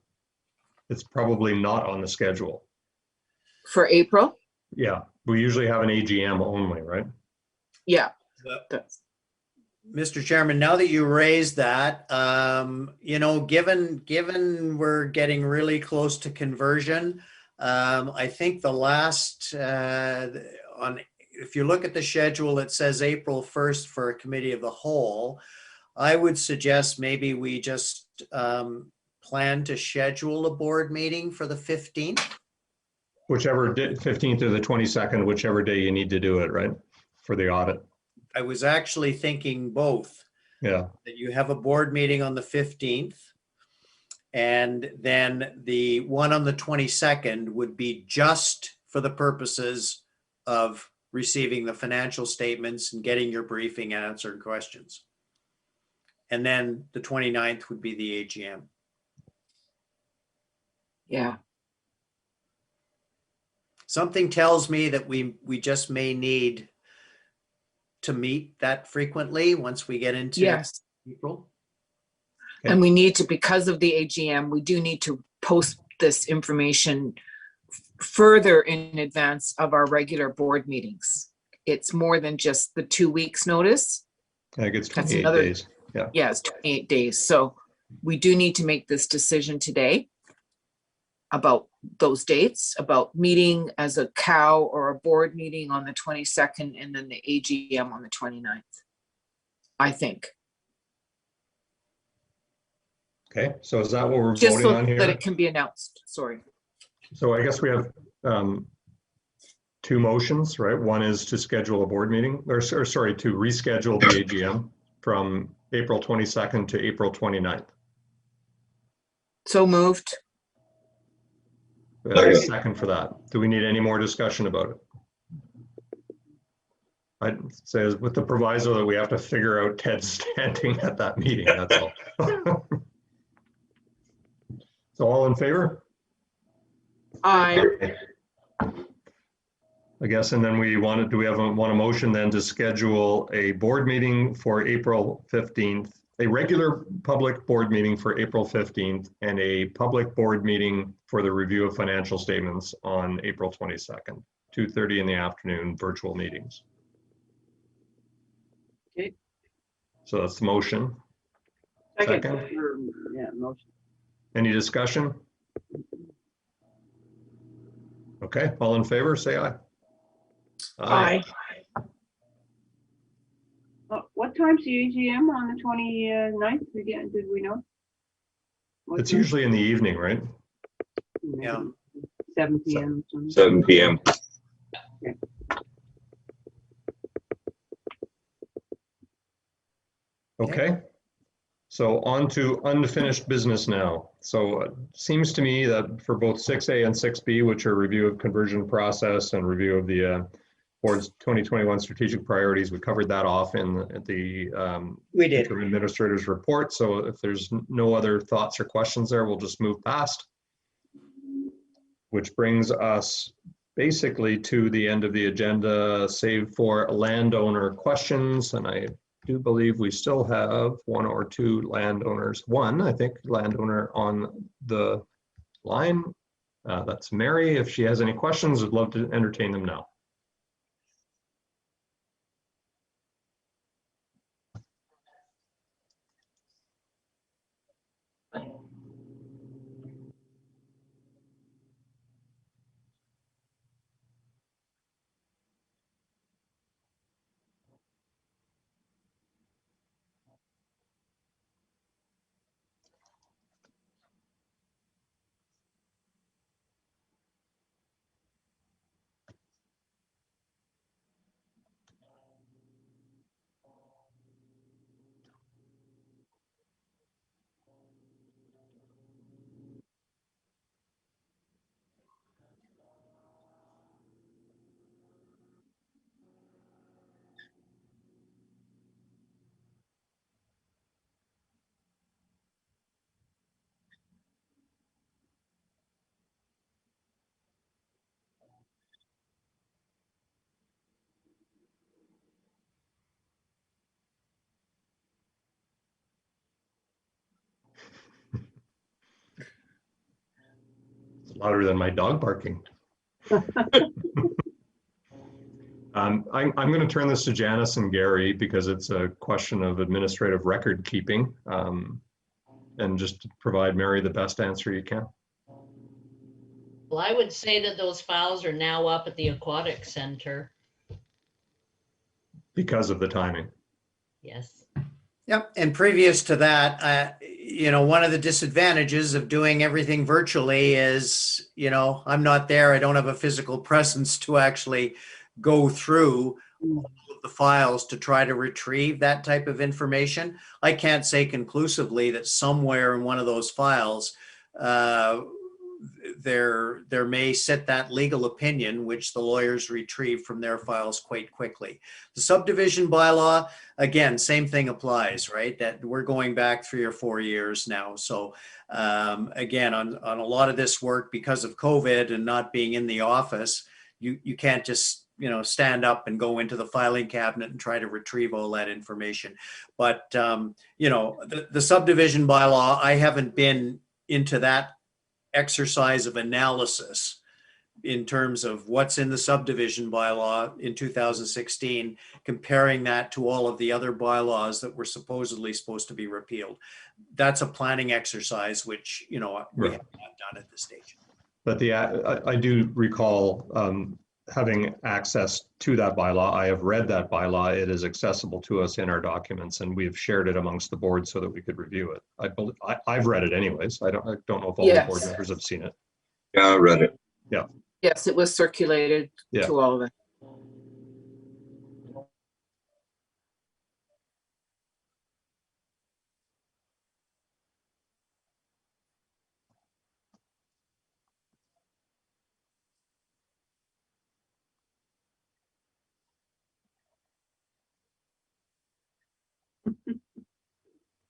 It's probably not on the schedule. For April? Yeah, we usually have an AGM only, right? Yeah. Mr. Chairman, now that you raised that, you know, given we're getting really close to conversion, I think the last, if you look at the schedule, it says April 1st for a committee of the whole. I would suggest maybe we just plan to schedule a board meeting for the 15th. Whichever 15th or the 22nd, whichever day you need to do it, right? For the audit. I was actually thinking both. Yeah. That you have a board meeting on the 15th, and then the one on the 22nd would be just for the purposes of receiving the financial statements and getting your briefing and answering questions. And then the 29th would be the AGM. Yeah. Something tells me that we just may need to meet that frequently once we get into April. And we need to, because of the AGM, we do need to post this information further in advance of our regular board meetings. It's more than just the 2 weeks notice. I think it's That's 28 another days. Yeah. Yeah, it's 28 days. So we do need to make this decision today about those dates, about meeting as a COW or a board meeting on the 22nd and then the AGM on the 29th, I think. Okay, so is that what we're Just voting so on here? that it can be announced, sorry. So I guess we have 2 motions, right? One is to schedule a board meeting, or sorry, to reschedule the AGM from April 22nd to April 29th. So moved. We have a second for that. Do we need any more discussion about it? I'd say with the proviso that we have to figure out Ted's standing at that meeting, that's all. So all in favor? Aye. I guess, and then we wanted, do we want a motion then to schedule a board meeting for April 15th, a regular public board meeting for April 15th, and a public board meeting for the review of financial statements on April 22nd. 2:30 in the afternoon, virtual meetings. Okay. So that's the motion. Second. Yeah, motion. Any discussion? Okay, all in favor, say aye. Aye. What time's the AGM on the 29th again? Did we know? What It's time? usually in the evening, right? Yeah. 7 PM. or something. 7 PM. Okay. So on to unfinished business now. So it seems to me that for both 6A and 6B, which are review of conversion process and review of the board's 2021 strategic priorities, we covered that off in the We did. interim administrator's report. So if there's no other thoughts or questions there, we'll just move past. Which brings us basically to the end of the agenda, save for landowner questions. And I do believe we still have one or two landowners. One, I think, landowner on the line. That's Mary. If she has any questions, I'd love to entertain them now. It's louder than my dog barking. I'm going to turn this to Janice and Gary because it's a question of administrative record keeping, and just to provide Mary the best answer you can. Well, I would say that those files are now up at the Aquatic Center. Because of the timing. Yes. Yep. And previous to that, one of the disadvantages of doing everything virtually is, I'm not there. I don't have a physical presence to actually go through all of the files to try to retrieve that type of information. I can't say conclusively that somewhere in one of those files, there may sit that legal opinion, which the lawyers retrieve from their files quite quickly. The subdivision bylaw, again, same thing applies, right? That we're going back 3 or 4 years now. So again, on a lot of this work, because of COVID and not being in the office, you can't just stand up and go into the filing cabinet and try to retrieve all that information. But the subdivision bylaw, I haven't been into that exercise of analysis in terms of what's in the subdivision bylaw in 2016, comparing that to all of the other bylaws that were supposedly supposed to be repealed. That's a planning exercise, which, we have not done at this stage. But I do recall having access to that bylaw. I have read that bylaw. It is accessible to us in our documents, and we have shared it amongst the board so that we could review it. I've read it anyways. I don't know if all the board members have seen it. Yeah, I read it. Yeah. Yes, it was circulated to all of them.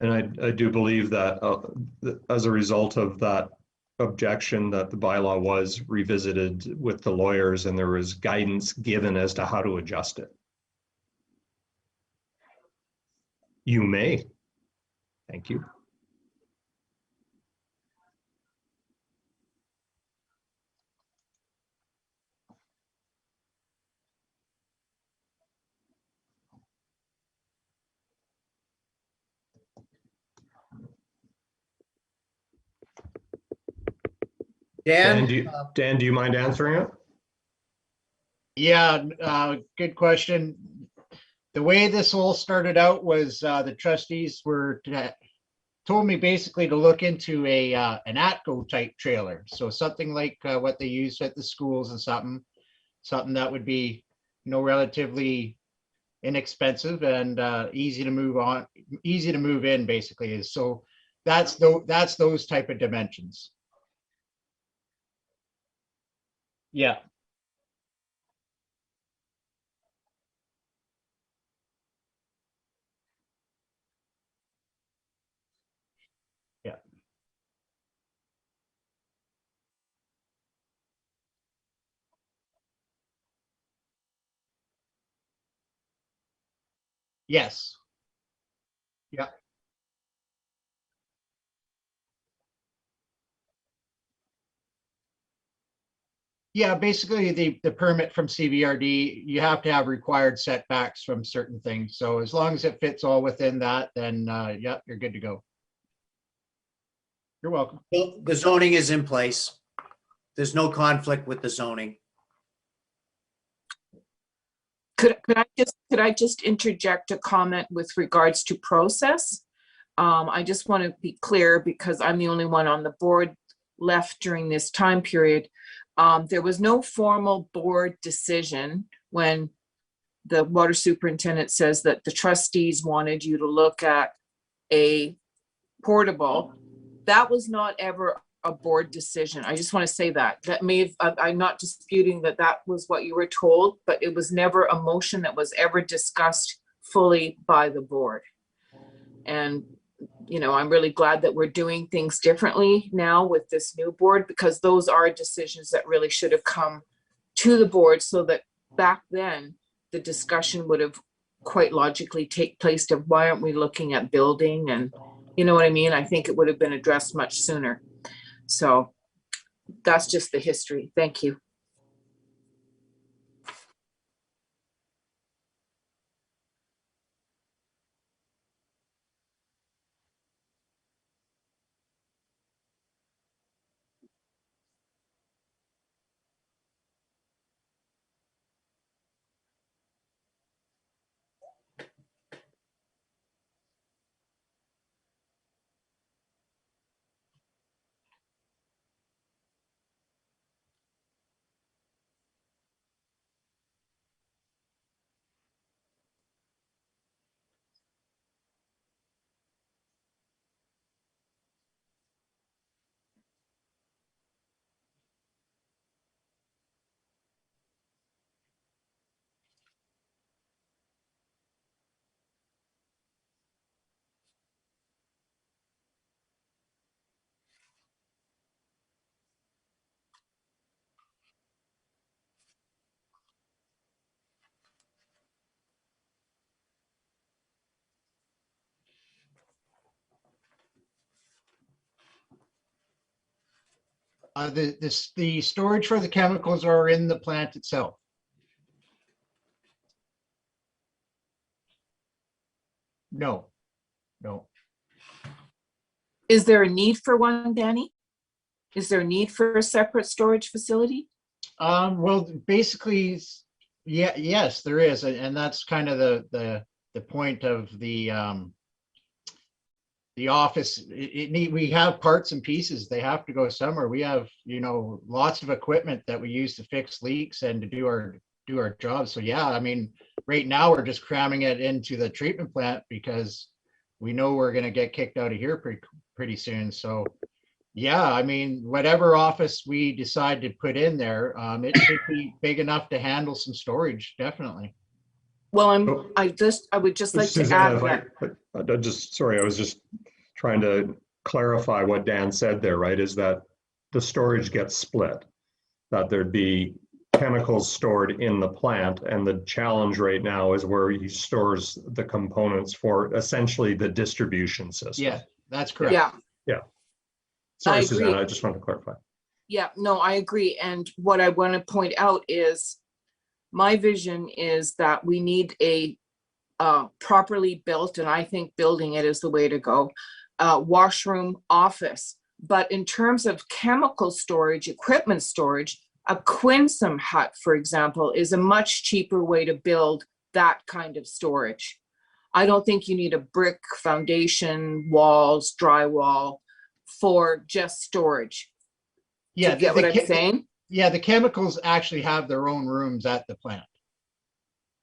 And I do believe that as a result of that objection, that the bylaw was revisited with the lawyers and there was guidance given as to how to adjust it. You may. Thank you. Dan, Dan, Dan, do you mind answering it? Yeah, good question. The way this all started out was the trustees told me basically to look into an ATCO type trailer. So something like what they use at the schools and something that would be, relatively inexpensive and easy to move in basically. So that's those type of dimensions. Yeah. Yeah. Yes. Yeah. Yeah, basically the permit from CVRD, you have to have required setbacks from certain things. So as long as it fits all within that, then yeah, you're good to go. You're welcome. the zoning is in place. There's no conflict with the zoning. Could I just interject a comment with regards to process? I just want to be clear because I'm the only one on the board left during this time period. There was no formal board decision when the water superintendent says that the trustees wanted you to look at a portable. That was not ever a board decision. I just want to say that I'm not disputing that that was what you were told, but it was never a motion that was ever discussed fully by the board. And I'm really glad that we're doing things differently now with this new board, because those are decisions that really should have come to the board, so that back then the discussion would have quite logically take place of why aren't we looking at building, and you know what I mean? I think it would have been addressed much sooner. So that's just the history. Thank you. The storage for the chemicals are in the plant itself. No. Is there a need for one, Danny? Is there a need for a separate storage facility? Well, basically, yeah, yes, there is, and that's kind of the point of the office. We have parts and pieces. They have to go somewhere. We have, lots of equipment that we use to fix leaks and to do our job. So yeah, I mean, right now we're just cramming it into the treatment plant because we know we're going to get kicked out of here pretty soon. So yeah, I mean, whatever office we decide to put in there, it should be big enough to handle some storage, definitely. Well, I would just like to Susanna, add that. I was just trying to clarify what Dan said there, right? Is that the storage gets split, that there'd be chemicals stored in the plant, and the challenge right now is where he stores the components for essentially the distribution system. Yeah, that's correct. Yeah. Sorry, I Susanna, agree. I just wanted to clarify. Yeah, no, I agree. And what I want to point out is my vision is that we need a properly built, and I think building it is the way to go, washroom office But in terms of chemical storage, equipment storage, a Quinsam hut, for example, is a much cheaper way to build that kind of storage. I don't think you need a brick foundation, walls, drywall for just storage. Do Yeah, you get what I'm saying? Yeah, the chemicals actually have their own rooms at the plant.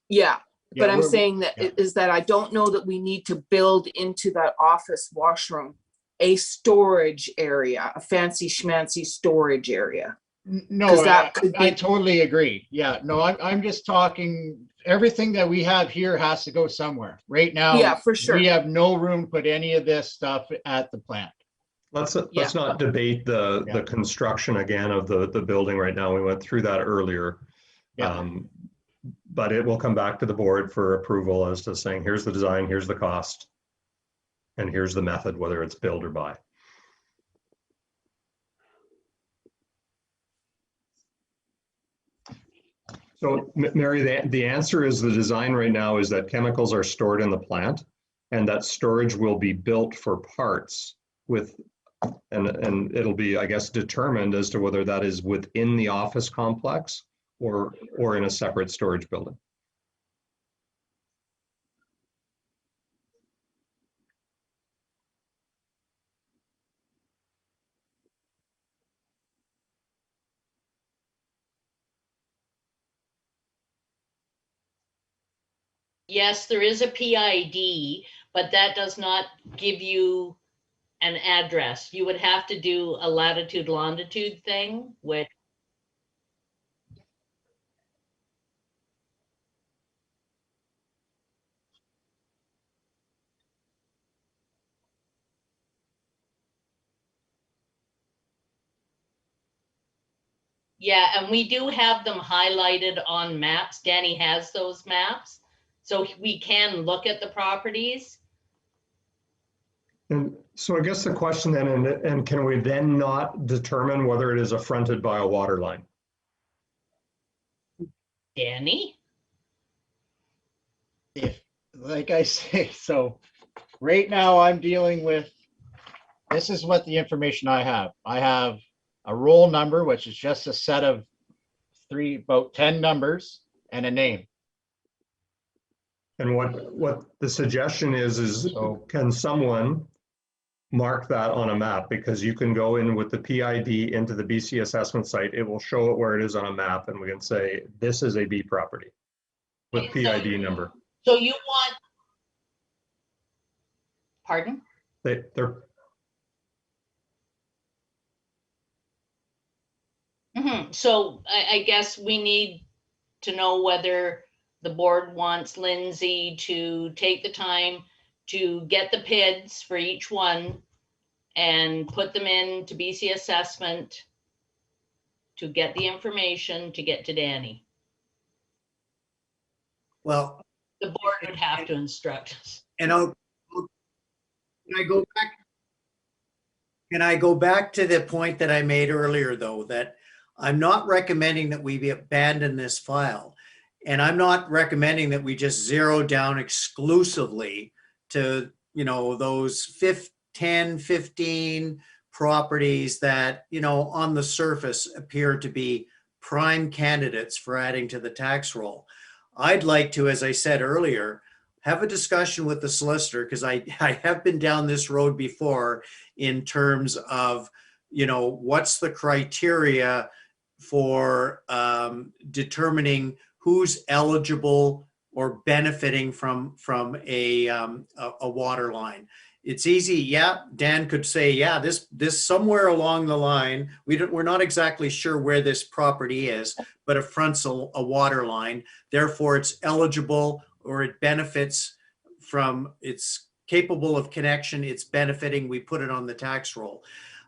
Yeah, Yeah, but I'm we're- saying that yeah. is that I don't know that we need to build into that office washroom a storage area, a fancy schmancy storage area. No, 'Cause that could I be- totally agree. Yeah, no, I'm just talking, everything that we have here has to go somewhere. Right now, Yeah, for sure. we have no room to put any of this stuff at the plant. Let's Yeah. not debate the Yeah. construction again of the building right now. We went through that earlier. Yeah. But it will come back to the board for approval as to saying, here's the design, here's the cost, and here's the method, whether it's build or buy. So Mary, the answer is the design right now is that chemicals are stored in the plant and that storage will be built for parts with, and it'll be, I guess, determined as to whether that is within the office complex or in a separate storage building. Yes, there is a PID, but that does not give you an address. You would have to do a latitude longitude thing, which yeah, and we do have them highlighted on maps. Danny has those maps. So we can look at the properties. And so I guess the question then, and can we then not determine whether it is affronted by a water line? Danny? If, like I say, so right now I'm dealing with, this is what the information I have. I have a roll number, which is just a set of about 10 numbers and a name. And what the suggestion is So- can someone mark that on a map? Because you can go in with the PID into the BC assessment site. It will show it where it is on a map and we can say, this is a B property with PID number. So you want, pardon? They're So I guess we need to know whether the board wants Lindsay to take the time to get the PIDs for each one and put them into BC assessment to get the information to get to Danny. Well, The board would have to instruct us. and can I go back to the point that I made earlier, though, that I'm not recommending that we abandon this file. And I'm not recommending that we just zero down exclusively to, those 10, 15 properties that, on the surface appear to be prime candidates for adding to the tax roll. I'd like to, as I said earlier, have a discussion with the solicitor, because I have been down this road before in terms of, what's the criteria for determining who's eligible or benefiting from a water line. It's easy. Yeah, Dan could say, yeah, this somewhere along the line, we're not exactly sure where this property is, but it fronts a water line. Therefore, it's eligible or it benefits from, it's capable of connection, it's benefiting, we put it on the tax roll.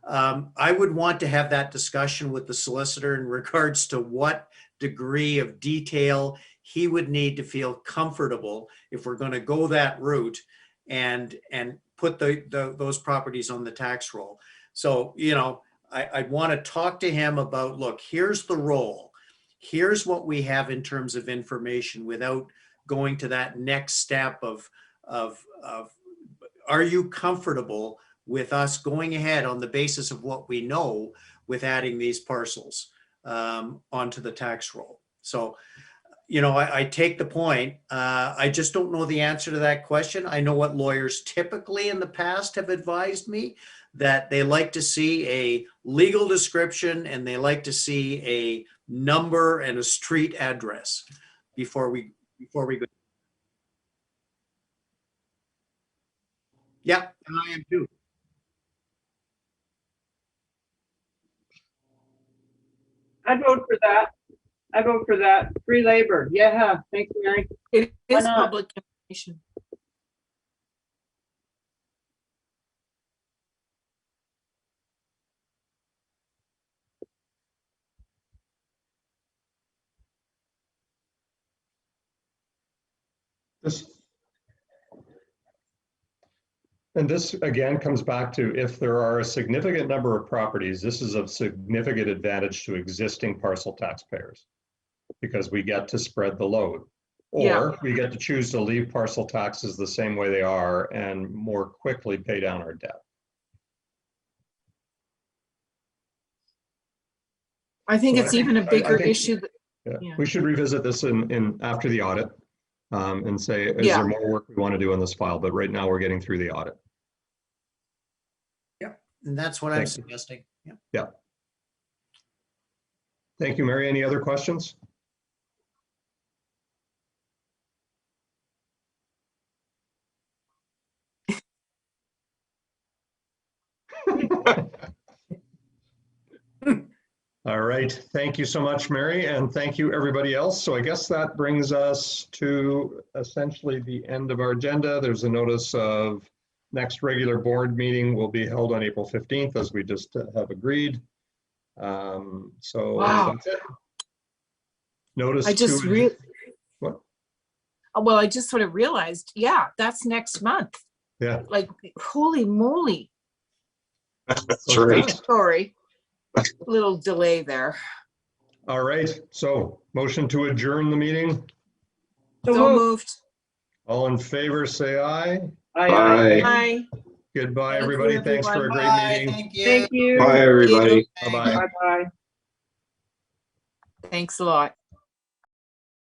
I would want to have that discussion with the solicitor in regards to what degree of detail he would need to feel comfortable if we're going to go that route and put those properties on the tax roll. So, I'd want to talk to him about, look, here's the roll. Here's what we have in terms of information without going to that next step of are you comfortable with us going ahead on the basis of what we know with adding these parcels onto the tax roll. So, you know, I take the point. I just don't know the answer to that question. I know what lawyers typically in the past have advised me, that they like to see a legal description and they like to see a number and a street address before we go. Yeah, and I am too. I vote for that. I vote for that. Free labor. Yeah, thanks, Mary. It Why is not? public information. And this again comes back to, if there are a significant number of properties, this is of significant advantage to existing parcel taxpayers, because we get to spread the load. Yeah. Or we get to choose to leave parcel taxes the same way they are and more quickly pay down our debt. I think So it's I even a think- bigger I think- issue. Yeah. We should revisit this in after the audit and say, is Yeah. there more work we want to do on this file? But right now we're getting through the audit. And that's what I'm Thank you. suggesting. Yeah. Thank you, Mary. Any other questions? All right. Thank you so much, Mary, and thank you, everybody else. So I guess that brings us to essentially the end of our agenda. There's a notice of next regular board meeting will be held on April 15th, as we just have agreed. So Wow. that's it. Notice I just to- What? well, I just sort of realized, yeah, that's next month. Yeah. Like, holy moly. That's right. Sorry. Little delay there. All right. So motion to adjourn the meeting. So So moved. moved. All in favor, say aye. Bye. Bye. Goodbye, Thank you, everybody. Thanks for a everyone. great Bye, meeting. thank you. Thank you. Bye, everybody. Bye-bye. Bye-bye. Thanks a lot.